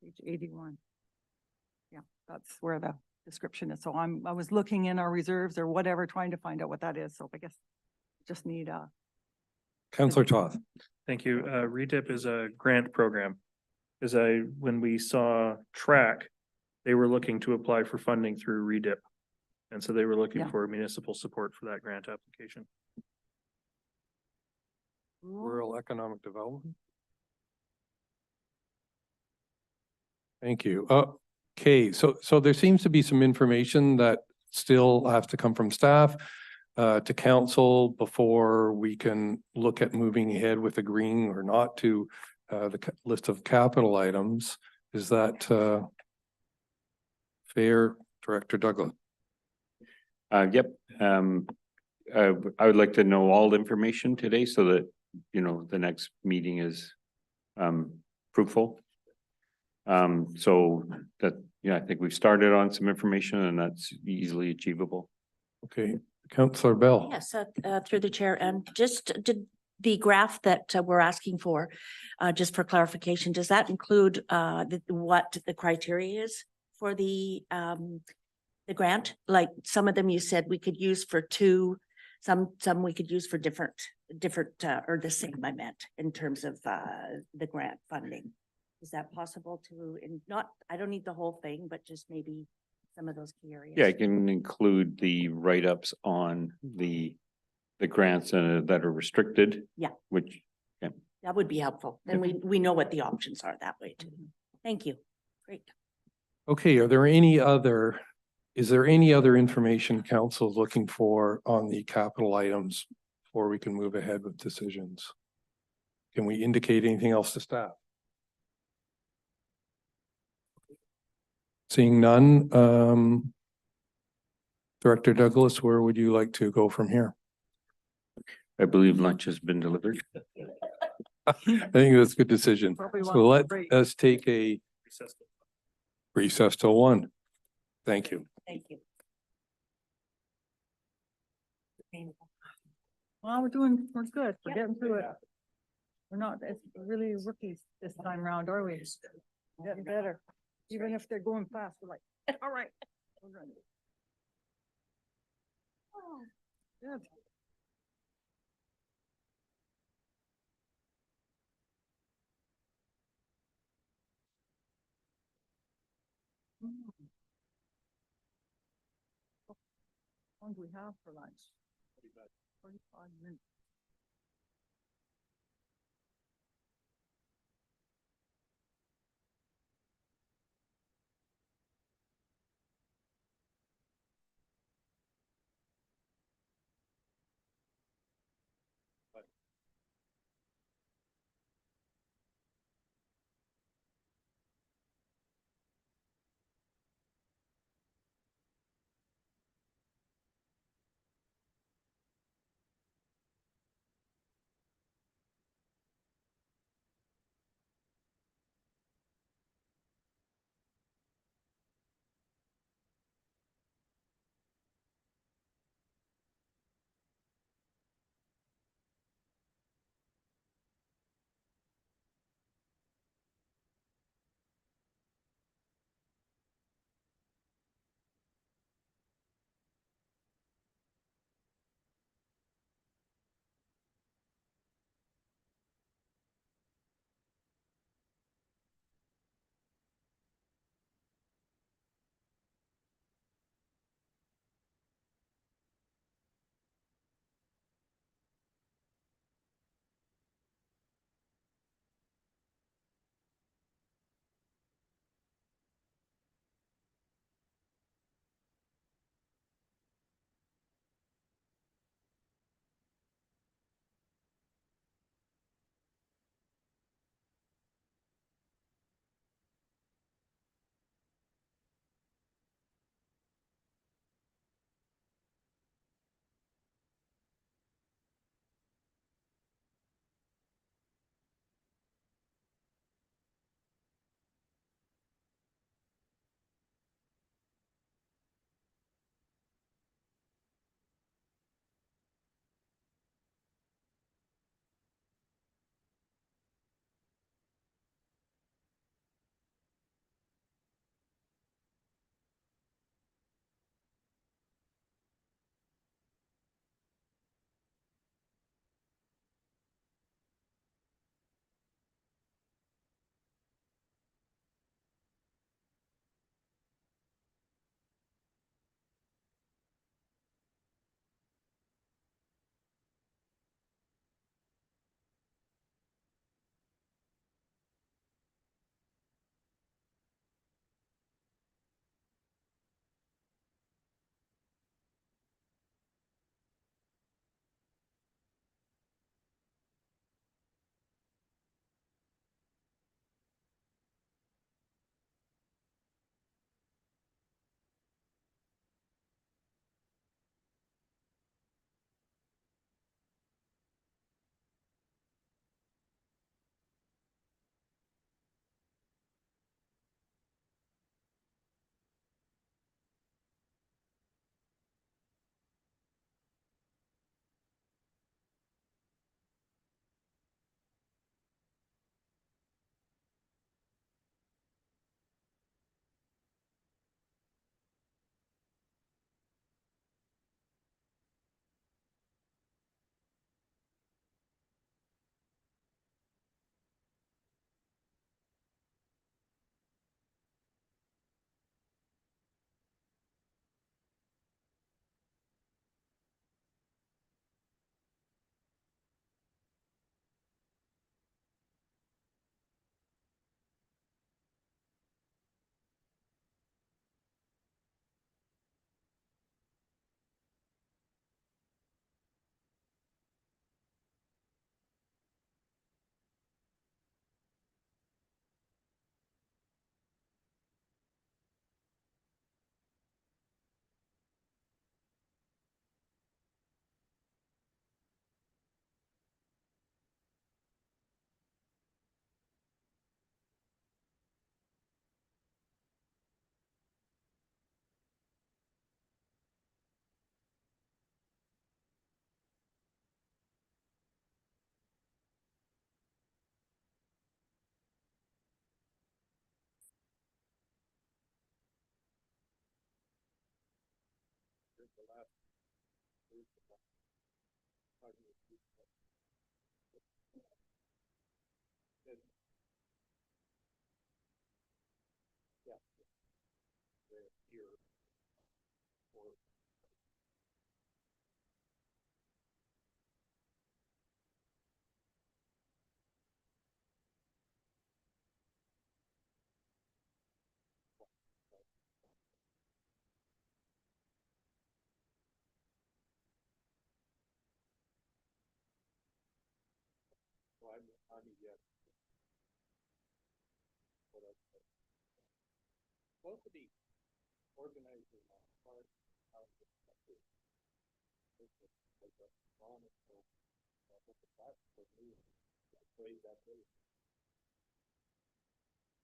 Page 81. Yeah, that's where the description is. So I was looking in our reserves or whatever, trying to find out what that is. So I guess just need a. Counselor Toth. Thank you. REDIP is a grant program. When we saw track, they were looking to apply for funding through REDIP. And so they were looking Yeah. for municipal support for that grant application. Rural Economic Development. Thank you. Okay, so there seems to be some information that still has to come from staff to council before we can look at moving ahead with agreeing or not to the list of capital items. Is that fair, Director Douglas? Yep. I would like to know all the information today so that, the next meeting is fruitful. So that, I think we've started on some information and that's easily achievable. Okay, Councillor Bell. Yes, through the chair, and just did the graph that we're asking for, just for clarification, does that include what the criteria is for the grant? Like some of them you said we could use for two, some we could use for different or the same, I meant, in terms of the grant funding. Is that possible to, I don't need the whole thing, but just maybe some of those key areas? Yeah, I can include the write-ups on the grants that are restricted. Yeah. Which, That would be helpful. Then we know what the options are that way too. Thank you. Great. Okay, is there any other information council is looking for on the capital items before we can move ahead with decisions? Can we indicate anything else to staff? Seeing none, Director Douglas, where would you like to go from here? I believe lunch has been delivered. I think that's a good decision. Probably So want let to break. us take a recess till 1. Thank you. Thank you. Well, we're good. We're getting through it. We're not, it's really rookies this time round, are we? Getting better. Even if they're going fast, we're like, all right. We're ready. Good. How long do we have for lunch? 45 minutes.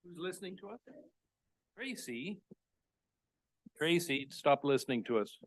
Who's listening to us? Tracy? Tracy, stop listening to us.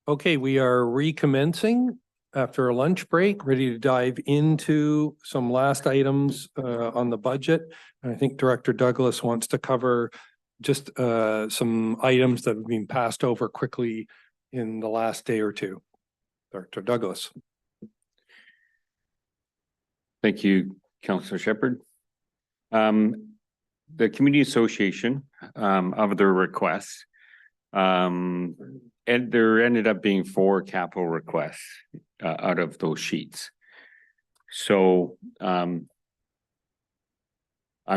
Okay, we are recommencing after a lunch break, ready to dive into some last items on the budget. And I think Director Douglas wants to cover just some items that have been passed over quickly in the last day or two. Director Douglas. Thank you, Councillor Shepherd. The Community Association of their requests, and there ended up being 4 capital requests out of those sheets. So I'm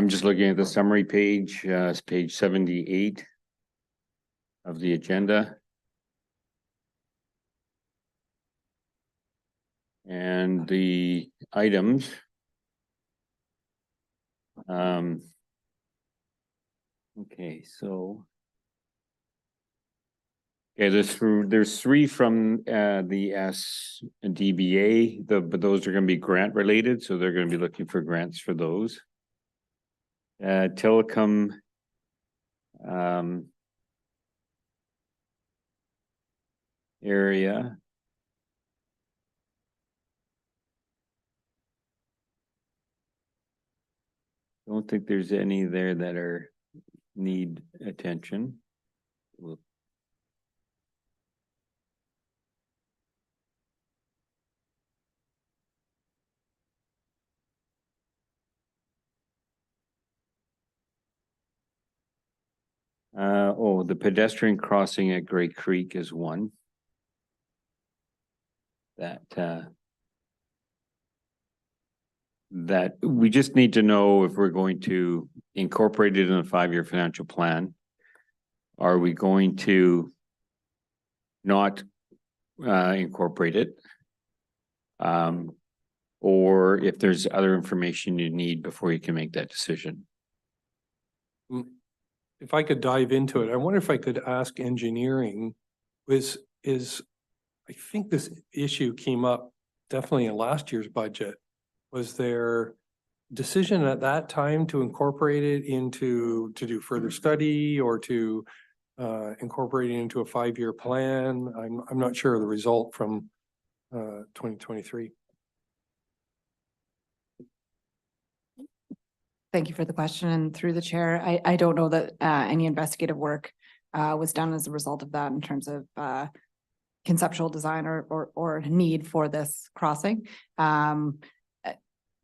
just looking at the summary page, it's page 78 of the agenda. And the items. Okay, so. Okay, there's 3 from the SDBA, but those are gonna be grant related, so they're gonna be looking for grants for those. Telecom. Area. Don't think there's any there that are need attention. Oh, the pedestrian crossing at Great Creek is one. That we just need to know if we're going to incorporate it in a 5-year financial plan. Are we going to not incorporate it? Or if there's other information you need before you can make that decision. If I could dive into it, I wonder if I could ask engineering, I think this issue came up definitely in last year's budget. Was there decision at that time to incorporate it to do further study or to incorporate it into a 5-year plan? I'm not sure of the result from 2023. Thank you for the question. And through the chair, I don't know that any investigative work was done as a result of that in terms of conceptual design or need for this crossing.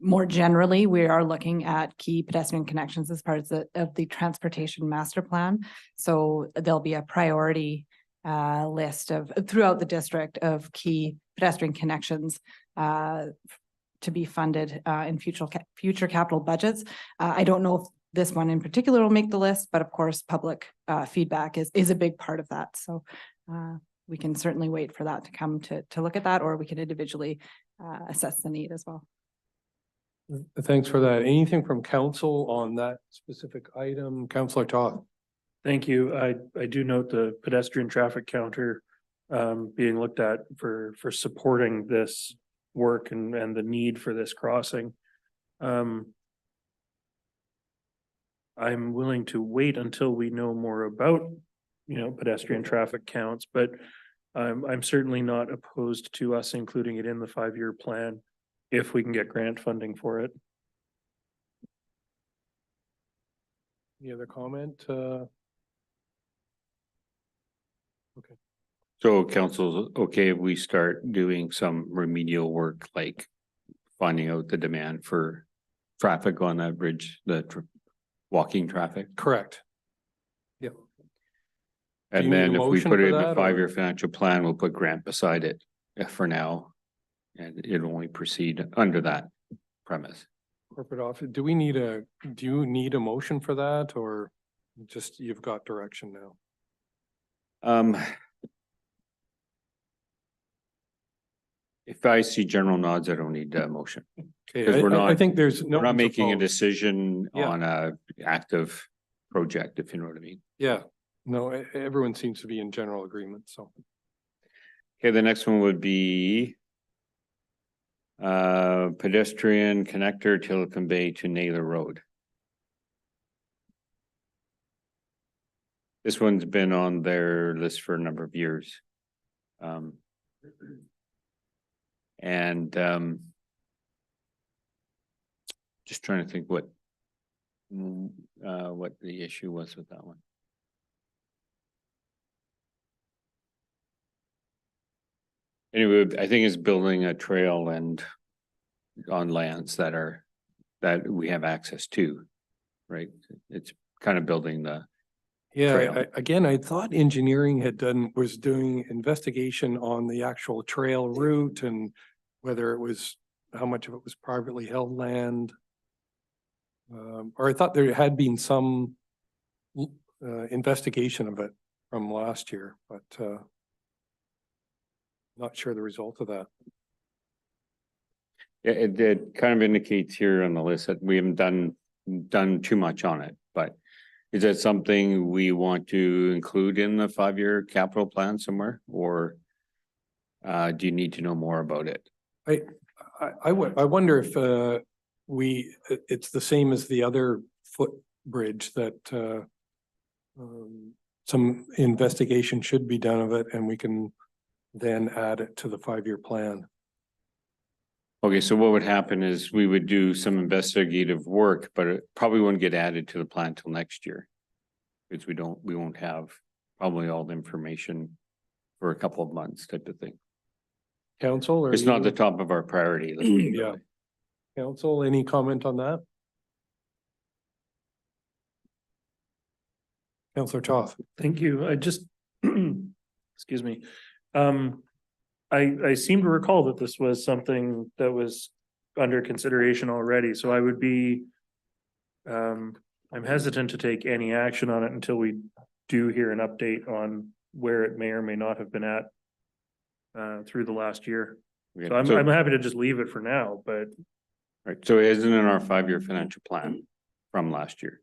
More generally, we are looking at key pedestrian connections as part of the transportation master plan. So there'll be a priority list throughout the district of key pedestrian connections to be funded in future capital budgets. I don't know if this one in particular will make the list, but of course, public feedback is a big part of that. So we can certainly wait for that to come to look at that, or we can individually assess the need as well. Thanks for that. Anything from council on that specific item? Councillor Toth. Thank you. I do note the pedestrian traffic counter being looked at for supporting this work and the need for this crossing. I'm willing to wait until we know more about, pedestrian traffic counts, but I'm certainly not opposed to us including it in the 5-year plan if we can get grant funding for it. Any other comment? Okay. So council's okay if we start doing some remedial work, like finding out the demand for traffic on that bridge, walking traffic? Correct. Yep. Do you And need a then if we motion put for it in that, a or- 5-year financial plan, we'll put grant beside it for now. And it'll only proceed under that premise. Corporate office, do you need a motion for that, or just you've got direction now? If I see general nods, I don't need a motion. Okay, 'Cause we're I not- think there's no. We're not one's making a opposed. decision Yeah. on a active project, if you know what I mean. Yeah, no, everyone seems to be in general agreement, so. Okay, the next one would be pedestrian connector Tillicum Bay to Naylor Road. This one's been on their list for a number of years. Um, and, just trying to think what the issue was with that one. Anyway, I think it's building a trail and on lands that we have access to, right? It's kind of building the, Yeah, Trail. again, I thought engineering was doing investigation on the actual trail route and whether it was, how much of it was privately held land. Or I thought there had been some investigation of it from last year, but not sure the result of that. it kind of indicates here on the list that we haven't done too much on it, but is that something we want to include in the 5-year capital plan somewhere, or do you need to know more about it? I wonder if it's the same as the other footbridge that some investigation should be done of it, and we can then add it to the 5-year plan. Okay, so what would happen is we would do some investigative work, but it probably wouldn't get added to the plan till next year. Because we won't have probably all the information for a couple of months type of thing. Council? It's not the top of our priority list. Yeah. Council, any comment on that? Councillor Toth. Thank you. I just, excuse me. I seem to recall that this was something that was under consideration already, so I would be, I'm hesitant to take any action on it until we do hear an update on where it may or may not have been at through the last year. Okay, So I'm happy to just leave it for now, but Right, so it isn't in our 5-year financial plan from last year.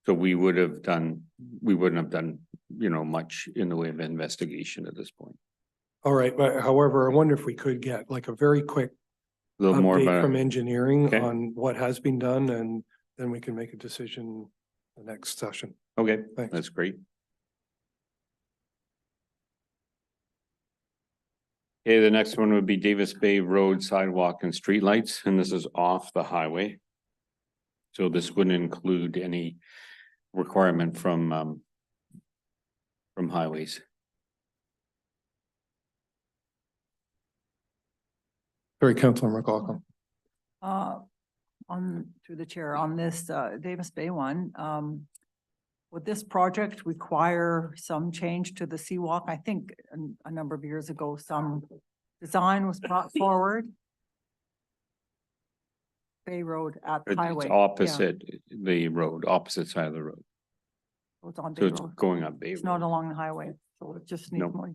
So we wouldn't have done, much in the way of investigation at this point. All right, but however, I wonder if we could get like a very quick A little more update about from engineering Okay. on what has been done, and then we can make a decision the next session. okay, Thanks. that's great. Okay, the next one would be Davis Bay Road sidewalk and streetlights, and this is off the highway. So this wouldn't include any requirement from highways. Sorry, Councillor McLaughlin. Through the chair, on this Davis Bay one, would this project require some change to the seawalk? I think a number of years ago, some design was brought forward. Bay Road at the highway. It's opposite the road, opposite side of the road. It's on So Bay it's Road. going up Bay It's Road. not along the highway, so it just needs No. more.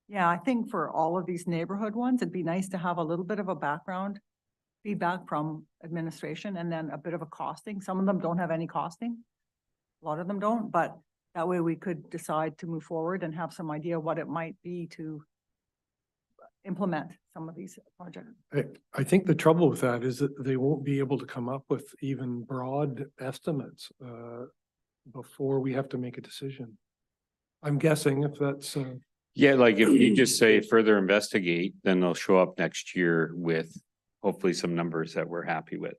Yeah, I think for all of these neighborhood ones, it'd be nice to have a little bit of a background feedback from administration and then a bit of a costing. Some of them don't have any costing. A lot of them don't, but that way we could decide to move forward and have some idea what it might be to implement some of these projects. I think the trouble with that is that they won't be able to come up with even broad estimates before we have to make a decision. I'm guessing if that's Yeah, like if you just say further investigate, then they'll show up next year with hopefully some numbers that we're happy with.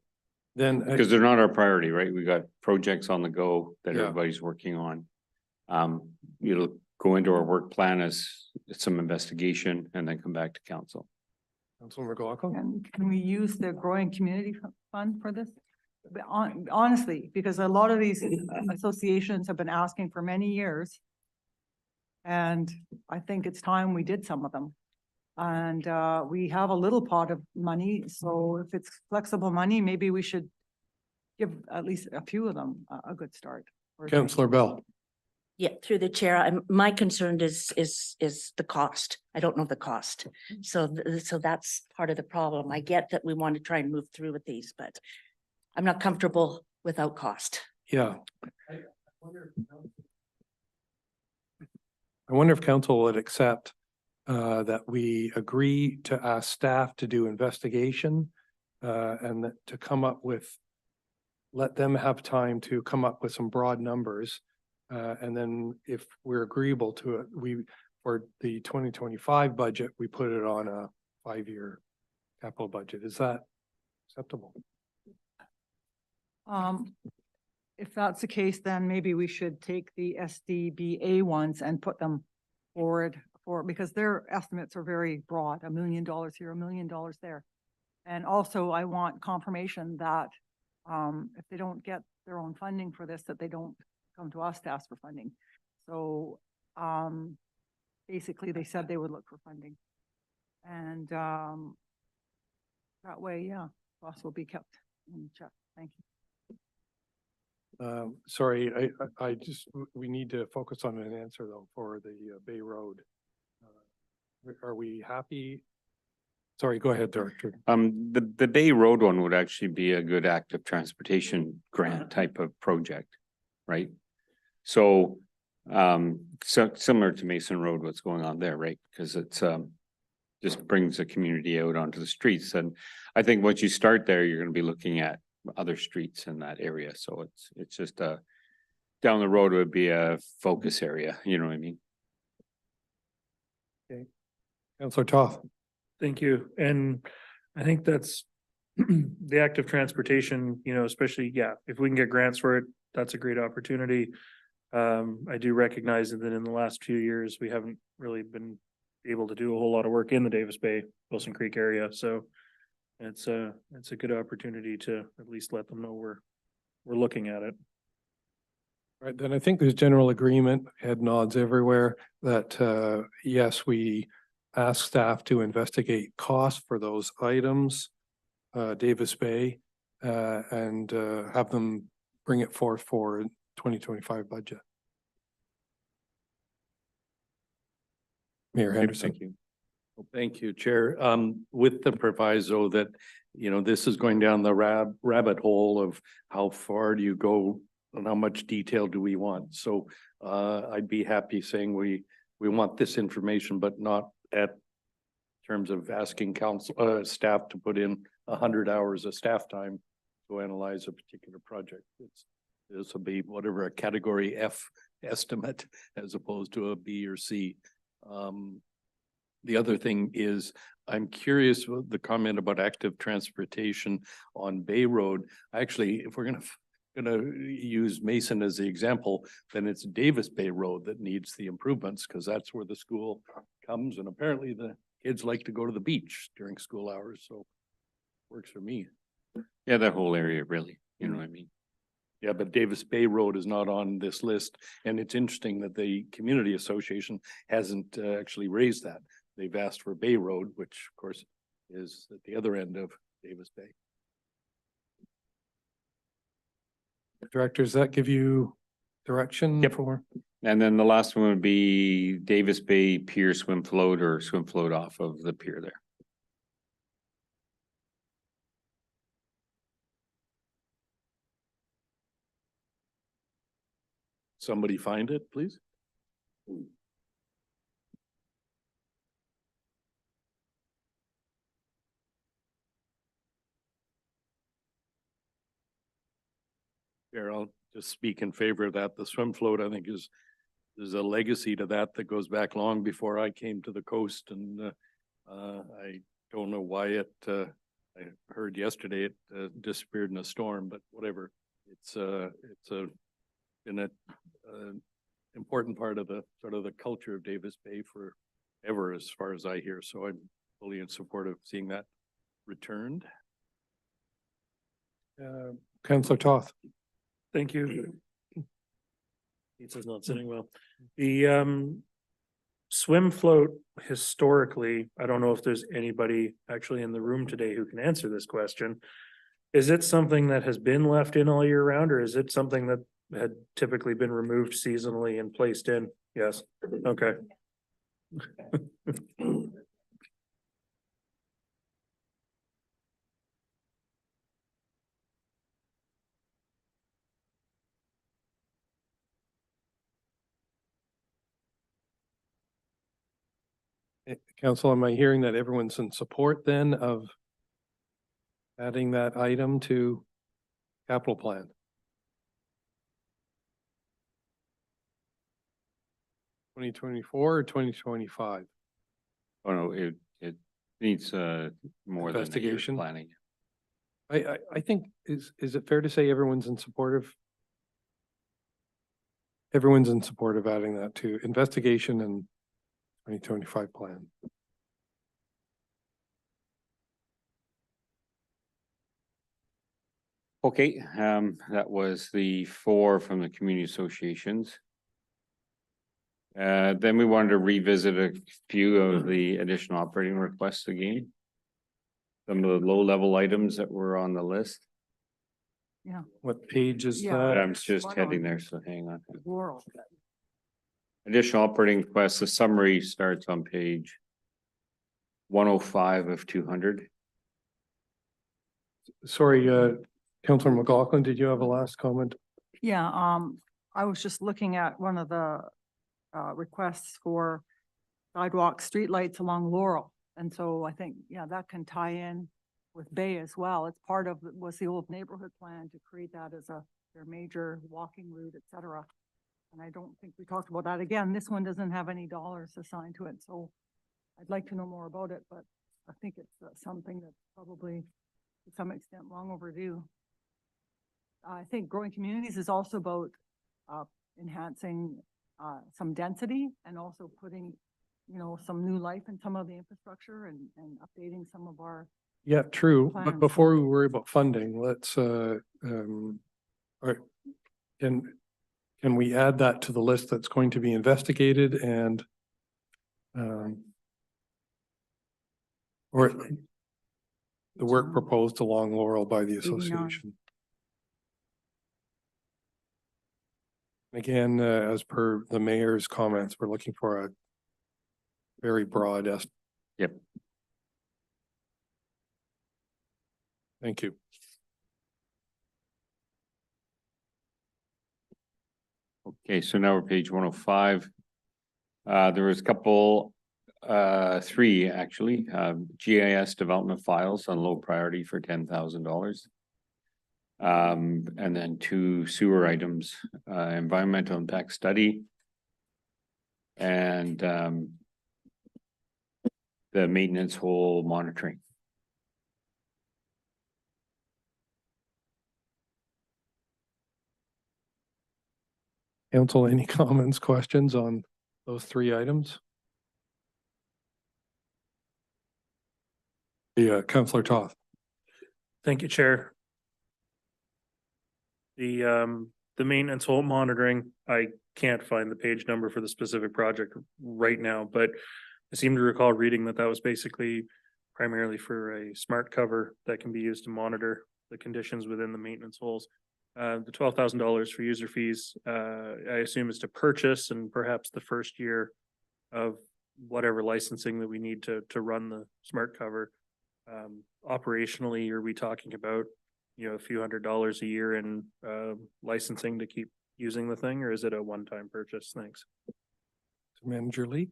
then Because they're not our priority, right? We got projects on the go that Yeah. everybody's working on. It'll go into our work plan as some investigation and then come back to council. Councillor McLaughlin. And can we use the growing community fund for this? But honestly, because a lot of these associations have been asking for many years. And I think it's time we did some of them. And we have a little pot of money, so if it's flexible money, maybe we should give at least a few of them a good start. Councillor Bell. Yeah, through the chair, my concern is the cost. I don't know the cost. So that's part of the problem. I get that we want to try and move through with these, but I'm not comfortable without cost. Yeah. I wonder if council would accept that we agree to ask staff to do investigation and that to come up with, let them have time to come up with some broad numbers. And then if we're agreeable to it, for the 2025 budget, we put it on a 5-year capital budget. Is that acceptable? If that's the case, then maybe we should take the SDBA ones and put them forward because their estimates are very broad, $1 million here, $1 million there. And also I want confirmation that if they don't get their own funding for this, that they don't come to us to ask for funding. So basically they said they would look for funding. And that way, yeah, costs will be kept in check. Thank you. Sorry, I just, we need to focus on an answer though for the Bay Road. Are we happy? Sorry, go ahead, Director. The Bay Road one would actually be a good active transportation grant type of project, right? So, so similar to Mason Road, what's going on there, right? Because it's, just brings the community out onto the streets. And I think once you start there, you're gonna be looking at other streets in that area. So it's just down the road would be a focus area, you know what I mean? Councillor Toth. Thank you. And I think that's the active transportation, you know, especially, yeah, if we can get grants for it, that's a great opportunity. I do recognize that in the last few years, we haven't really been able to do a whole lot of work in the Davis Bay, Wilson Creek area. So it's a good opportunity to at least let them know we're looking at it. Right, then I think there's general agreement, head nods everywhere, that yes, we ask staff to investigate costs for those items, Davis Bay, and have them bring it forth for 2025 budget. Mayor Henderson. Thank you. Thank you, Chair. With the proviso that, you know, this is going down the rabbit hole of how far do you go and how much detail do we want? So I'd be happy saying we want this information, but not at terms of asking council staff to put in 100 hours of staff time to analyze a particular project. This will be whatever a category F estimate as opposed to a B or C. The other thing is, I'm curious with the comment about active transportation on Bay Road. Actually, if we're gonna use Mason as the example, then it's Davis Bay Road that needs the improvements because that's where the school comes, and apparently the kids like to go to the beach during school hours, so works for me. Yeah, that whole area really, you know what I mean? Yeah, but Davis Bay Road is not on this list, and it's interesting that the community association hasn't actually raised that. They've asked for Bay Road, which of course is at the other end of Davis Bay. Director, does that give you direction Yep. for? And then the last one would be Davis Bay Pier swim float or swim float off of the pier there. Somebody find it, please. Here, I'll just speak in favor of that. The swim float, I think, there's a legacy to that that goes back long before I came to the coast, and I don't know why it. I heard yesterday it disappeared in a storm, but whatever. It's been a important part of the sort of the culture of Davis Bay forever, as far as I hear. So I'm fully in support of seeing that returned. Councillor Toth. Thank you. Pizza's not sitting well. The swim float historically, I don't know if there's anybody actually in the room today who can answer this question. Is it something that has been left in all year round, or is it something that had typically been removed seasonally and placed in? Yes, okay. Council, am I hearing that everyone's in support then of adding that item to capital plan? 2024 or 2025? Oh, no, it needs, more than a year's Investigation? planning. I think, is it fair to say everyone's in support of? Everyone's in support of adding that to investigation and 2025 plan. Okay, that was the 4 from the community associations. Then we wanted to revisit a few of the additional operating requests again. Some of the low-level items that were on the list, Yeah. What page is Yeah. but that? I'm just Spot heading on. there, so hang on. Laurel. Additional operating requests, the summary starts on page 105 of 200. Sorry, Councillor McLaughlin, did you have a last comment? Yeah, I was just looking at one of the requests for sidewalk streetlights along Laurel. And so I think, yeah, that can tie in with Bay as well. It's part of, was the old neighborhood plan to create that as their major walking route, et cetera. And I don't think we talked about that. Again, this one doesn't have any dollars assigned to it, so I'd like to know more about it, but I think it's something that's probably to some extent long overdue. I think growing communities is also about enhancing some density and also putting, some new life in some of the infrastructure and updating some of our. Yeah, true. Plans. But before we worry about funding, let's, can we add that to the list that's going to be investigated and or the work proposed along Laurel by the 89. association? Again, as per the mayor's comments, we're looking for a very broad estimate. Yep. Thank you. Okay, so now we're page 105. There was a couple, 3 actually, GIS development files on low priority for $10,000. And then 2 sewer items, environmental impact study and the maintenance hole monitoring. Council, any comments, questions on those 3 items? Yeah, Councillor Toth. Thank you, Chair. The maintenance hole monitoring, I can't find the page number for the specific project right now, but I seem to recall reading that was basically primarily for a smart cover that can be used to monitor the conditions within the maintenance holes. The $12,000 for user fees, I assume is to purchase and perhaps the first year of whatever licensing that we need to run the smart cover. Operationally, are we talking about, a few $100s a year in licensing to keep using the thing, or is it a one-time purchase? Thanks. Manager Lee.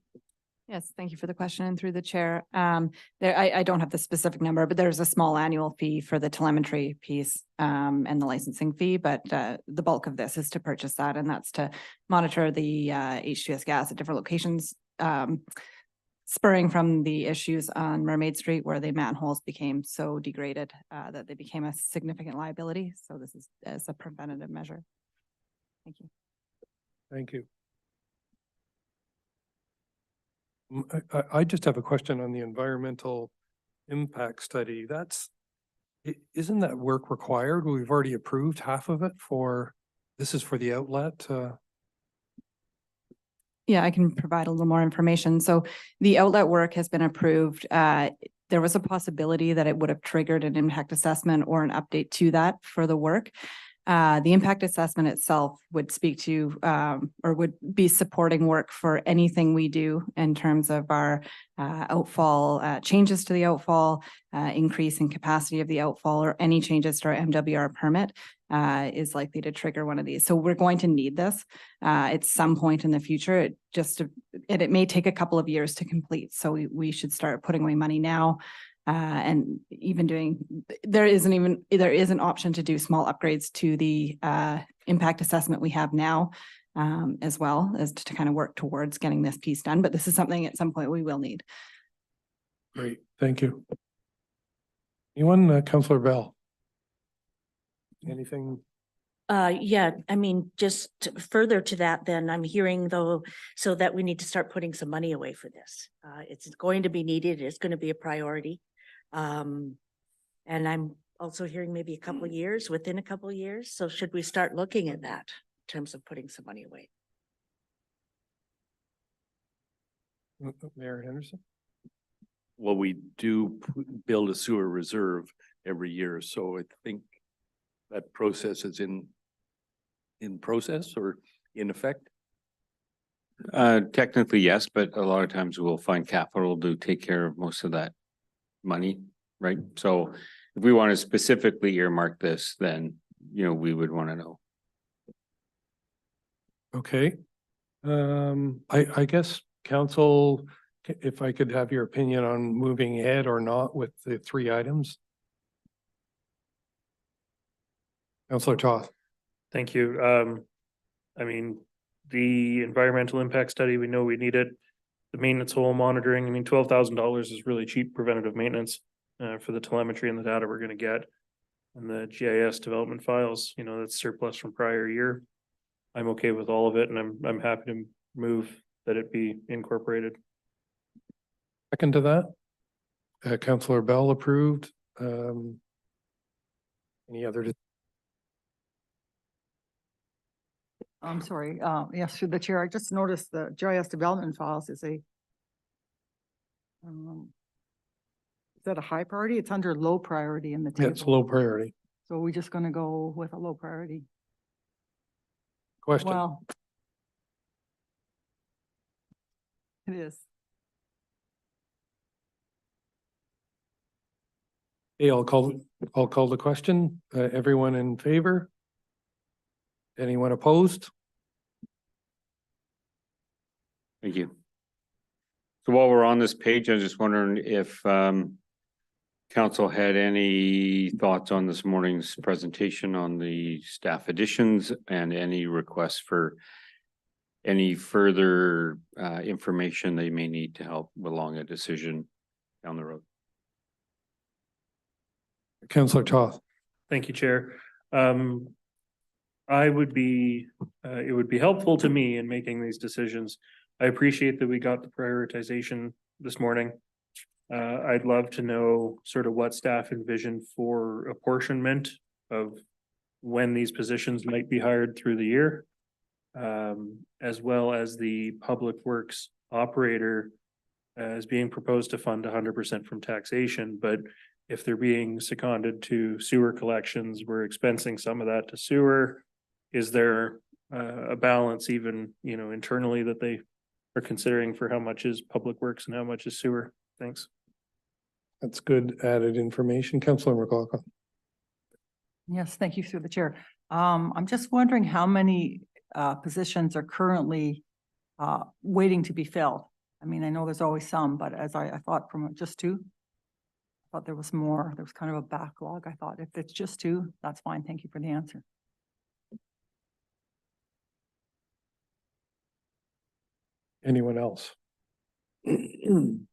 Yes, thank you for the question and through the chair. I don't have the specific number, but there's a small annual fee for the telemetry piece and the licensing fee, but the bulk of this is to purchase that, and that's to monitor the H2S gas at different locations, spurring from the issues on Mermaid Street where the manholes became so degraded that they became a significant liability. So this is as a preventative measure. Thank you. Thank you. I just have a question on the environmental impact study. Isn't that work required? We've already approved half of it this is for the outlet. Yeah, I can provide a little more information. So the outlet work has been approved. There was a possibility that it would have triggered an impact assessment or an update to that for the work. The impact assessment itself would speak to or would be supporting work for anything we do in terms of our outfall, changes to the outfall, increase in capacity of the outfall, or any changes to our MWR permit is likely to trigger one of these. So we're going to need this at some point in the future. It may take a couple of years to complete. So we should start putting away money now. And even there is an option to do small upgrades to the impact assessment we have now. as well as to kind of work towards getting this piece done. But this is something at some point we will need. Great, thank you. Anyone, Councillor Bell? Anything? Yeah, I mean, just further to that, then I'm hearing though, so that we need to start putting some money away for this. It's going to be needed. It's going to be a priority. And I'm also hearing maybe a couple of years, within a couple of years. So should we start looking at that in terms of putting some money away? Mayor Henderson? Well, we do build a sewer reserve every year, so I think that process is in process or in effect. Technically, yes, but a lot of times we'll find capital to take care of most of that money, right? So if we want to specifically earmark this, then, we would want to know. Okay. I guess council, if I could have your opinion on moving ahead or not with the 3 items. Councillor Toth. Thank you. I mean, the environmental impact study, we know we need it. The maintenance hole monitoring, I mean, $12,000 is really cheap preventative maintenance for the telemetry and the data we're gonna get. And the GIS development files, that's surplus from prior year. I'm okay with all of it, and I'm happy to move that it be incorporated. Second to that. Councillor Bell approved. Any other? I'm sorry, yes, through the chair, I just noticed the GIS development files is is that a high priority? It's under low priority in the Yeah, table. it's low priority. So we're just gonna go with a low priority. Question. Well, it is. Okay, I'll call the question. Everyone in favor? Anyone opposed? Thank you. So while we're on this page, I was just wondering if council had any thoughts on this morning's presentation on the staff additions and any requests for any further information they may need to help along a decision down the road. Councillor Toth. Thank you, Chair. It would be helpful to me in making these decisions. I appreciate that we got the prioritization this morning. I'd love to know sort of what staff envisioned for apportionment of when these positions might be hired through the year. As well as the public works operator is being proposed to fund 100% from taxation, but if they're being seconded to sewer collections, we're expensing some of that to sewer. Is there a balance even, internally that they are considering for how much is public works and how much is sewer? Thanks. That's good added information. Councillor McLaughlin. Yes, thank you through the chair. I'm just wondering how many positions are currently waiting to be filled. I mean, I know there's always some, but as I thought from just 2. I thought there was more. There was kind of a backlog. I thought if it's just 2, that's fine. Thank you for the answer. Anyone else? And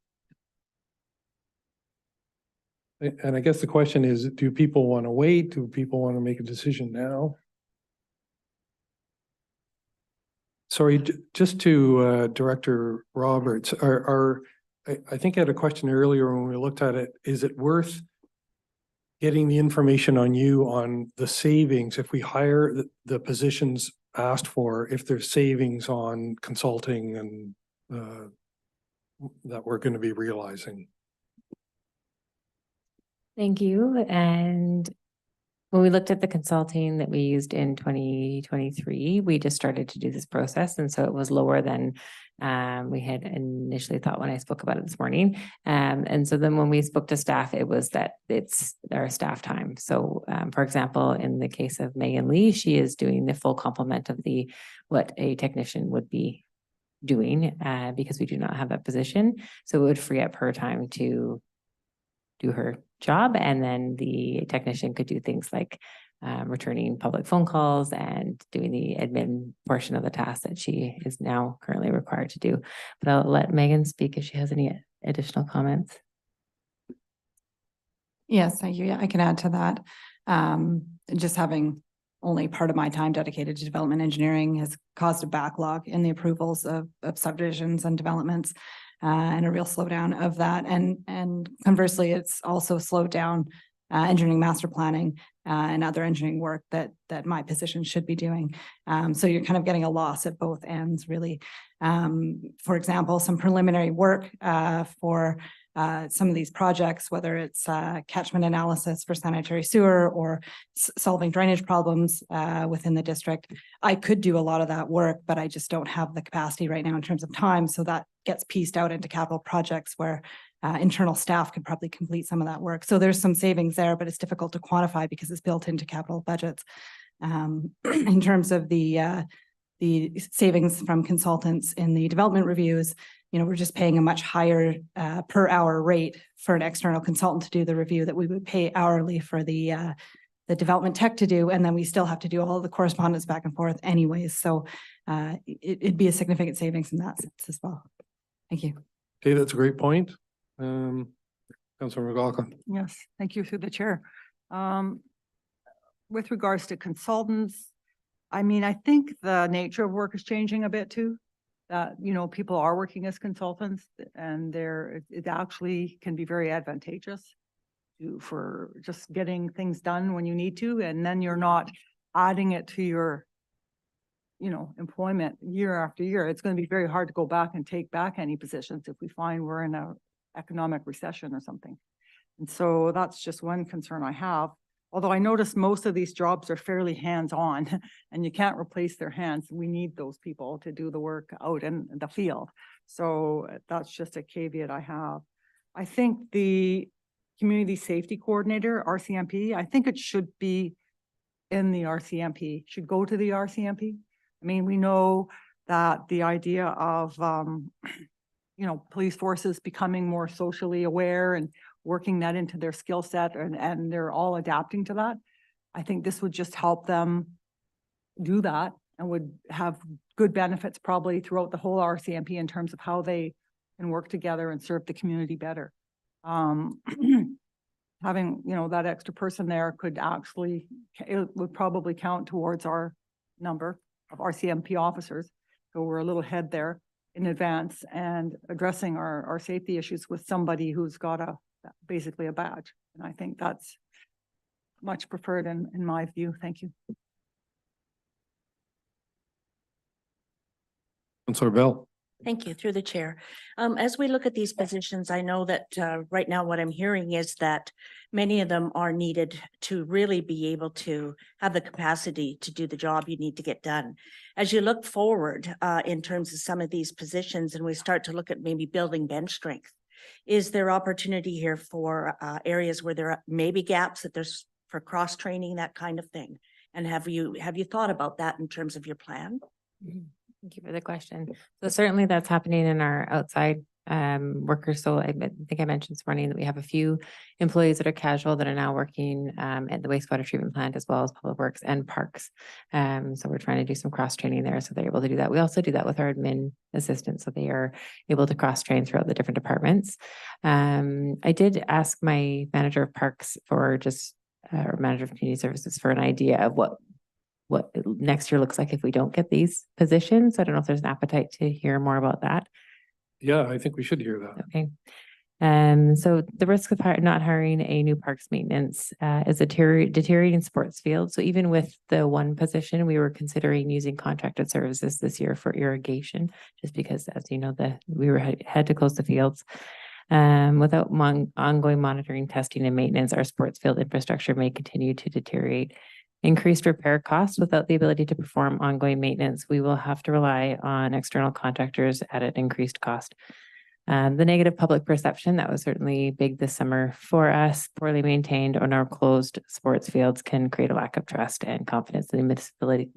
I guess the question is, do people want to wait? Do people want to make a decision now? Sorry, just to Director Roberts, I think I had a question earlier when we looked at it. Is it worth getting the information on you on the savings if we hire the positions asked for, if there's savings on consulting and that we're going to be realizing? Thank you. And when we looked at the consulting that we used in 2023, we just started to do this process. And so it was lower than we had initially thought when I spoke about it this morning. And so then when we spoke to staff, it was that it's our staff time. So for example, in the case of Megan Lee, she is doing the full complement of what a technician would be doing because we do not have that position. So it would free up her time to do her job, and then the technician could do things like returning public phone calls and doing the admin portion of the task that she is now currently required to do. But I'll let Megan speak if she has any additional comments. Yes, thank you. Yeah, I can add to that. Just having only part of my time dedicated to development engineering has caused a backlog in the approvals of subdivisions and developments, and a real slowdown of that. And conversely, it's also slowed down engineering master planning and other engineering work that my position should be doing. So you're kind of getting a loss at both ends, really. For example, some preliminary work for some of these projects, whether it's catchment analysis for sanitary sewer or solving drainage problems within the district. I could do a lot of that work, but I just don't have the capacity right now in terms of time. So that gets pieced out into capital projects where internal staff could probably complete some of that work. So there's some savings there, but it's difficult to quantify because it's built into capital budgets. In terms of the savings from consultants in the development reviews, we're just paying a much higher per hour rate for an external consultant to do the review that we would pay hourly for the development tech to do. And then we still have to do all of the correspondence back and forth anyways. So it'd be a significant savings in that sense as well. Thank you. Okay, that's a great point. Councilor McLaughlin. Yes, thank you through the chair. With regards to consultants, I mean, I think the nature of work is changing a bit too. That, people are working as consultants and it actually can be very advantageous for just getting things done when you need to. And then you're not adding it to your, employment year after year. It's going to be very hard to go back and take back any positions if we find we're in a economic recession or something. And so that's just one concern I have. Although I notice most of these jobs are fairly hands-on and you can't replace their hands. We need those people to do the work out in the field. So that's just a caveat I have. I think the community safety coordinator, RCMP, I think it should be in the RCMP, should go to the RCMP. I mean, we know that the idea of, police forces becoming more socially aware and working that into their skill set and they're all adapting to that. I think this would just help them do that and would have good benefits probably throughout the whole RCMP in terms of how they can work together and serve the community better. Having, that extra person there could actually, it would probably count towards our number of RCMP officers. So we're a little ahead there in advance and addressing our safety issues with somebody who's got basically a badge. And I think that's much preferred in my view. Thank you. Councilor Bell. Thank you, through the chair. As we look at these positions, I know that right now what I'm hearing is that many of them are needed to really be able to have the capacity to do the job you need to get done. As you look forward in terms of some of these positions and we start to look at maybe building bench strength, is there opportunity here for areas where there may be gaps that there's for cross training, that kind of thing? And have you thought about that in terms of your plan? Thank you for the question. So certainly that's happening in our outside workers. So I think I mentioned this morning that we have a few employees that are casual that are now working at the wastewater treatment plant as well as public works and parks. So we're trying to do some cross training there so they're able to do that. We also do that with our admin assistants so they are able to cross train throughout the different departments. I did ask my manager of parks for just or manager of community services for an idea of what next year looks like if we don't get these positions. I don't know if there's an appetite to hear more about that. Yeah, I think we should hear that. Okay. So the risk of not hiring a new parks maintenance is a deteriorating sports field. So even with the one position, we were considering using contracted services this year for irrigation, just because, as you know, we had to close the fields. Without ongoing monitoring, testing, and maintenance, our sports field infrastructure may continue to deteriorate. Increased repair costs without the ability to perform ongoing maintenance. We will have to rely on external contractors at an increased cost. The negative public perception that was certainly big this summer for us. Poorly maintained or now closed sports fields can create a lack of trust and confidence in the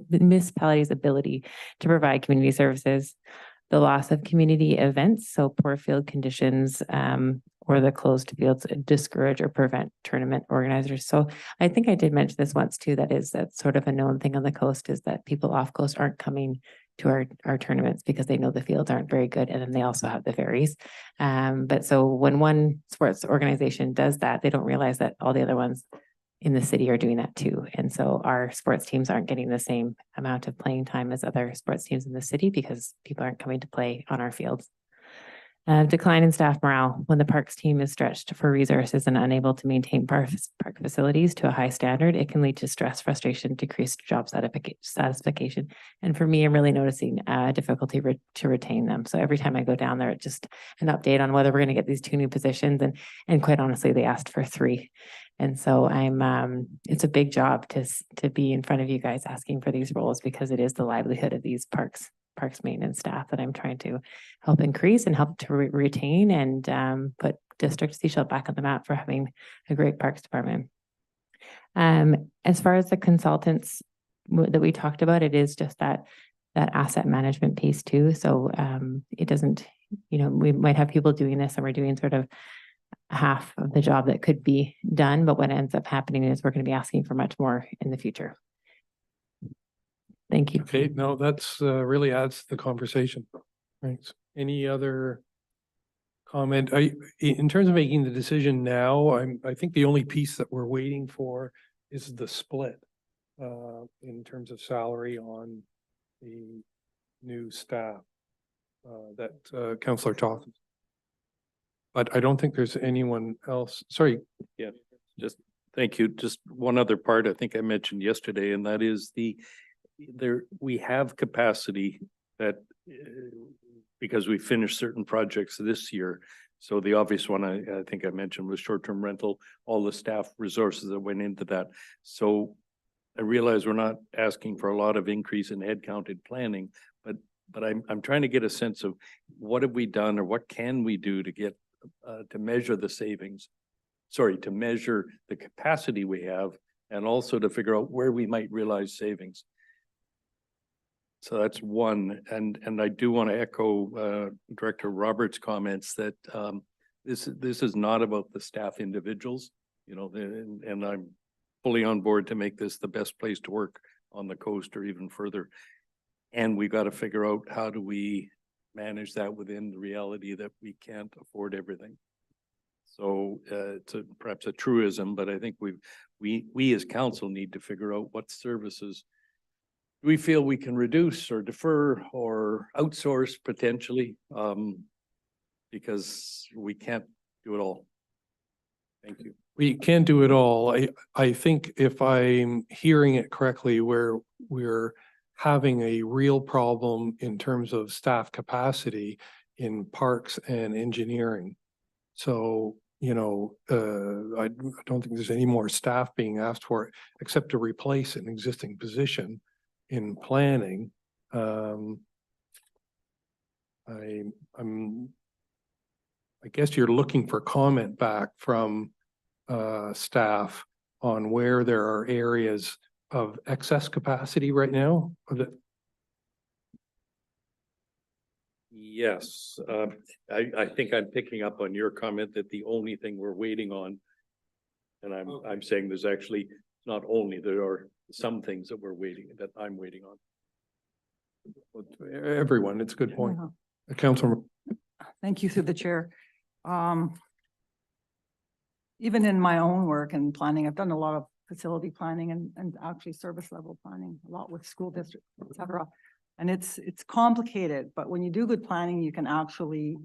municipality's ability to provide community services. The loss of community events, so poor field conditions or the closed fields discourage or prevent tournament organizers. So I think I did mention this once too, that's sort of a known thing on the coast is that people off coast aren't coming to our tournaments because they know the fields aren't very good. And then they also have the ferries. But so when one sports organization does that, they don't realize that all the other ones in the city are doing that too. And so our sports teams aren't getting the same amount of playing time as other sports teams in the city because people aren't coming to play on our fields. Decline in staff morale. When the parks team is stretched for resources and unable to maintain park facilities to a high standard, it can lead to stress, frustration, decreased job satisfaction. And for me, I'm really noticing difficulty to retain them. So every time I go down there, it's just an update on whether we're going to get these 2 new positions. And quite honestly, they asked for 3. And so it's a big job to be in front of you guys asking for these roles because it is the livelihood of these parks maintenance staff that I'm trying to help increase and help to retain and put District Sechelt back on the map for having a great parks department. As far as the consultants that we talked about, it is just that asset management piece too. So it doesn't, we might have people doing this and we're doing sort of half of the job that could be done, but what ends up happening is we're going to be asking for much more in the future. Thank you. Okay, no, that's really adds to the conversation. Thanks. Any other comment? In terms of making the decision now, I think the only piece that we're waiting for is the split in terms of salary on the new staff that Councillor Toth. But I don't think there's anyone else. Sorry. Yeah, just thank you. Just one other part I think I mentioned yesterday, and that is we have capacity that because we finished certain projects this year. So the obvious one I think I mentioned was short-term rental, all the staff resources that went into that. So I realize we're not asking for a lot of increase in headcount in planning, but I'm trying to get a sense of what have we done or what can we do to get to measure the savings, to measure the capacity we have and also to figure out where we might realize savings. So that's one, and I do want to echo Director Roberts' comments that this is not about the staff individuals, and I'm fully on board to make this the best place to work on the coast or even further. And we've got to figure out how do we manage that within the reality that we can't afford everything. So it's perhaps a truism, but I think we as council need to figure out what services we feel we can reduce or defer or outsource potentially, because we can't do it all. Thank you. We can't do it all. I think if I'm hearing it correctly, where we're having a real problem in terms of staff capacity in parks and engineering. So, I don't think there's any more staff being asked for except to replace an existing position in planning. I guess you're looking for comment back from staff on where there are areas of excess capacity right now. Yes, I think I'm picking up on your comment that the only thing we're waiting on, and I'm saying there's actually not only, there are some things that I'm waiting on. Everyone, it's a good point. Councilor. Thank you through the chair. Even in my own work and planning, I've done a lot of facility planning and actually service level planning, a lot with school districts, et cetera. And it's complicated, but when you do good planning, you can actually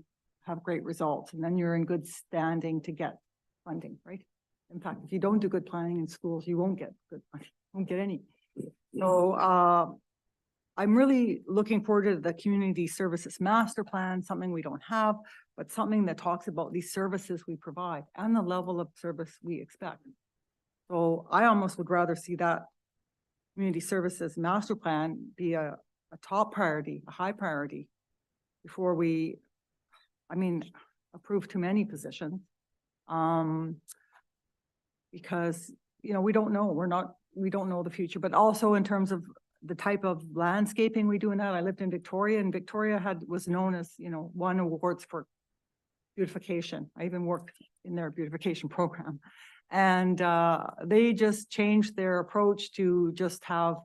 have great results, and then you're in good standing to get funding, right? In fact, if you don't do good planning in schools, you won't get good funding, won't get any. So I'm really looking forward to the community services master plan, something we don't have, but something that talks about these services we provide and the level of service we expect. So I almost would rather see that community services master plan be a top priority, a high priority, before we, approve too many positions. Because, we don't know, we don't know the future, but also in terms of the type of landscaping we do in that. I lived in Victoria, and Victoria was known as, won awards for beautification. I even worked in their beautification program. And they just changed their approach to just have,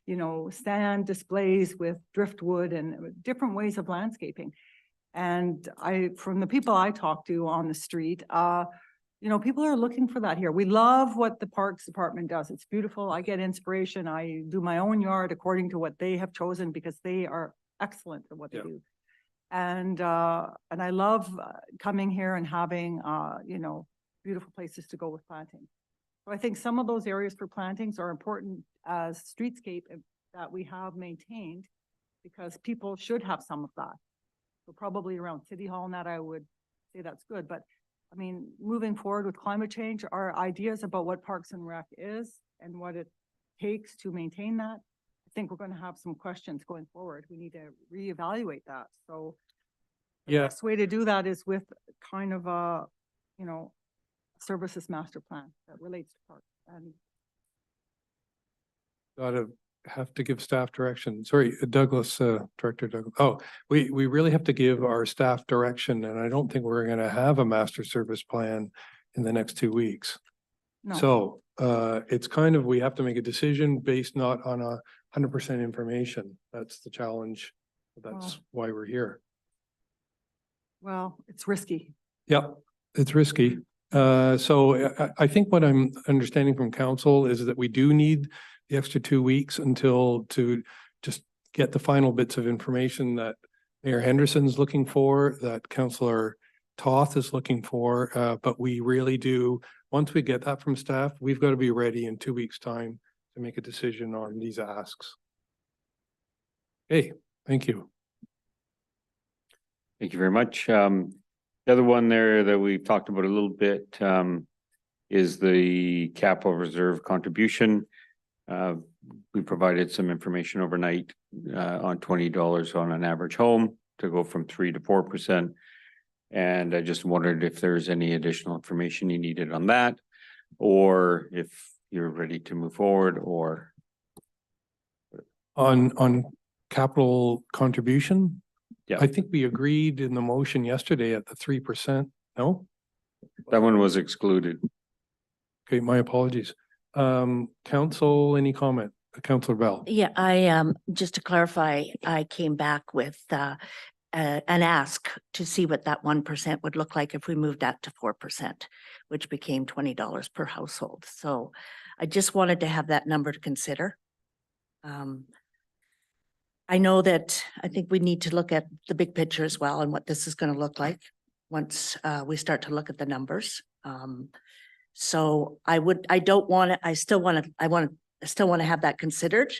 you know, stand displays with driftwood and different ways of landscaping. And from the people I talk to on the street, you know, people are looking for that here. We love what the Parks Department does. It's beautiful. I get inspiration. I do my own yard according to what they have chosen because they are excellent at what they Yeah. do. And I love coming here and having, you know, beautiful places to go with planting. So I think some of those areas for plantings are important as streetscape that we have maintained because people should have some of that. So probably around City Hall and that I would say that's good. But I mean, moving forward with climate change, our ideas about what Parks and Rec is and what it takes to maintain that, I think we're going to have some questions going forward. We need to reevaluate that. So the Yeah. best way to do that is with kind of a, you know, services master plan that relates to parks. And Have to give staff direction. Sorry, Douglas, Director Douglas. Oh, we really have to give our staff direction, and I don't think we're gonna have a master service plan in the next 2 weeks. no, So, it's kind of, we have to make a decision based not on 100% information. That's the challenge. That's why we're here. well, it's risky. Yep, it's risky. So I think what I'm understanding from council is that we do need the extra 2 weeks to just get the final bits of information that Mayor Henderson's looking for, that Councillor Toth is looking for. But we really do, once we get that from staff, we've got to be ready in 2 weeks' time to make a decision on these asks. Okay, thank you. Thank you very much. The other one there that we've talked about a little bit is the capital reserve contribution. We provided some information overnight on $20 on an average home to go from 3% to 4%. And I just wondered if there's any additional information you needed on that, or if you're ready to move forward, or On capital contribution? Yeah. I think we agreed in the motion yesterday at the 3%. No? that one was excluded. Okay, my apologies. Council, any comment? Councillor Bell? Yeah, just to clarify, I came back with an ask to see what that 1% would look like if we moved that to 4%, which became $20 per household. So I just wanted to have that number to consider. I know that I think we need to look at the big picture as well and what this is going to look like once we start to look at the numbers. So I still want to have that considered,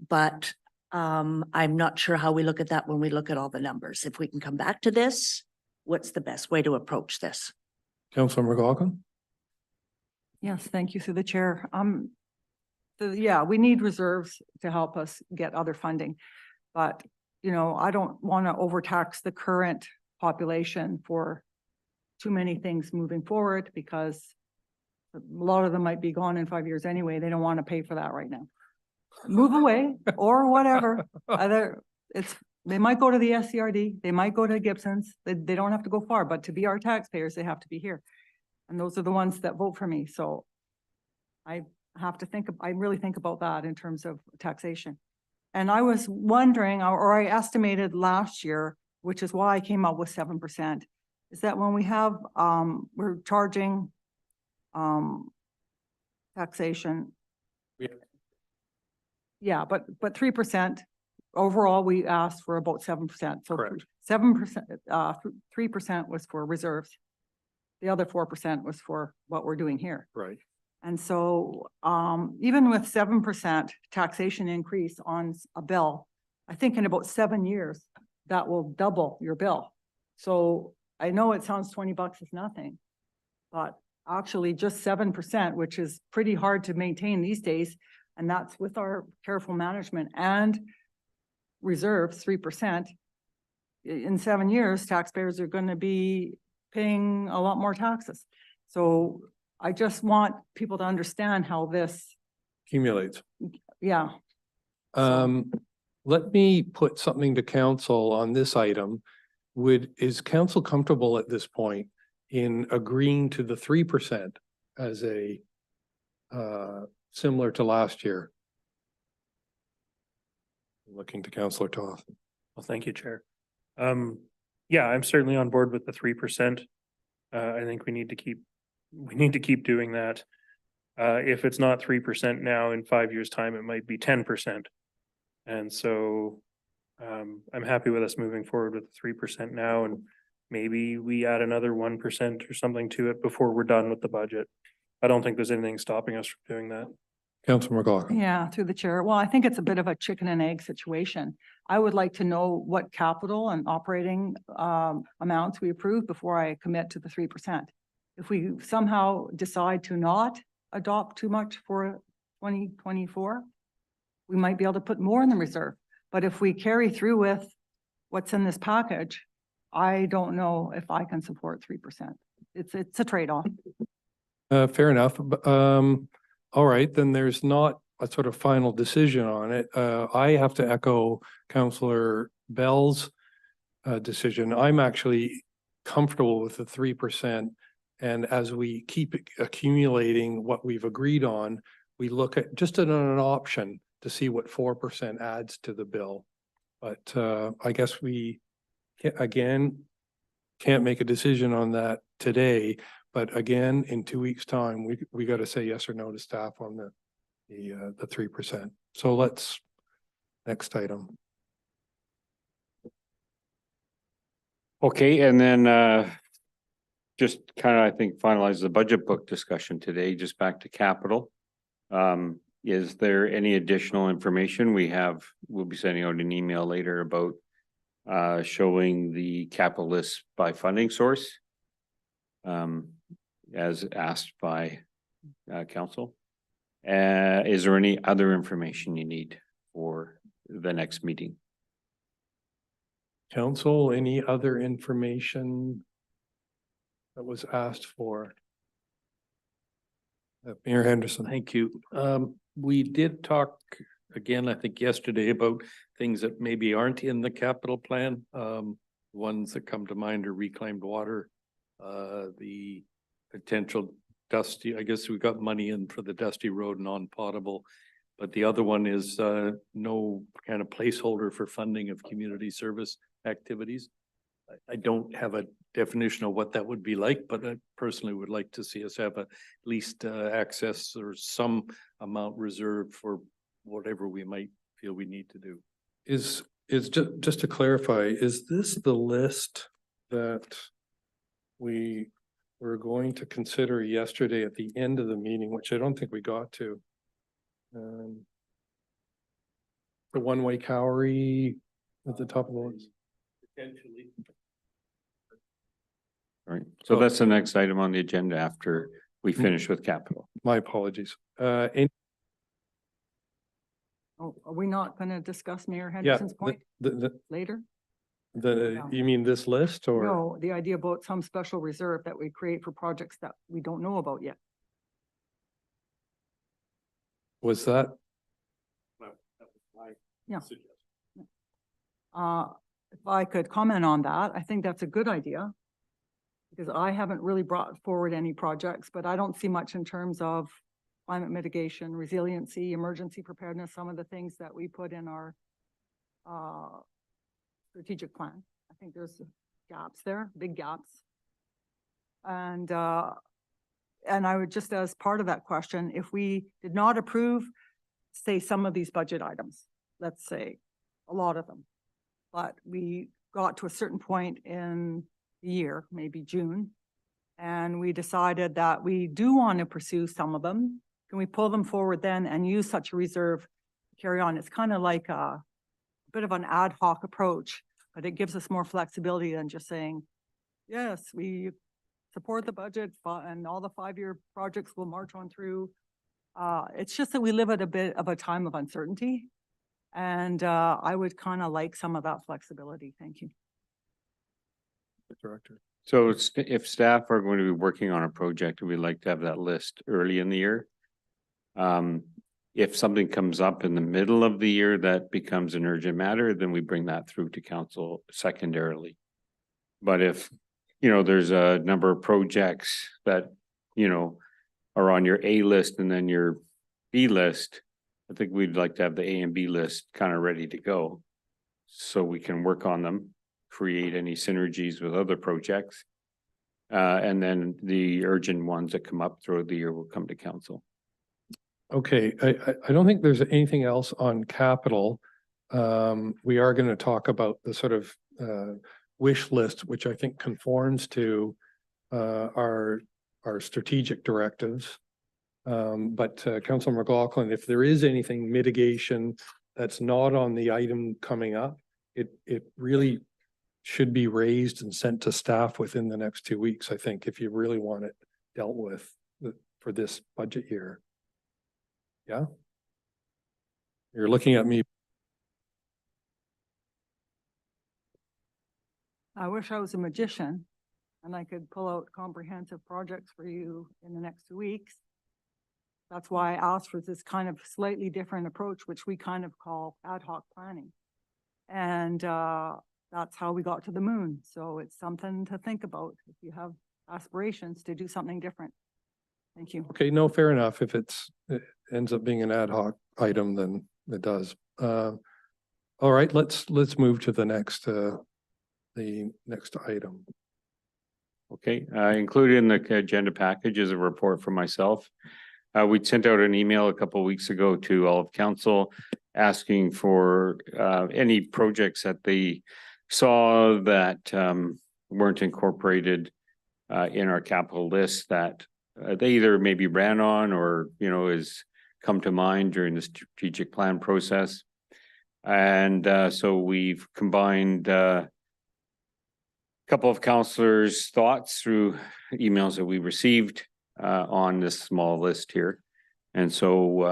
but I'm not sure how we look at that when we look at all the numbers. If we can come back to this, what's the best way to approach this? Councillor McLaughlin? Yes, thank you through the chair. Yeah, we need reserves to help us get other funding. But, you know, I don't want to overtax the current population for too many things moving forward because a lot of them might be gone in 5 years anyway. They don't want to pay for that right now. Move away or whatever. They might go to the SCRD, they might go to Gibson's. They don't have to go far, but to be our taxpayers, they have to be here. And those are the ones that vote for me. So I really think about that in terms of taxation. And I was wondering, or I estimated last year, which is why I came up with 7%, is that when we have, we're charging taxation. Yeah, but 3%, overall, we asked for about 7%. So Correct. 7%, 3% was for reserves. The other 4% was for what we're doing here. Right. And so even with 7% taxation increase on a bill, I think in about 7 years, that will double your bill. So I know it sounds $20 is nothing, but actually just 7%, which is pretty hard to maintain these days. And that's with our careful management and reserves, 3%. In 7 years, taxpayers are going to be paying a lot more taxes. So I just want people to understand how this, Accumulates. yeah. Let me put something to council on this item. is council comfortable at this point in agreeing to the 3% as a similar to last year? Looking to Councillor Toth. Well, thank you, Chair. Yeah, I'm certainly on board with the 3%. I think we need to keep doing that. If it's not 3% now, in 5 years' time, it might be 10%. And so I'm happy with us moving forward with 3% now, and maybe we add another 1% or something to it before we're done with the budget. I don't think there's anything stopping us from doing that. Councillor McLaughlin. Yeah, through the chair. Well, I think it's a bit of a chicken and egg situation. I would like to know what capital and operating amounts we approve before I commit to the 3%. If we somehow decide to not adopt too much for 2024, we might be able to put more in the reserve. But if we carry through with what's in this package, I don't know if I can support 3%. It's a trade-off. Fair enough. All right, then there's not a sort of final decision on it. I have to echo Councillor Bell's decision. I'm actually comfortable with the 3%. And as we keep accumulating what we've agreed on, we look at just an option to see what 4% adds to the bill. But I guess we, again, can't make a decision on that today. But again, in 2 weeks' time, we got to say yes or no to staff on the 3%. So let's, next item. Okay, and then just kind of, I think, finalize the budget book discussion today, just back to capital. Is there any additional information we'll be sending out an email later about showing the capital list by funding source as asked by council. Is there any other information you need for the next meeting? Council, any other information that was asked for? Mayor Henderson. Thank you. We did talk again, I think yesterday, about things that maybe aren't in the capital plan. Ones that come to mind are reclaimed water, the potential Dusty, I guess we got money in for the Dusty Road non-potable, but the other one is no kind of placeholder for funding of community service activities. I don't have a definition of what that would be like, but I personally would like to see us have at least access or some amount reserved for whatever we might feel we need to do. Is just to clarify, is this the list that we were going to consider yesterday at the end of the meeting, which I don't think we got to? The one-way Cowrie at the top of the list. Potentially. All right, so that's the next item on the agenda after we finish with capital. My apologies. Oh, are we not going to discuss Mayor Yeah, Henderson's point later? you mean this list or? No, the idea about some special reserve that we create for projects that we don't know about yet. Was that? Yeah. If I could comment on that, I think that's a good idea. Because I haven't really brought forward any projects, but I don't see much in terms of climate mitigation, resiliency, emergency preparedness, some of the things that we put in our strategic plan. I think there's gaps there, big gaps. And I would just, as part of that question, if we did not approve, say, some of these budget items, let's say a lot of them, but we got to a certain point in the year, maybe June, and we decided that we do want to pursue some of them. Can we pull them forward then and use such a reserve to carry on? It's kind of like a bit of an ad hoc approach, but it gives us more flexibility than just saying, yes, we support the budget and all the 5-year projects will march on through. It's just that we live at a bit of a time of uncertainty. And I would kind of like some of that flexibility. Thank you. Director. So if staff are going to be working on a project, we'd like to have that list early in the year. If something comes up in the middle of the year that becomes an urgent matter, then we bring that through to council secondarily. But if, you know, there's a number of projects that, you know, are on your A list and then your B list, I think we'd like to have the A and B list kind of ready to go. So we can work on them, create any synergies with other projects. And then the urgent ones that come up throughout the year will come to council. Okay, I don't think there's anything else on capital. We are going to talk about the sort of wish list, which I think conforms to our strategic directives. But Councilor McLaughlin, if there is anything mitigation that's not on the item coming up, it really should be raised and sent to staff within the next 2 weeks, I think, if you really want it dealt with for this budget year. Yeah? You're looking at me. I wish I was a magician and I could pull out comprehensive projects for you in the next 2 weeks. That's why I asked for this kind of slightly different approach, which we kind of call ad hoc planning. And that's how we got to the moon. So it's something to think about if you have aspirations to do something different. Thank you. Okay, no, fair enough. If it ends up being an ad hoc item, then it does. All right, let's move to the next item. Okay, included in the agenda package is a report from myself. We sent out an email a couple of weeks ago to all of council asking for any projects that they saw that weren't incorporated in our capital list that they either maybe ran on or, you know, is come to mind during the strategic plan process. And so we've combined a couple of councillors' thoughts through emails that we received on this small list here. And so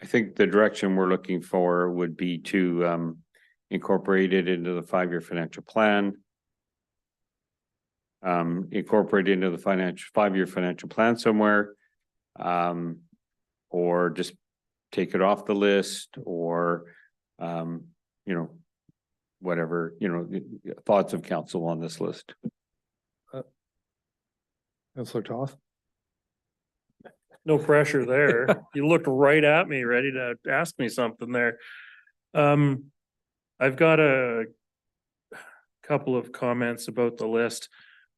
I think the direction we're looking for would be to incorporate it into the 5-year financial plan. Incorporate into the 5-year financial plan somewhere. Or just take it off the list or, you know, whatever, you know, thoughts of council on this list. Councillor Toth? No pressure there. You looked right at me, ready to ask me something there. I've got a couple of comments about the list.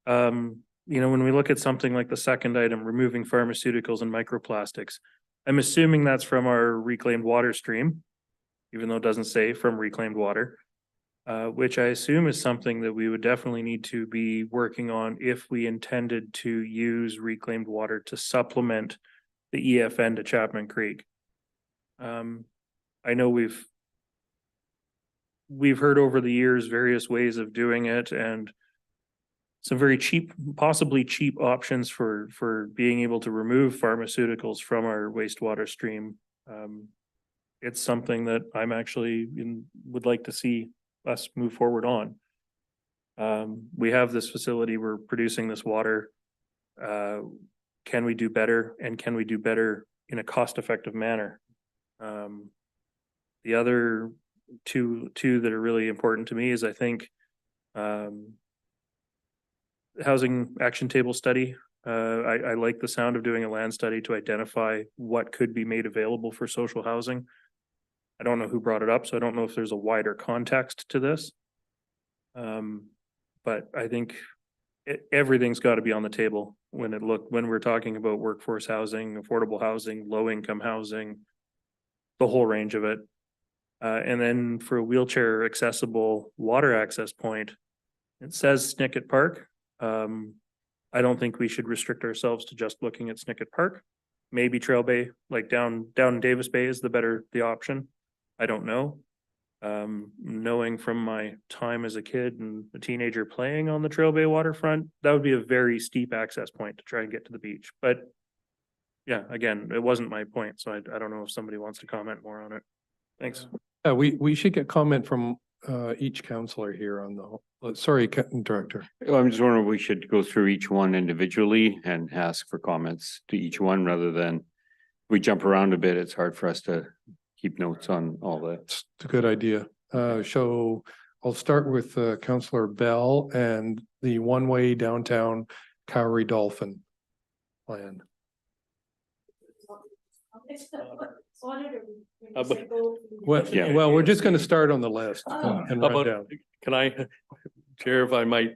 You know, when we look at something like the second item, removing pharmaceuticals and microplastics, I'm assuming that's from our reclaimed water stream, even though it doesn't say from reclaimed water, which I assume is something that we would definitely need to be working on if we intended to use reclaimed water to supplement the EFN to Chapman Creek. I know we've heard over the years various ways of doing it and some very cheap, possibly cheap options for being able to remove pharmaceuticals from our wastewater stream. It's something that I'm actually would like to see us move forward on. We have this facility, we're producing this water. Can we do better, and can we do better in a cost-effective manner? The other two that are really important to me is I think housing action table study. I like the sound of doing a land study to identify what could be made available for social housing. I don't know who brought it up, so I don't know if there's a wider context to this. But I think everything's got to be on the table when we're talking about workforce housing, affordable housing, low income housing, the whole range of it. And then for a wheelchair accessible water access point, it says Snicket Park. I don't think we should restrict ourselves to just looking at Snicket Park. Maybe Trail Bay, like down in Davis Bay is the option. I don't know. Knowing from my time as a kid and a teenager playing on the Trail Bay waterfront, that would be a very steep access point to try and get to the beach. But yeah, again, it wasn't my point, so I don't know if somebody wants to comment more on it. Thanks. We should get comment from each councillor here on the, sorry, Director. I'm just wondering, we should go through each one individually and ask for comments to each one rather than we jump around a bit. It's hard for us to keep notes on all that. It's a good idea. So I'll start with Councillor Bell and the one-way downtown Cowrie Dolphin plan. Yeah. Well, we're just gonna start on the list and How run about, down. can I, Chair, if I might,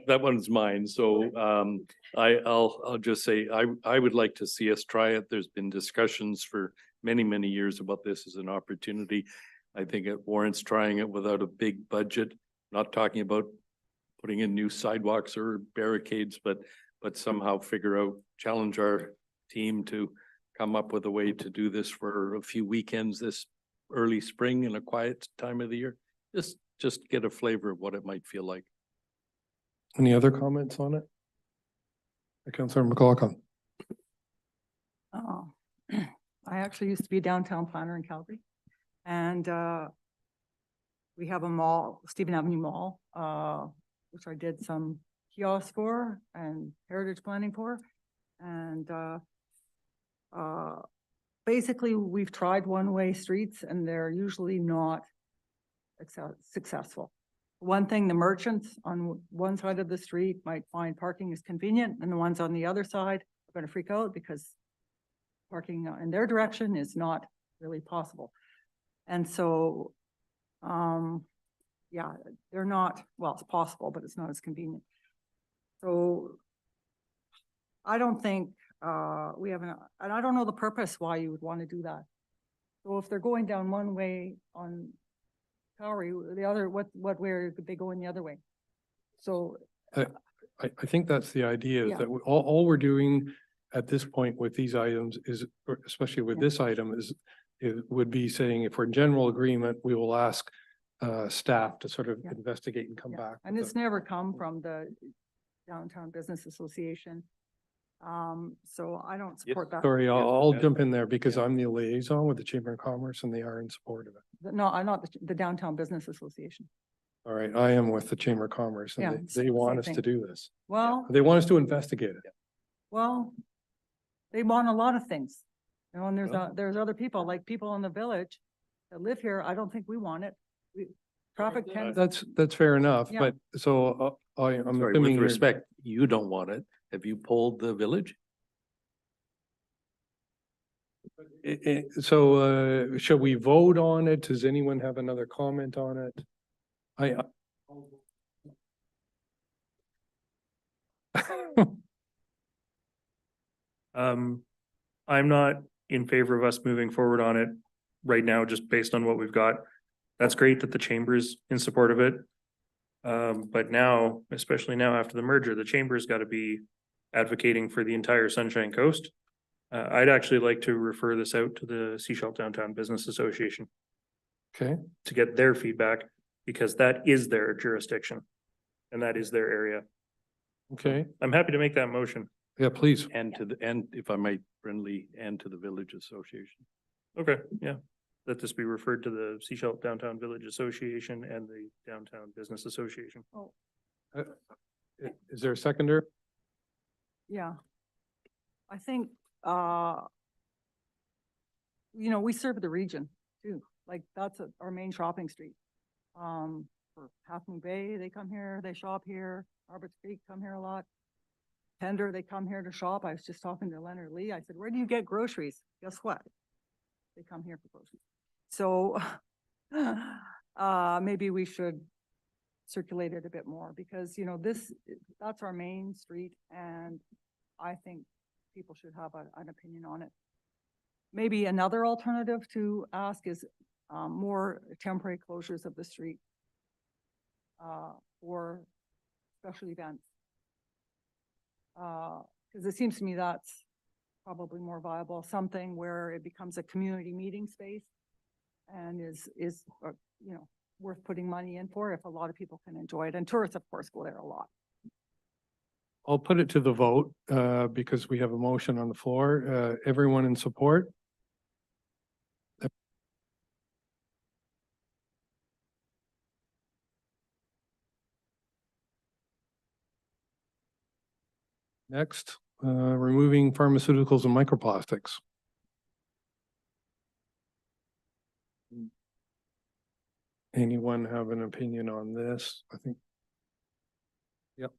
that one's mine, so I'll just say, I would like to see us try it. There's been discussions for many years about this as an opportunity. I think it warrants trying it without a big budget, not talking about putting in new sidewalks or barricades, but somehow figure out, challenge our team to come up with a way to do this for a few weekends this early spring in a quiet time of the year. Just get a flavor of what it might feel like. Any other comments on it? Councillor McLaughlin. Oh, I actually used to be a downtown planner in Calgary. And we have a mall, Stephen Avenue Mall, which I did some kiosks for and heritage planning for. And basically, we've tried one-way streets and they're usually not successful. One thing, the merchants on one side of the street might find parking is convenient, and the ones on the other side are going to freak out because parking in their direction is not really possible. And so, yeah, they're not, well, it's possible, but it's not as convenient. So I don't think we have and I don't know the purpose why you would want to do that. So if they're going down one way on Cowrie, the other, what way are they going the other way? So I think that's the idea, is Yeah. that all we're doing at this point with these items is, or especially with Yeah. this item, is it would be saying, if we're in general agreement, we will ask staff to sort of Yeah. investigate and come yeah. back. And with it's never come from the Downtown Business Association. So I don't support that. Sorry, I'll jump in there because Yeah. I'm the liaison with the Chamber of Commerce and they are in support of it. No, I'm not the Downtown Business Association. All right, I am with the Chamber of Commerce Yeah, and it's they the want same us to thing. do this. Well, They want us to investigate it. well, they want a lot of things. You know, and Well- there's other people, like people in the village that live here. I don't think we want it. Traffic can, That's fair enough, Yeah. but so I'm Sorry, assuming with you're- respect, you don't want it. Have you polled the village? So shall we vote on it? Does anyone have another comment on it? I I'm not in favor of us moving forward on it right now, just based on what we've got. That's great that the chamber's in support of it. But now, especially now after the merger, the chamber's got to be advocating for the entire Sunshine Coast. I'd actually like to refer this out to the Sechelt Downtown Business Association Okay, to get their feedback, because that is their jurisdiction and that is their area. okay, I'm happy to make that motion. yeah, please. And if I might, friendly, and to the village association. Okay, yeah. Let this be referred to the Sechelt Downtown Village Association and the Downtown Business Association. Is there a seconder? yeah. I think, you know, we serve the region too. Like that's our main shopping street. For Half Moon Bay, they come here, they shop here. Roberts Creek come here a lot. Pender, they come here to shop. I was just talking to Leonard Lee. I said, where do you get groceries? Guess what? They come here for groceries. So maybe we should circulate it a bit more because, you know, that's our main street and I think people should have an opinion on it. Maybe another alternative to ask is more temporary closures of the street for special events. Because it seems to me that's probably more viable, something where it becomes a community meeting space and is you know, worth putting money in for if a lot of people can enjoy it. And tourists, of course, go there a lot. I'll put it to the vote because we have a motion on the floor. Everyone in support? Next, removing pharmaceuticals and microplastics. anyone have an opinion on this? I think. Yep.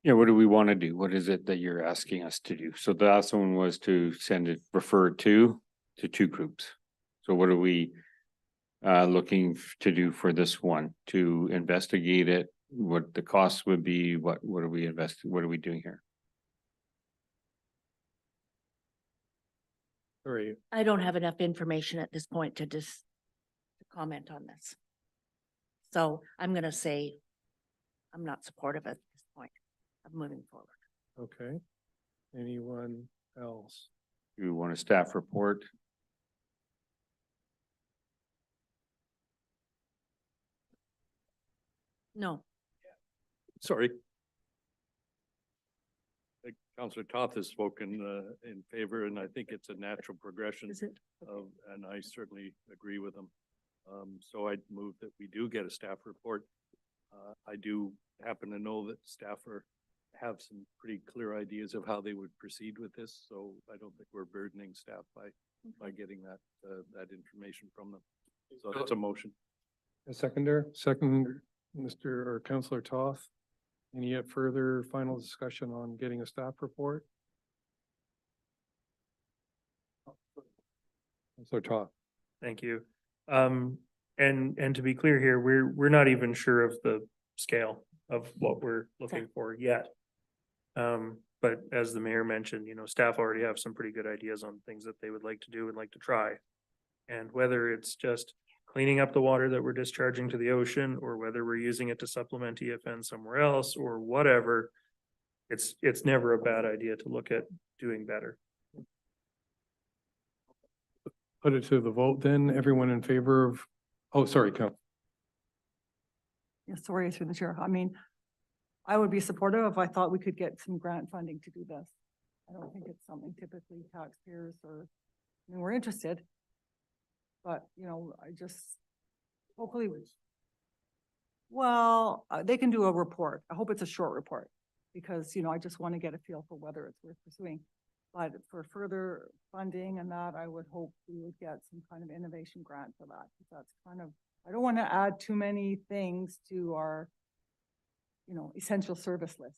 Yeah, what do we want to do? What is it that you're asking us to do? So the last one was to send it referred to two groups. So what are we looking to do for this one? To investigate it, what the costs would be, what are we what are we doing here? Sorry, I don't have enough information at this point to just to comment on this. So I'm gonna say I'm not supportive at this point of moving forward. okay. Anyone else? Do you want a staff report? No. Sorry. Councillor Toth has spoken in favor, and I think it's a natural progression Is it? of, and I certainly agree with him. So I'd move that we do get a staff report. I do happen to know that staff have some pretty clear ideas of how they would proceed with this, so I don't think we're burdening staff by getting that information from them. So that's a motion. A second, Mr. or Councillor Toth. Any further final discussion on getting a staff report? Councillor Toth. Thank you. And to be clear here, we're not even sure of the scale of what we're looking for yet. But as the mayor mentioned, you know, staff already have some pretty good ideas on things that they would like to do and like to try. And whether it's just cleaning up the water that we're discharging to the ocean, or whether we're using it to supplement EFN somewhere else, or whatever, it's never a bad idea to look at doing better. Put it to the vote then. Everyone in favor of, oh, sorry, Yeah, sorry, through the chair. I mean, I would be supportive if I thought we could get some grant funding to do this. I don't think it's something typically taxpayers or, I mean, we're interested. But, you know, I just, hopefully, well, they can do a report. I hope it's a short report. Because, you know, I just want to get a feel for whether it's worth pursuing. But for further funding and that, I would hope we would get some kind of innovation grant for that. 'Cause that's kind of, I don't want to add too many things to our, you know, essential service list.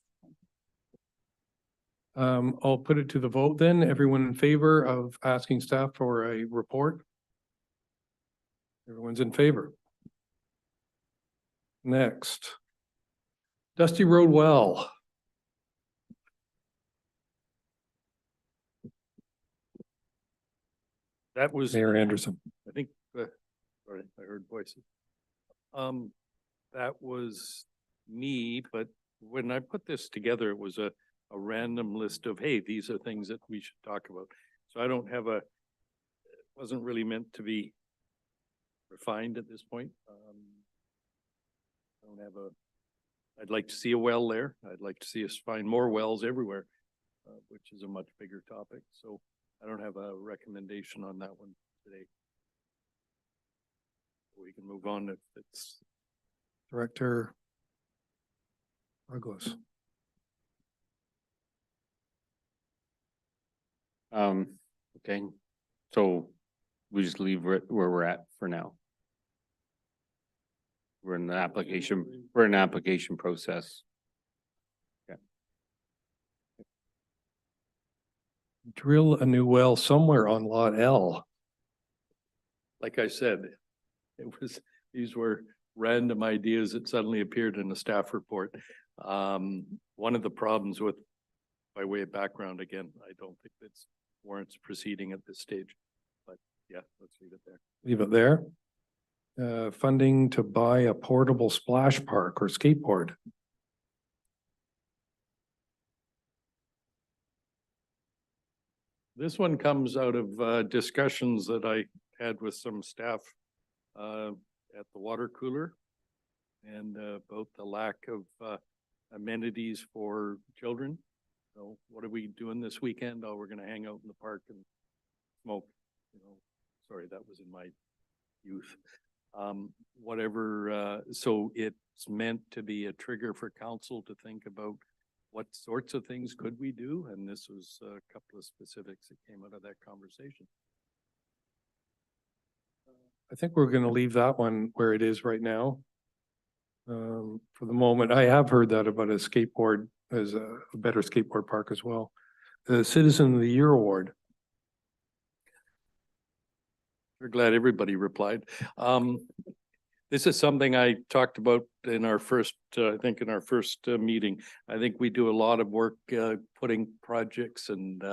I'll put it to the vote then. Everyone in favor of asking staff for a report? Everyone's in favor. Next. Dusty Road Well. That was. Mayor Anderson. I think, sorry, I heard voices. That was me, but when I put this together, it was a random list of, hey, these are things that we should talk about. So I don't have it wasn't really meant to be refined at this point. I don't have I'd like to see a well there. I'd like to see us find more wells everywhere, which is a much bigger topic. So I don't have a recommendation on that one today. We can move on if it's. Director Douglas. Okay, so we just leave it where we're at for now. We're in the application process. Drill a new well somewhere on Lot L. Like I said, these were random ideas that suddenly appeared in a staff report. One of the problems with, by way of background, again, I don't think that's warrants proceeding at this stage, but yeah, let's leave it there. Leave it there. Funding to buy a portable splash park or skateboard. This one comes out of discussions that I had with some staff at the water cooler and about the lack of amenities for children. So what are we doing this weekend? Oh, we're gonna hang out in the park and smoke, you know, sorry, that was in my youth. Whatever, so it's meant to be a trigger for council to think about what sorts of things could we do? And this was a couple of specifics that came out of that conversation. I think we're gonna leave that one where it is right now. For the moment, I have heard that about a skateboard as a better skateboard park as well. The Citizen of the Year Award. We're glad everybody replied. This is something I talked about in our first, I think in our first meeting. I think we do a lot of work putting projects and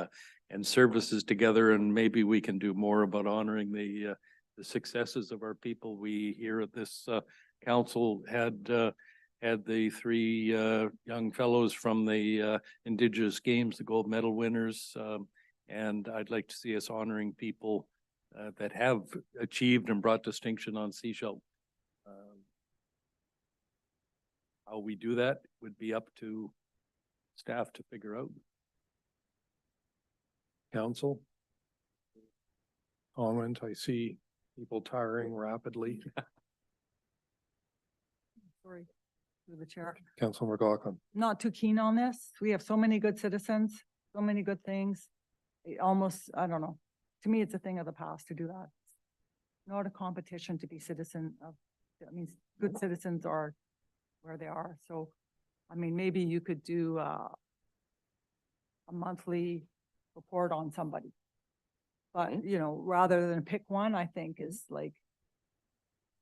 services together, and maybe we can do more about honoring the successes of our people. We here at this council had the three young fellows from the Indigenous Games, the gold medal winners. And I'd like to see us honoring people that have achieved and brought distinction on Seashell. How we do that would be up to staff to figure out. Council. Comment, I see people tiring rapidly. Sorry, through the chair. Council McLaughlin. Not too keen on this. We have so many good citizens, so many good things. It almost, I don't know. To me, it's a thing of the past to do that. Not a competition to be citizen of, I mean, good citizens are where they are. So, I mean, maybe you could do a monthly report on somebody. But, you know, rather than pick one, I think is like,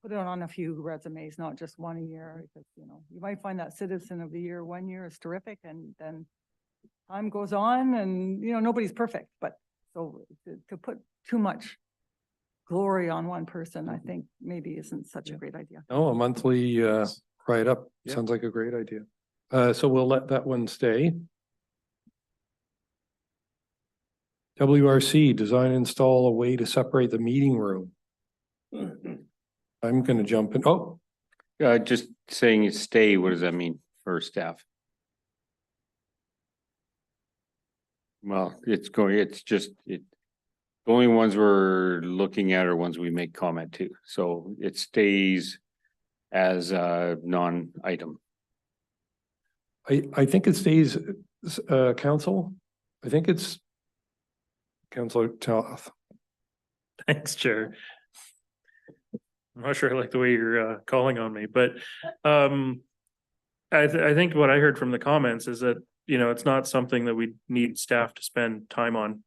put it on a few resumes, not just one a year, because, you know, you might find that Citizen of the Year 1 year is terrific, and then time goes on and, you know, nobody's perfect, but so to put too much glory on one person, I think maybe isn't such a great idea. Oh, a monthly write-up Yeah. sounds like a great idea. So we'll let that one stay. WRC, design and install a way to separate the meeting room. I'm gonna jump in. Oh, Just saying it stay, what does that mean for staff? Well, the only ones we're looking at are ones we make comment to, so it stays as a non-item. I think it stays, council. I think it's Councilor Toth. Thanks, Chair. I'm not sure I like the way you're calling on me, but I think what I heard from the comments is that, you know, it's not something that we need staff to spend time on.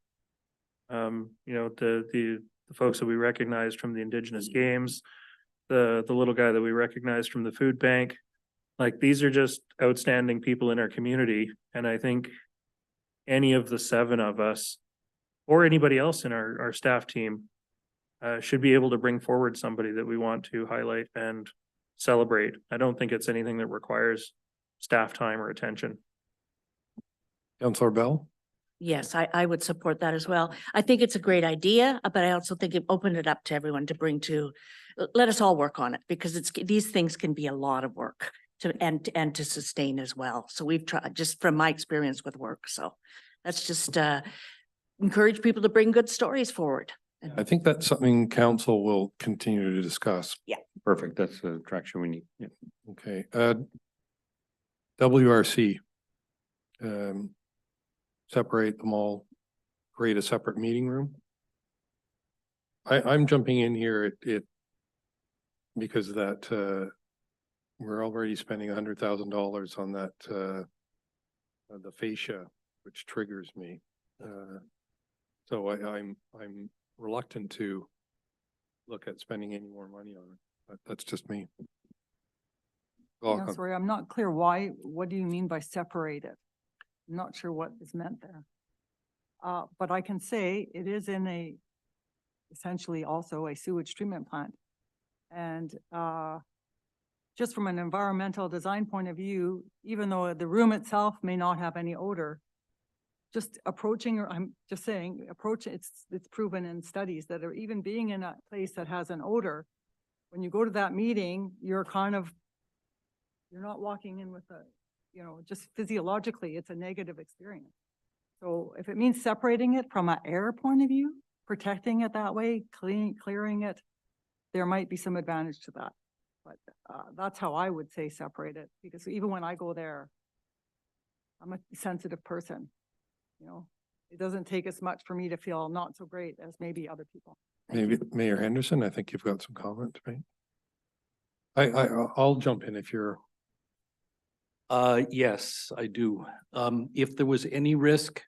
You know, the folks that we recognized from the Indigenous Games, the little guy that we recognized from the food bank, like, these are just outstanding people in our community. And I think any of the 7 of us or anybody else in our staff team should be able to bring forward somebody that we want to highlight and celebrate. I don't think it's anything that requires staff time or attention. Councilor Bell. Yes, I would support that as well. I think it's a great idea, but I also think it opened it up to everyone to bring to, let us all work on it, because these things can be a lot of work and to sustain as well. So we've tried, just from my experience with work. So let's just encourage people to bring good stories forward. I think that's something council will continue to discuss. Perfect, that's the traction we need. Yeah. Okay, WRC. Separate them all, create a separate meeting room. I'm jumping in here because of that, we're already spending $100,000 on that, the fascia, which triggers me. So I'm reluctant to look at spending any more money on it, but that's just me. Yeah, sorry, I'm not clear why, what do you mean by separate it? I'm not sure what is meant there. But I can say it is in essentially also a sewage treatment plant. And just from an environmental design point of view, even though the room itself may not have any odor, just approaching, or I'm just saying, it's proven in studies that are even being in a place that has an odor, when you go to that meeting, you're not walking in with a, you know, just physiologically, it's a negative experience. So if it means separating it from an air point of view, protecting it that way, clearing it, there might be some advantage to that. But that's how I would say separate it, because even when I go there, I'm a sensitive person, you know. It doesn't take as much for me to feel not so great as maybe other people. Thank Maybe you. Mayor Henderson, I think you've got some comment to make. I'll jump in if you're, Yes, I do. If there was any risk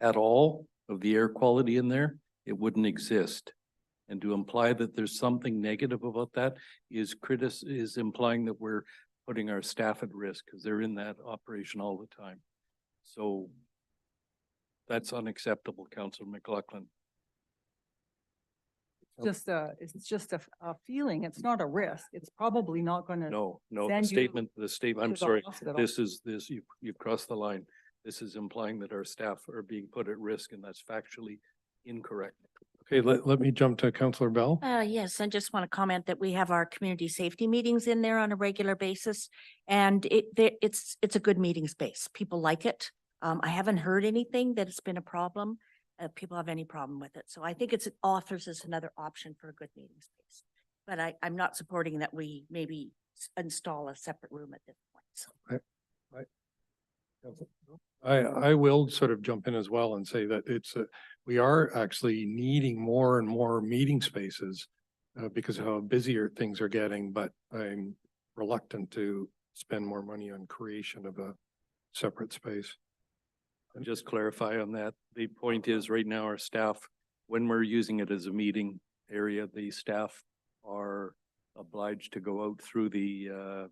at all of the air quality in there, it wouldn't exist. And to imply that there's something negative about that is implying that we're putting our staff at risk because they're in that operation all the time. So that's unacceptable, Councillor McLaughlin. It's just a feeling. It's not a risk. It's probably not gonna. No, the Send you statement, I'm to the sorry, hospital. you've crossed the line. This is implying that our staff are being put at risk and that's factually incorrect. okay, let me jump to Councillor Bell. Yes, I just want to comment that we have our community safety meetings in there on a regular basis. And it's a good meeting space. People like it. I haven't heard anything that it's been a problem. People have any problem with it. So I think it offers us another option for a good meeting space. But I'm not supporting that we maybe install a separate room at this point. So. I will sort of jump in as well and say that we are actually needing more and more meeting spaces because of how busier things are getting, but I'm reluctant to spend more money on creation of a separate space. And just clarify on that, the point is right now our staff, when we're using it as a meeting area, the staff are obliged to go out through the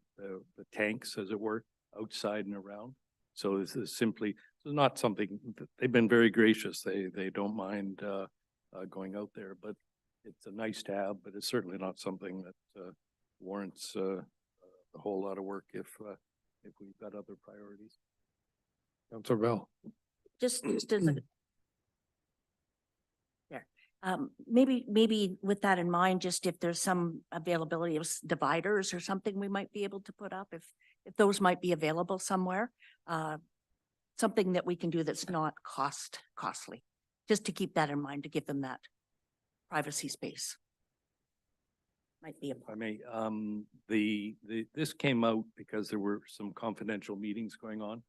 tanks, as it were, outside and around. So this is simply not something, they've been very gracious. They don't mind going out there, but it's a nice to have, but it's certainly not something that warrants a whole lot of work if we've got other priorities. Councillor Bell. Just as a. There, maybe with that in mind, just if there's some availability of dividers or something we might be able to put up, if those might be available somewhere. Something that we can do that's not costly, just to keep that in mind, to give them that privacy space. Might be. I may, this came out because there were some confidential meetings going on.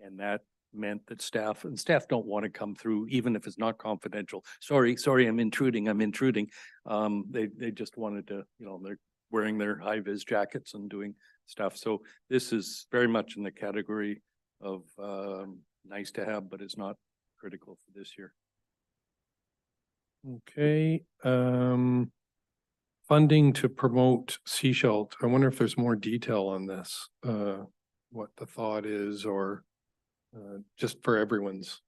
And that meant that staff don't want to come through, even if it's not confidential. Sorry, I'm intruding. They just wanted to, they're wearing their high-vis jackets and doing stuff. So this is very much in the category of nice to have, but it's not critical for this year. Okay, funding to promote Seashelt. I wonder if there's more detail on this, what the thought is, or just for everyone's.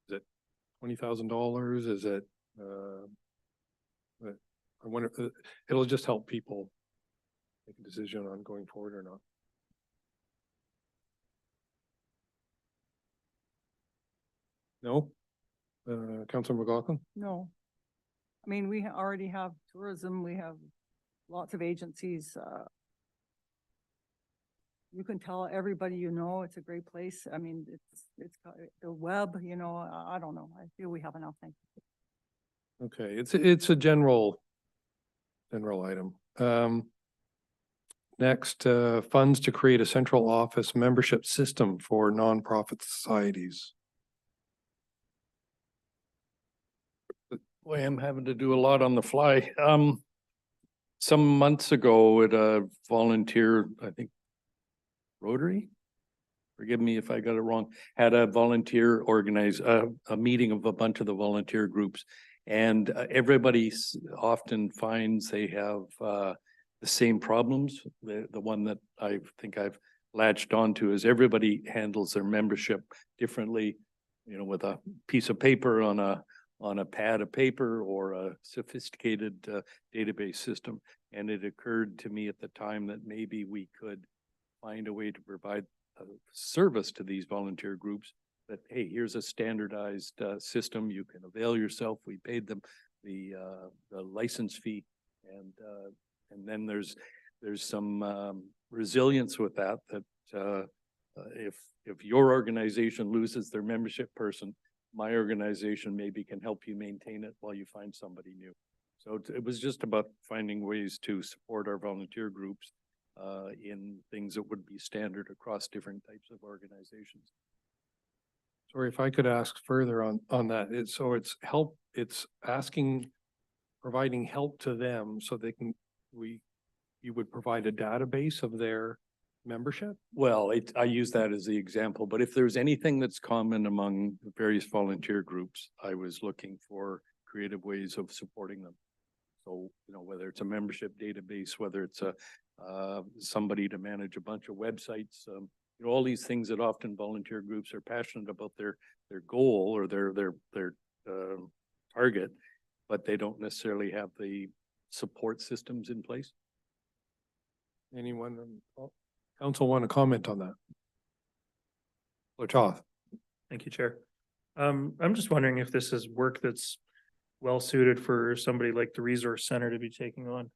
Is it $20,000? Is it, I wonder if it'll just help people make a decision on going forward or not. No? Councillor McLaughlin? No. I mean, we already have tourism, we have lots of agencies. You can tell everybody, it's a great place. I mean, it's got the web, I don't know. I feel we have enough things. Okay, it's a general item. Next, funds to create a central office membership system for nonprofit societies. Boy, I'm having to do a lot on the fly. Some months ago at a volunteer, I think Rotary, forgive me if I got it wrong, had a volunteer organize a meeting of a bunch of the volunteer groups. And everybody often finds they have the same problems. The one that I think I've latched onto is everybody handles their membership differently, with a piece of paper on a pad of paper or a sophisticated database system. And it occurred to me at the time that maybe we could find a way to provide a service to these volunteer groups that, hey, here's a standardized system. You can avail yourself. We paid them the license fee. And then there's some resilience with that if your organization loses their membership person, my organization maybe can help you maintain it while you find somebody new. So it was just about finding ways to support our volunteer groups in things that would be standard across different types of organizations. Sorry, if I could ask further on that, it's help, it's asking, providing help to them so they can, you would provide a database of their membership? Well, I use that as the example, but if there's anything that's common among the various volunteer groups, I was looking for creative ways of supporting them. So, you know, whether it's a membership database, whether it's somebody to manage a bunch of websites, you know, all these things that often volunteer groups are passionate about their goal or their target, but they don't necessarily have the support systems in place. Anyone, council want to comment on that? Toth. Thank you, Chair. I'm just wondering if this is work that's well suited for somebody like the Resource Center to be taking on.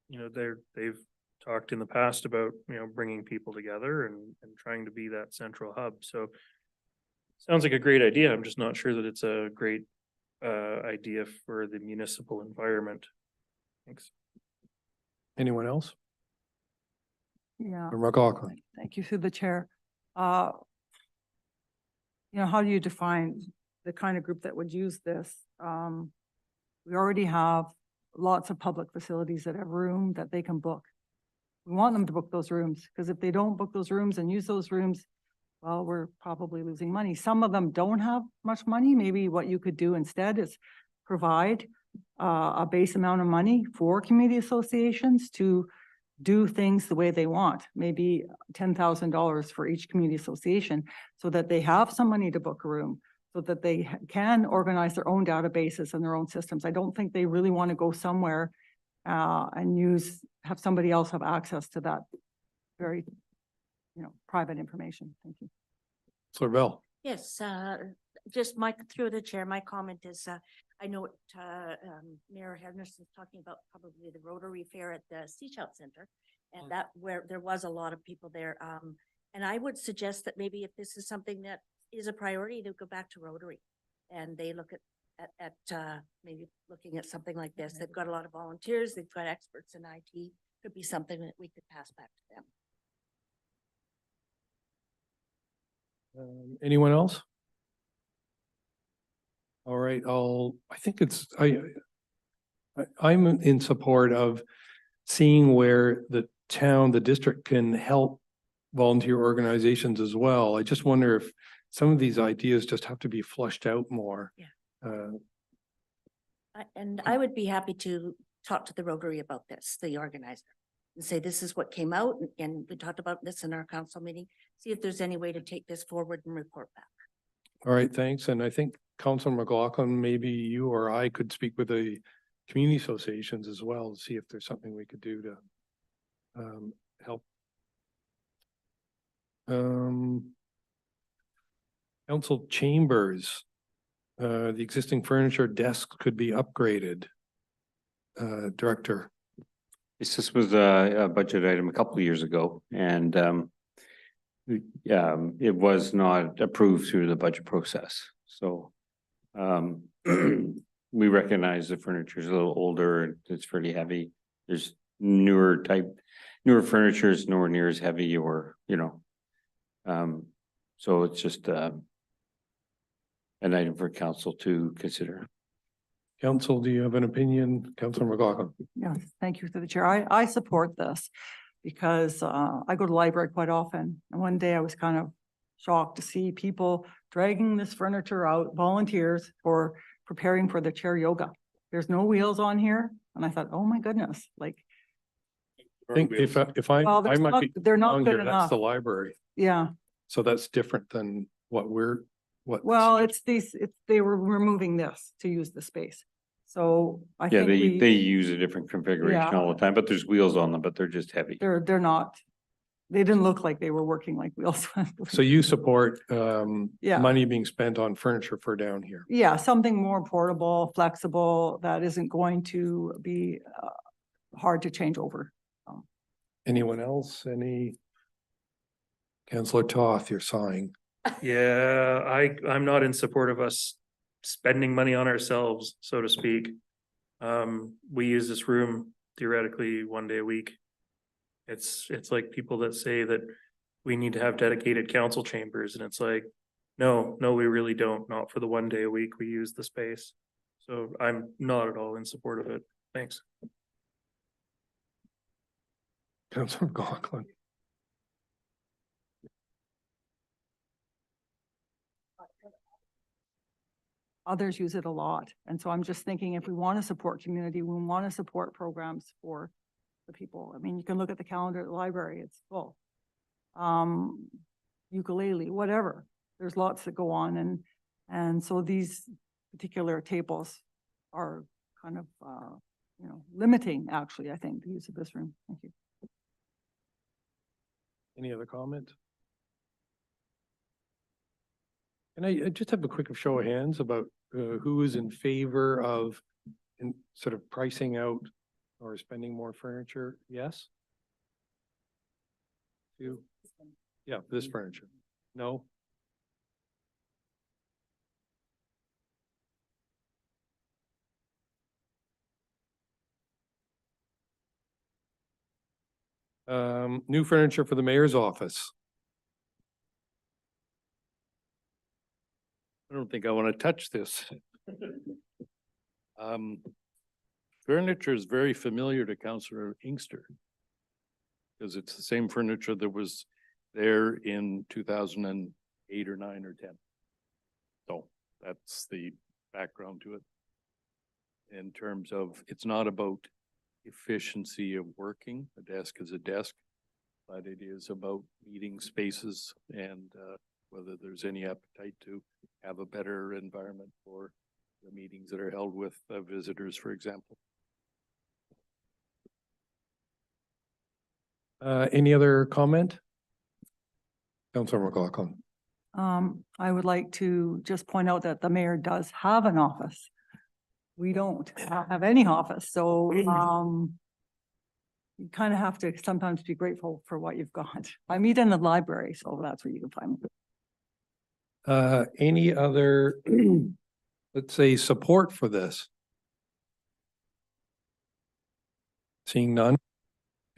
You know, they've talked in the past about, you know, bringing people together and trying to be that central hub. So sounds like a great idea. I'm just not sure that it's a great idea for the municipal environment. Thanks. Anyone else? Yeah. McLaughlin. Thank you through the chair. You know, how do you define the kind of group that would use this? We already have lots of public facilities that have room that they can book. We want them to book those rooms, because if they don't book those rooms and use those rooms, well, we're probably losing money. Some of them don't have much money. Maybe what you could do instead is provide a base amount of money for community associations to do things the way they want, maybe $10,000 for each community association, so that they have some money to book a room, so that they can organize their own databases and their own systems. I don't think they really want to go somewhere and have somebody else have access to that very, you know, private information. Thank you. Councillor Bell. Yes, just through the chair, my comment is, I know Mayor Henderson's talking about probably the Rotary Fair at the Seashell Center, and that where there was a lot of people there. And I would suggest that maybe if this is something that is a priority, to go back to Rotary and they look at maybe looking at something like this. They've got a lot of volunteers, they've got experts in IT, could be something that we could pass back to them. Anyone else? All right, I think I'm in support of seeing where the district can help volunteer organizations as well. I just wonder if some of these ideas just have to be flushed out more. Yeah. And I would be happy to talk to the Rotary about this, the organizer, and say, this is what came out, and we talked about this in our council meeting. See if there's any way to take this forward and report back. All right, thanks. And I think Councilor McLaughlin, maybe you or I could speak with the community associations as well to see if there's something we could do to help. Council chambers, the existing furniture desk could be upgraded. Director. This was a budget item a couple of years ago, and it was not approved through the budget process. So we recognize the furniture is a little older and it's fairly heavy. There's newer furniture is nowhere near as heavy, or, you know, so it's just an item for council to consider. Council, do you have an opinion? Councilor McLaughlin. Yes, thank you to the chair. I support this because I go to the library quite often. And one day I was kind of shocked to see people dragging this furniture out, volunteers for preparing for the chair yoga. There's no wheels on here. And I thought, oh my goodness, like. I think if I Well, might be they're not wrong good here, that's enough. the library. Yeah, So that's different than what well, they were removing this to use the space. So I Yeah, think they use a different configuration all the time, but there's wheels on them, but they're just heavy. they're not, they didn't look like they were working like wheels. So you support Yeah. money being spent on furniture for down here? Yeah, something more portable, flexible, that isn't going to be hard to change over. Anyone else? Councillor Toth, you're sighing. Yeah, I'm not in support of us spending money on ourselves, so to speak. We use this room theoretically 1 day a week. It's like people that say that we need to have dedicated council chambers, and it's like, no, we really don't, not for the 1 day a week we use the space. So I'm not at all in support of it. Thanks. Councilor McLaughlin. Others use it a lot. And so I'm just thinking, if we want to support community, we want to support programs for the people. I mean, you can look at the calendar at the library, it's full. Ukulele, whatever. There's lots that go on, and so these particular tables are kind of, limiting, actually, I think, the use of this room. Thank you. Any other comment? Can I just have a quick show of hands about who is in favor of sort of pricing out or spending more furniture? Yes? Two? Yeah, this furniture. No? New furniture for the mayor's office. I don't think I want to touch this. Furniture is very familiar to Councillor Inkster, because it's the same furniture that was there in 2008 or 9 or 10. So that's the background to it. In terms of, it's not about efficiency of working. A desk is a desk, but it is about meeting spaces and whether there's any appetite to have a better environment for the meetings that are held with visitors, for example. Any other comment? Councilor McLaughlin. I would like to just point out that the mayor does have an office. We don't have any office, so you kind of have to sometimes be grateful for what you've got. I meet in the library, so that's where you can find me. Any other, let's say, support for this? Seeing none.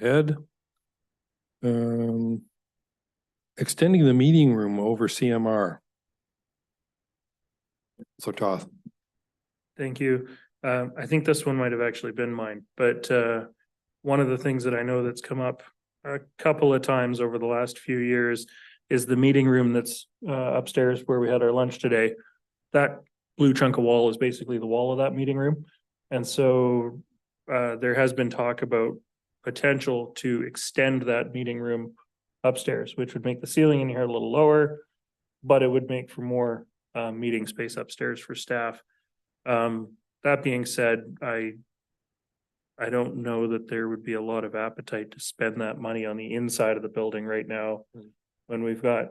Ed? Extending the meeting room over CMR. So Toth. Thank you. I think this one might have actually been mine, but one of the things that I know that's come up a couple of times over the last few years is the meeting room that's upstairs where we had our lunch today. That blue chunk of wall is basically the wall of that meeting room. And so there has been talk about potential to extend that meeting room upstairs, which would make the ceiling in here a little lower, but it would make for more meeting space upstairs for staff. That being said, I don't know that there would be a lot of appetite to spend that money on the inside of the building right now when we've got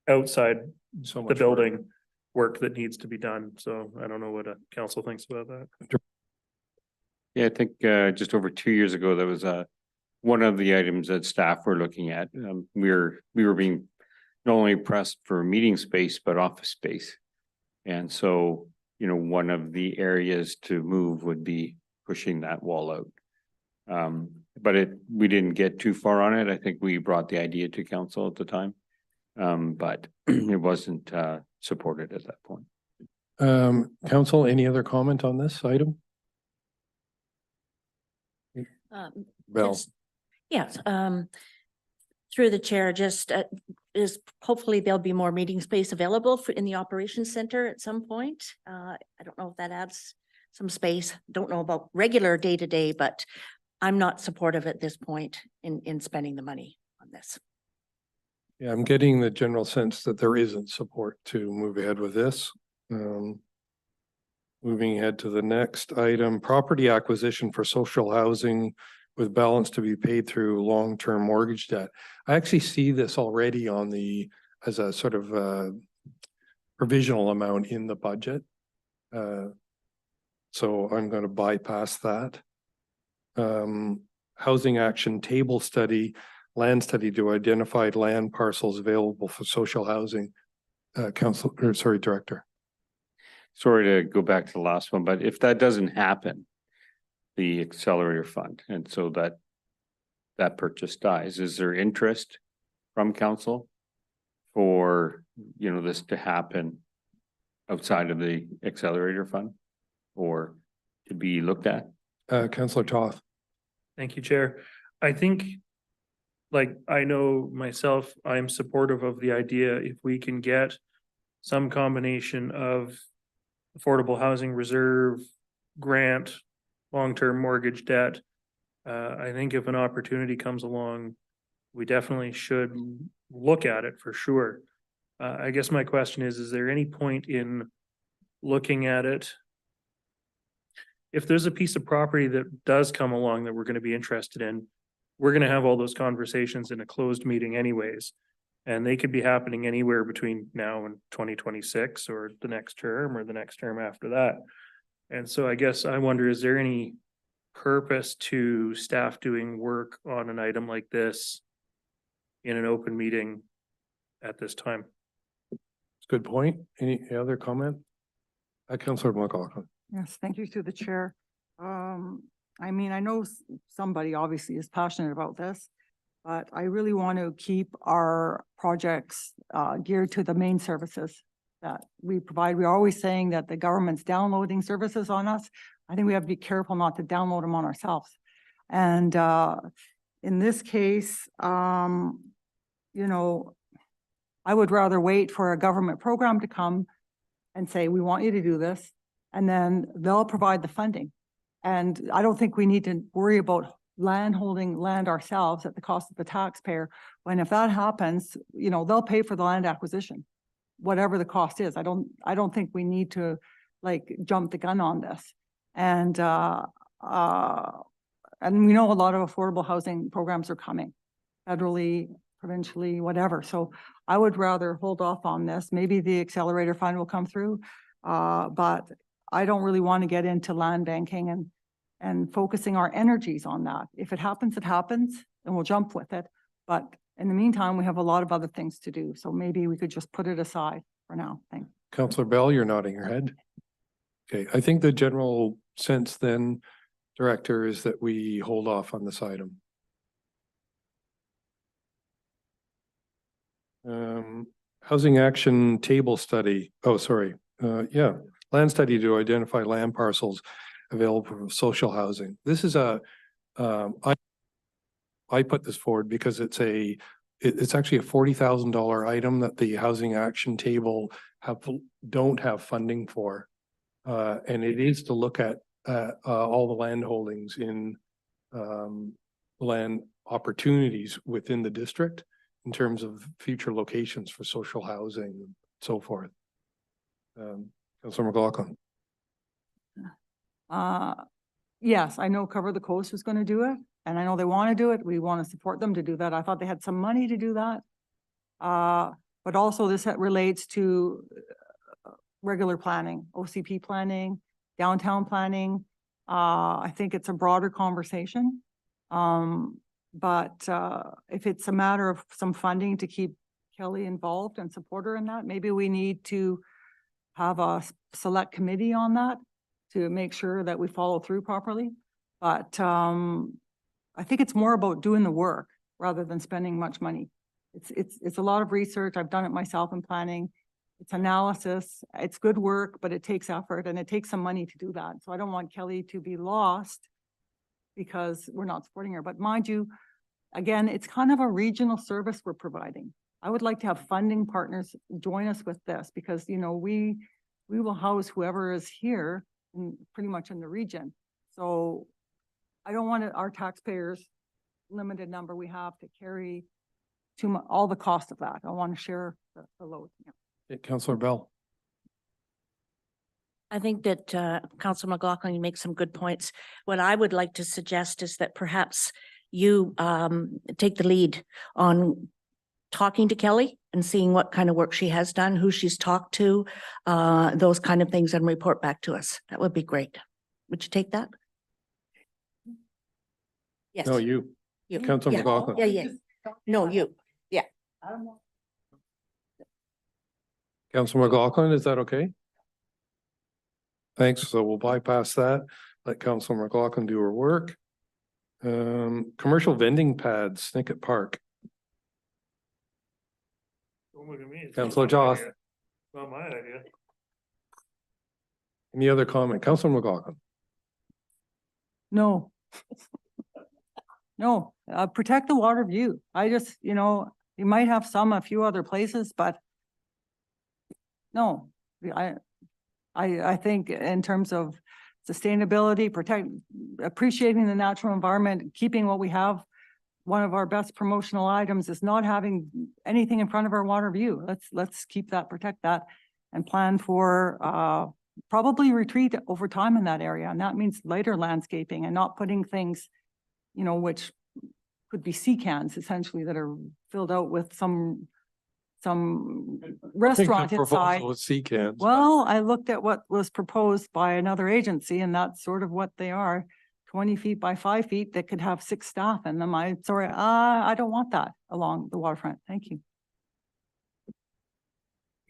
outside So much the building work that needs to be done. So I don't know what a council thinks about that. Yeah, I think just over 2 years ago, that was one of the items that staff were looking at. We were being not only pressed for meeting space, but office space. And so, one of the areas to move would be pushing that wall out. But we didn't get too far on it. I think we brought the idea to council at the time. But it wasn't supported at that point. Council, any other comment on this item? Bell. Just- Yes, through the chair, just is hopefully there'll be more meeting space available in the operations center at some point. I don't know if that adds some space. Don't know about regular day to day, but I'm not supportive at this point in spending the money on this. Yeah, I'm getting the general sense that there isn't support to move ahead with this. Moving ahead to the next item, property acquisition for social housing with balance to be paid through long-term mortgage debt. I actually see this already as a sort of provisional amount in the budget. So I'm going to bypass that. Housing action table study, land study to identify land parcels available for social housing. Director. Sorry to go back to the last one, but if that doesn't happen, the accelerator fund, and so that purchase dies. Is there interest from council for, this to happen outside of the accelerator fund or to be looked at? Councillor Toth. Thank you, Chair. I think, like, I know myself, I'm supportive of the idea if we can get some combination of affordable housing reserve, grant, long-term mortgage debt. I think if an opportunity comes along, we definitely should look at it for sure. I guess my question is there any point in looking at it? If there's a piece of property that does come along that we're gonna be interested in, we're gonna have all those conversations in a closed meeting anyways. And they could be happening anywhere between now and 2026 or the next term or the next term after that. And so I guess I wonder, is there any purpose to staff doing work on an item like this in an open meeting at this time? Good point. Any other comment? Councillor McLaughlin. Yes, thank you to the chair. I mean, I know somebody obviously is passionate about this, but I really want to keep our projects geared to the main services that we provide. We're always saying that the government's downloading services on us. I think we have to be careful not to download them on ourselves. And in this case, I would rather wait for a government program to come and say, we want you to do this, and then they'll provide the funding. And I don't think we need to worry about holding land ourselves at the cost of the taxpayer, when if that happens, they'll pay for the land acquisition, whatever the cost is. I don't think we need to jump the gun on this. And we know a lot of affordable housing programs are coming, federally, provincially, whatever. So I would rather hold off on this. Maybe the accelerator fund will come through, but I don't really want to get into land banking and focusing our energies on that. If it happens, and we'll jump with it. But in the meantime, we have a lot of other things to do. So maybe we could just put it aside for now. Thanks. Councillor Bell, you're nodding your head. Okay, I think the general sense then, Director, is that we hold off on this item. Housing action table study. Oh, sorry. Land study to identify land parcels available for social housing. This is I put this forward because it's actually a $40,000 item that the housing action table don't have funding for. And it is to look at all the land holdings in land opportunities within the district in terms of future locations for social housing and so forth. Councillor McLaughlin. Yes, I know Cover the Coast was going to do it, and I know they want to do it. We want to support them to do that. I thought they had some money to do that. But also this relates to regular planning, OCP planning, downtown planning. I think it's a broader conversation. But if it's a matter of some funding to keep Kelly involved and support her in that, maybe we need to have a select committee on that to make sure that we follow through properly. But I think it's more about doing the work rather than spending much money. It's a lot of research. I've done it myself in planning. It's analysis. It's good work, but it takes effort and it takes some money to do that. So I don't want Kelly to be lost because we're not supporting her. But mind you, again, it's kind of a regional service we're providing. I would like to have funding partners join us with this because, we will house whoever is here pretty much in the region. So I don't want our taxpayers, limited number we have, to carry all the cost of that. I want to share the load. Yeah. Councillor Bell. I think that Councillor McLaughlin, you make some good points. What I would like to suggest is that perhaps you take the lead on talking to Kelly and seeing what kind of work she has done, who she's talked to, those kind of things, and report back to us. That would be great. Would you take that? Yes. No, you. You. Councillor Yeah. McLaughlin. Yeah. No, you. Yeah. Councillor McLaughlin, is that okay? Thanks. So we'll bypass that. let Councilor McLaughlin do her work. Commercial vending pads, Snicket Park. Don't look at me. It's Councillor not my Joss. idea. It's not my idea. Any other comment? Councilor McLaughlin. No. No, protect the water view. I just, you know, you might have a few other places, but no, I think in terms of sustainability, appreciating the natural environment, keeping what we have. One of our best promotional items is not having anything in front of our water view. Let's keep that, protect that, and plan for probably retreat over time in that area. And that means later landscaping and not putting things, you know, which could be sea cans essentially that are filled out with some restaurant inside. With sea cans. Well, I looked at what was proposed by another agency and that's sort of what they are. 20 feet by 5 feet that could have 6 staff in them. I don't want that along the waterfront. Thank you.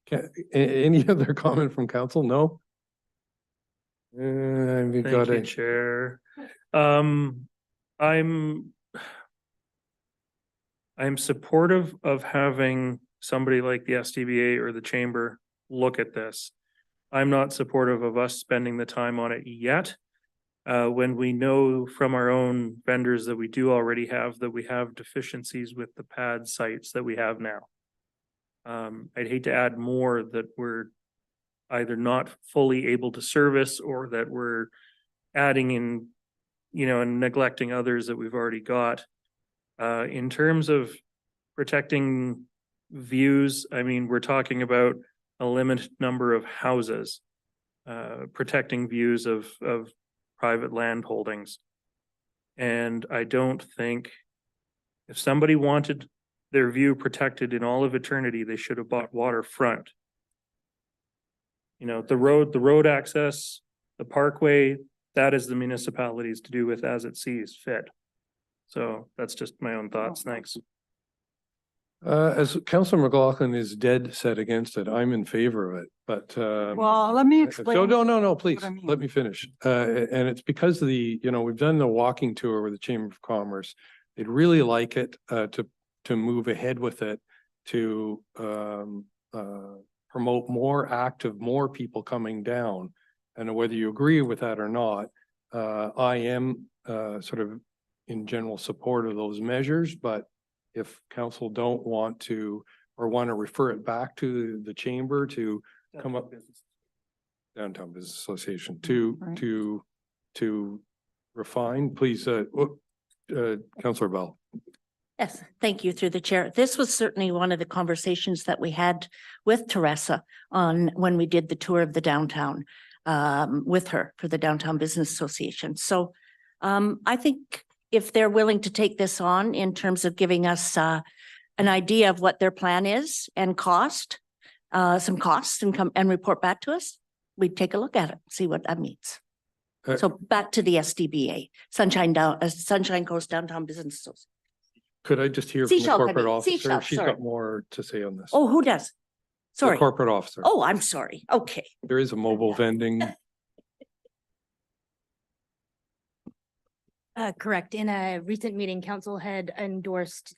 Okay, any other comment from council? No? We've got Thank you, a, Chair. I'm supportive of having somebody like the SDBA or the chamber look at this. I'm not supportive of us spending the time on it yet. When we know from our own vendors that we do already have, that we have deficiencies with the pad sites that we have now. I'd hate to add more that we're either not fully able to service or that we're adding in, you know, and neglecting others that we've already got. In terms of protecting views, I mean, we're talking about a limited number of houses, protecting views of private land holdings. And I don't think if somebody wanted their view protected in all of eternity, they should have bought waterfront. You know, the road access, the parkway, that is the municipalities to do with as it sees fit. So that's just my own thoughts. Thanks. as Councilor McLaughlin is dead set against it, I'm in favor of it, but, Well, let me explain. so no, please, I mean. let me finish. And it's because of the, you know, we've done the walking tour with the Chamber of Commerce. They'd really like it, to move ahead with it, to, promote more active, more people coming down. And whether you agree with that or not, I am, sort of in general support of those measures, but if council don't want to, or want to refer it back to the chamber to come up. Downtown Business Association Right. to refine, please, Councillor Bell. Yes, thank you through the chair. This was certainly one of the conversations that we had with Teresa on when we did the tour of the downtown with her for the Downtown Business Association. So I think if they're willing to take this on in terms of giving us an idea of what their plan is and cost, some costs and report back to us, we'd take a look at it, see what that means. So back to the SDBA, Sunshine Coast Downtown Business Association. Could I just hear from the Seashell, I corporate mean, officer? Seashell, She's sorry. got more to say on this. Oh, who does? The Sorry. corporate officer. Oh, I'm sorry. Okay. There is a mobile vending. Correct. In a recent meeting, council had endorsed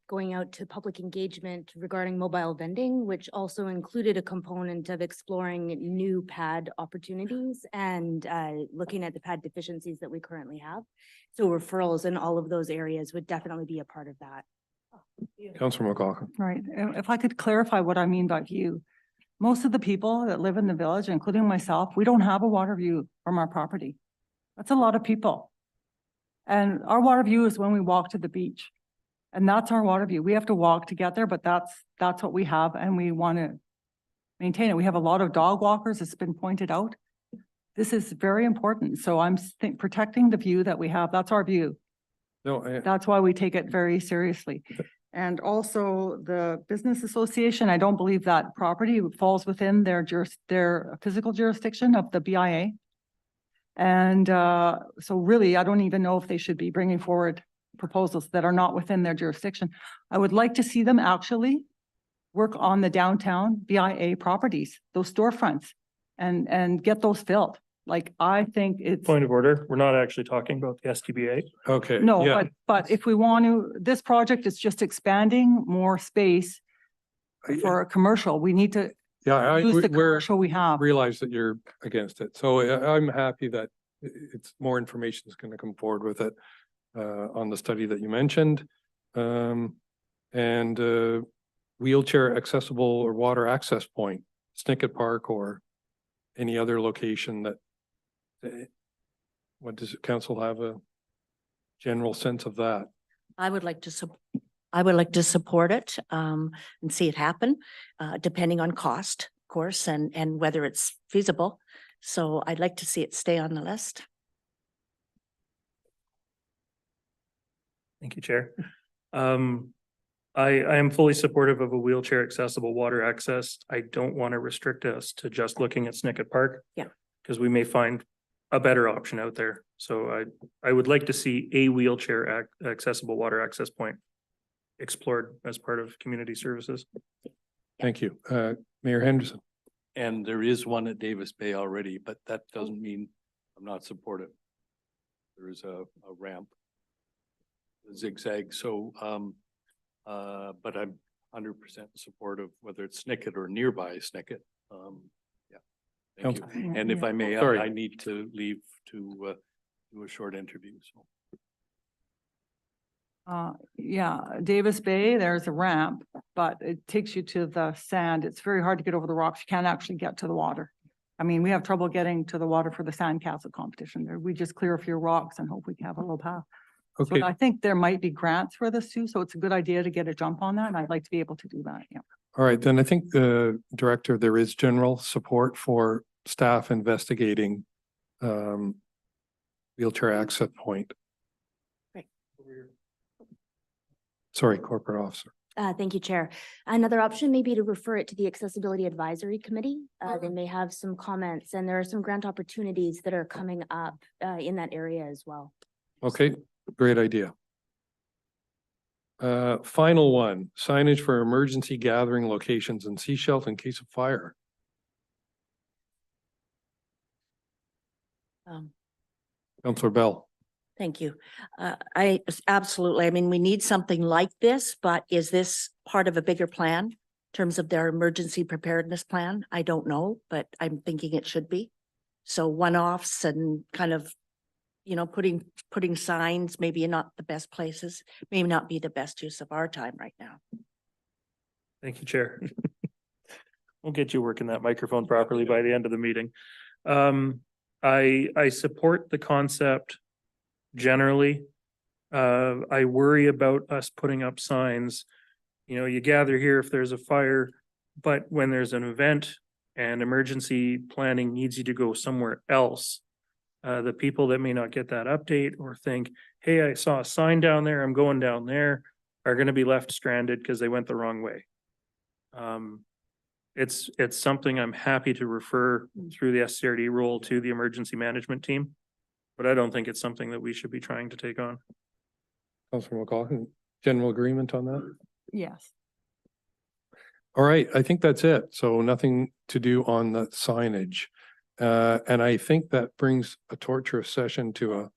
going out to public engagement regarding mobile vending, which also included a component of exploring new pad opportunities and looking at the pad deficiencies that we currently have. So referrals in all of those areas would definitely be a part of that. Councillor McLaughlin. Right. If I could clarify what I mean by view. Most of the people that live in the village, including myself, we don't have a water view from our property. That's a lot of people. And our water view is when we walk to the beach. And that's our water view. We have to walk to get there, but that's what we have and we want to maintain it. We have a lot of dog walkers, it's been pointed out. This is very important. So I'm protecting the view that we have. That's our view. No, That's why we take it very seriously. And also the business association, I don't believe that property falls within their physical jurisdiction of the BIA. And so really, I don't even know if they should be bringing forward proposals that are not within their jurisdiction. I would like to see them actually work on the downtown BIA properties, those storefronts, and get those filled. Like, I think it's, Point of order, we're not actually talking about the STBA. Okay. no, yeah. but if we want to, this project is just expanding more space for a commercial. We need to Yeah, use the we're, commercial we have. realize that you're against it. So I'm happy that it's more information is going to come forward with it on the study that you mentioned. And wheelchair accessible or water access point, Snicket Park or any other location that what does council have a general sense of that? I would like to I would like to support it, and see it happen, depending on cost, of course, and whether it's feasible. So I'd like to see it stay on the list. Thank you, Chair. I am fully supportive of a wheelchair accessible water access. I don't want to restrict us to just looking at Snicket Park. Yeah. Because we may find a better option out there. So I would like to see a wheelchair accessible water access point explored as part of community services. Thank you. Mayor Henderson. And there is one at Davis Bay already, but that doesn't mean I'm not supportive. There is a ramp, zigzag, so, but I'm 100% supportive, whether it's Snicket or nearby Snicket. Yeah. Thank you. Council- And if I may, Sorry. I need to leave to do a short interview, so. Yeah, Davis Bay, there's a ramp, but it takes you to the sand. It's very hard to get over the rocks. You can't actually get to the water. I mean, we have trouble getting to the water for the sandcastle competition there. We just clear a few rocks and hope we can have a little path. So Okay, I think there might be grants for this too, so it's a good idea to get a jump on that, and I'd like to be able to do that, yeah. all right, then I think the director, there is general support for staff investigating wheelchair access point. Sorry, corporate officer. Thank you, Chair. Another option may be to refer it to the Accessibility Advisory Committee. They may have some comments, and there are some grant opportunities that are coming up in that area as well. Okay, great idea. Final one, signage for emergency gathering locations and sea shelter in case of fire. Councillor Bell. Thank you. Absolutely. I mean, we need something like this, but is this part of a bigger plan in terms of their emergency preparedness plan? I don't know, but I'm thinking it should be. So one-offs and kind of, you know, putting signs, maybe not the best places, may not be the best use of our time right now. Thank you, Chair. We'll get you working that microphone properly by the end of the meeting. I support the concept generally. I worry about us putting up signs. You know, you gather here if there's a fire, but when there's an event and emergency planning needs you to go somewhere else, the people that may not get that update or think, hey, I saw a sign down there, I'm going down there, are going to be left stranded because they went the wrong way. It's something I'm happy to refer through the SCRD role to the emergency management team, but I don't think it's something that we should be trying to take on. Councillor McLaughlin, general agreement on that? Yes. All right, I think that's it. So nothing to do on the signage. And I think that brings a torturous session to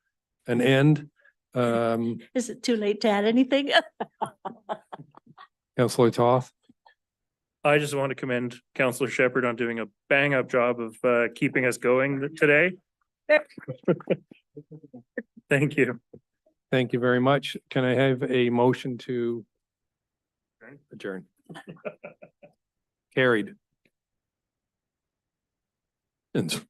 an end. Is it too late to add anything? Councillor Toth. I just want to commend Councillor Shepherd on doing a bang up job of keeping us going today. Thank you. Thank you very much. Can I have a motion to adjourn? Carried. And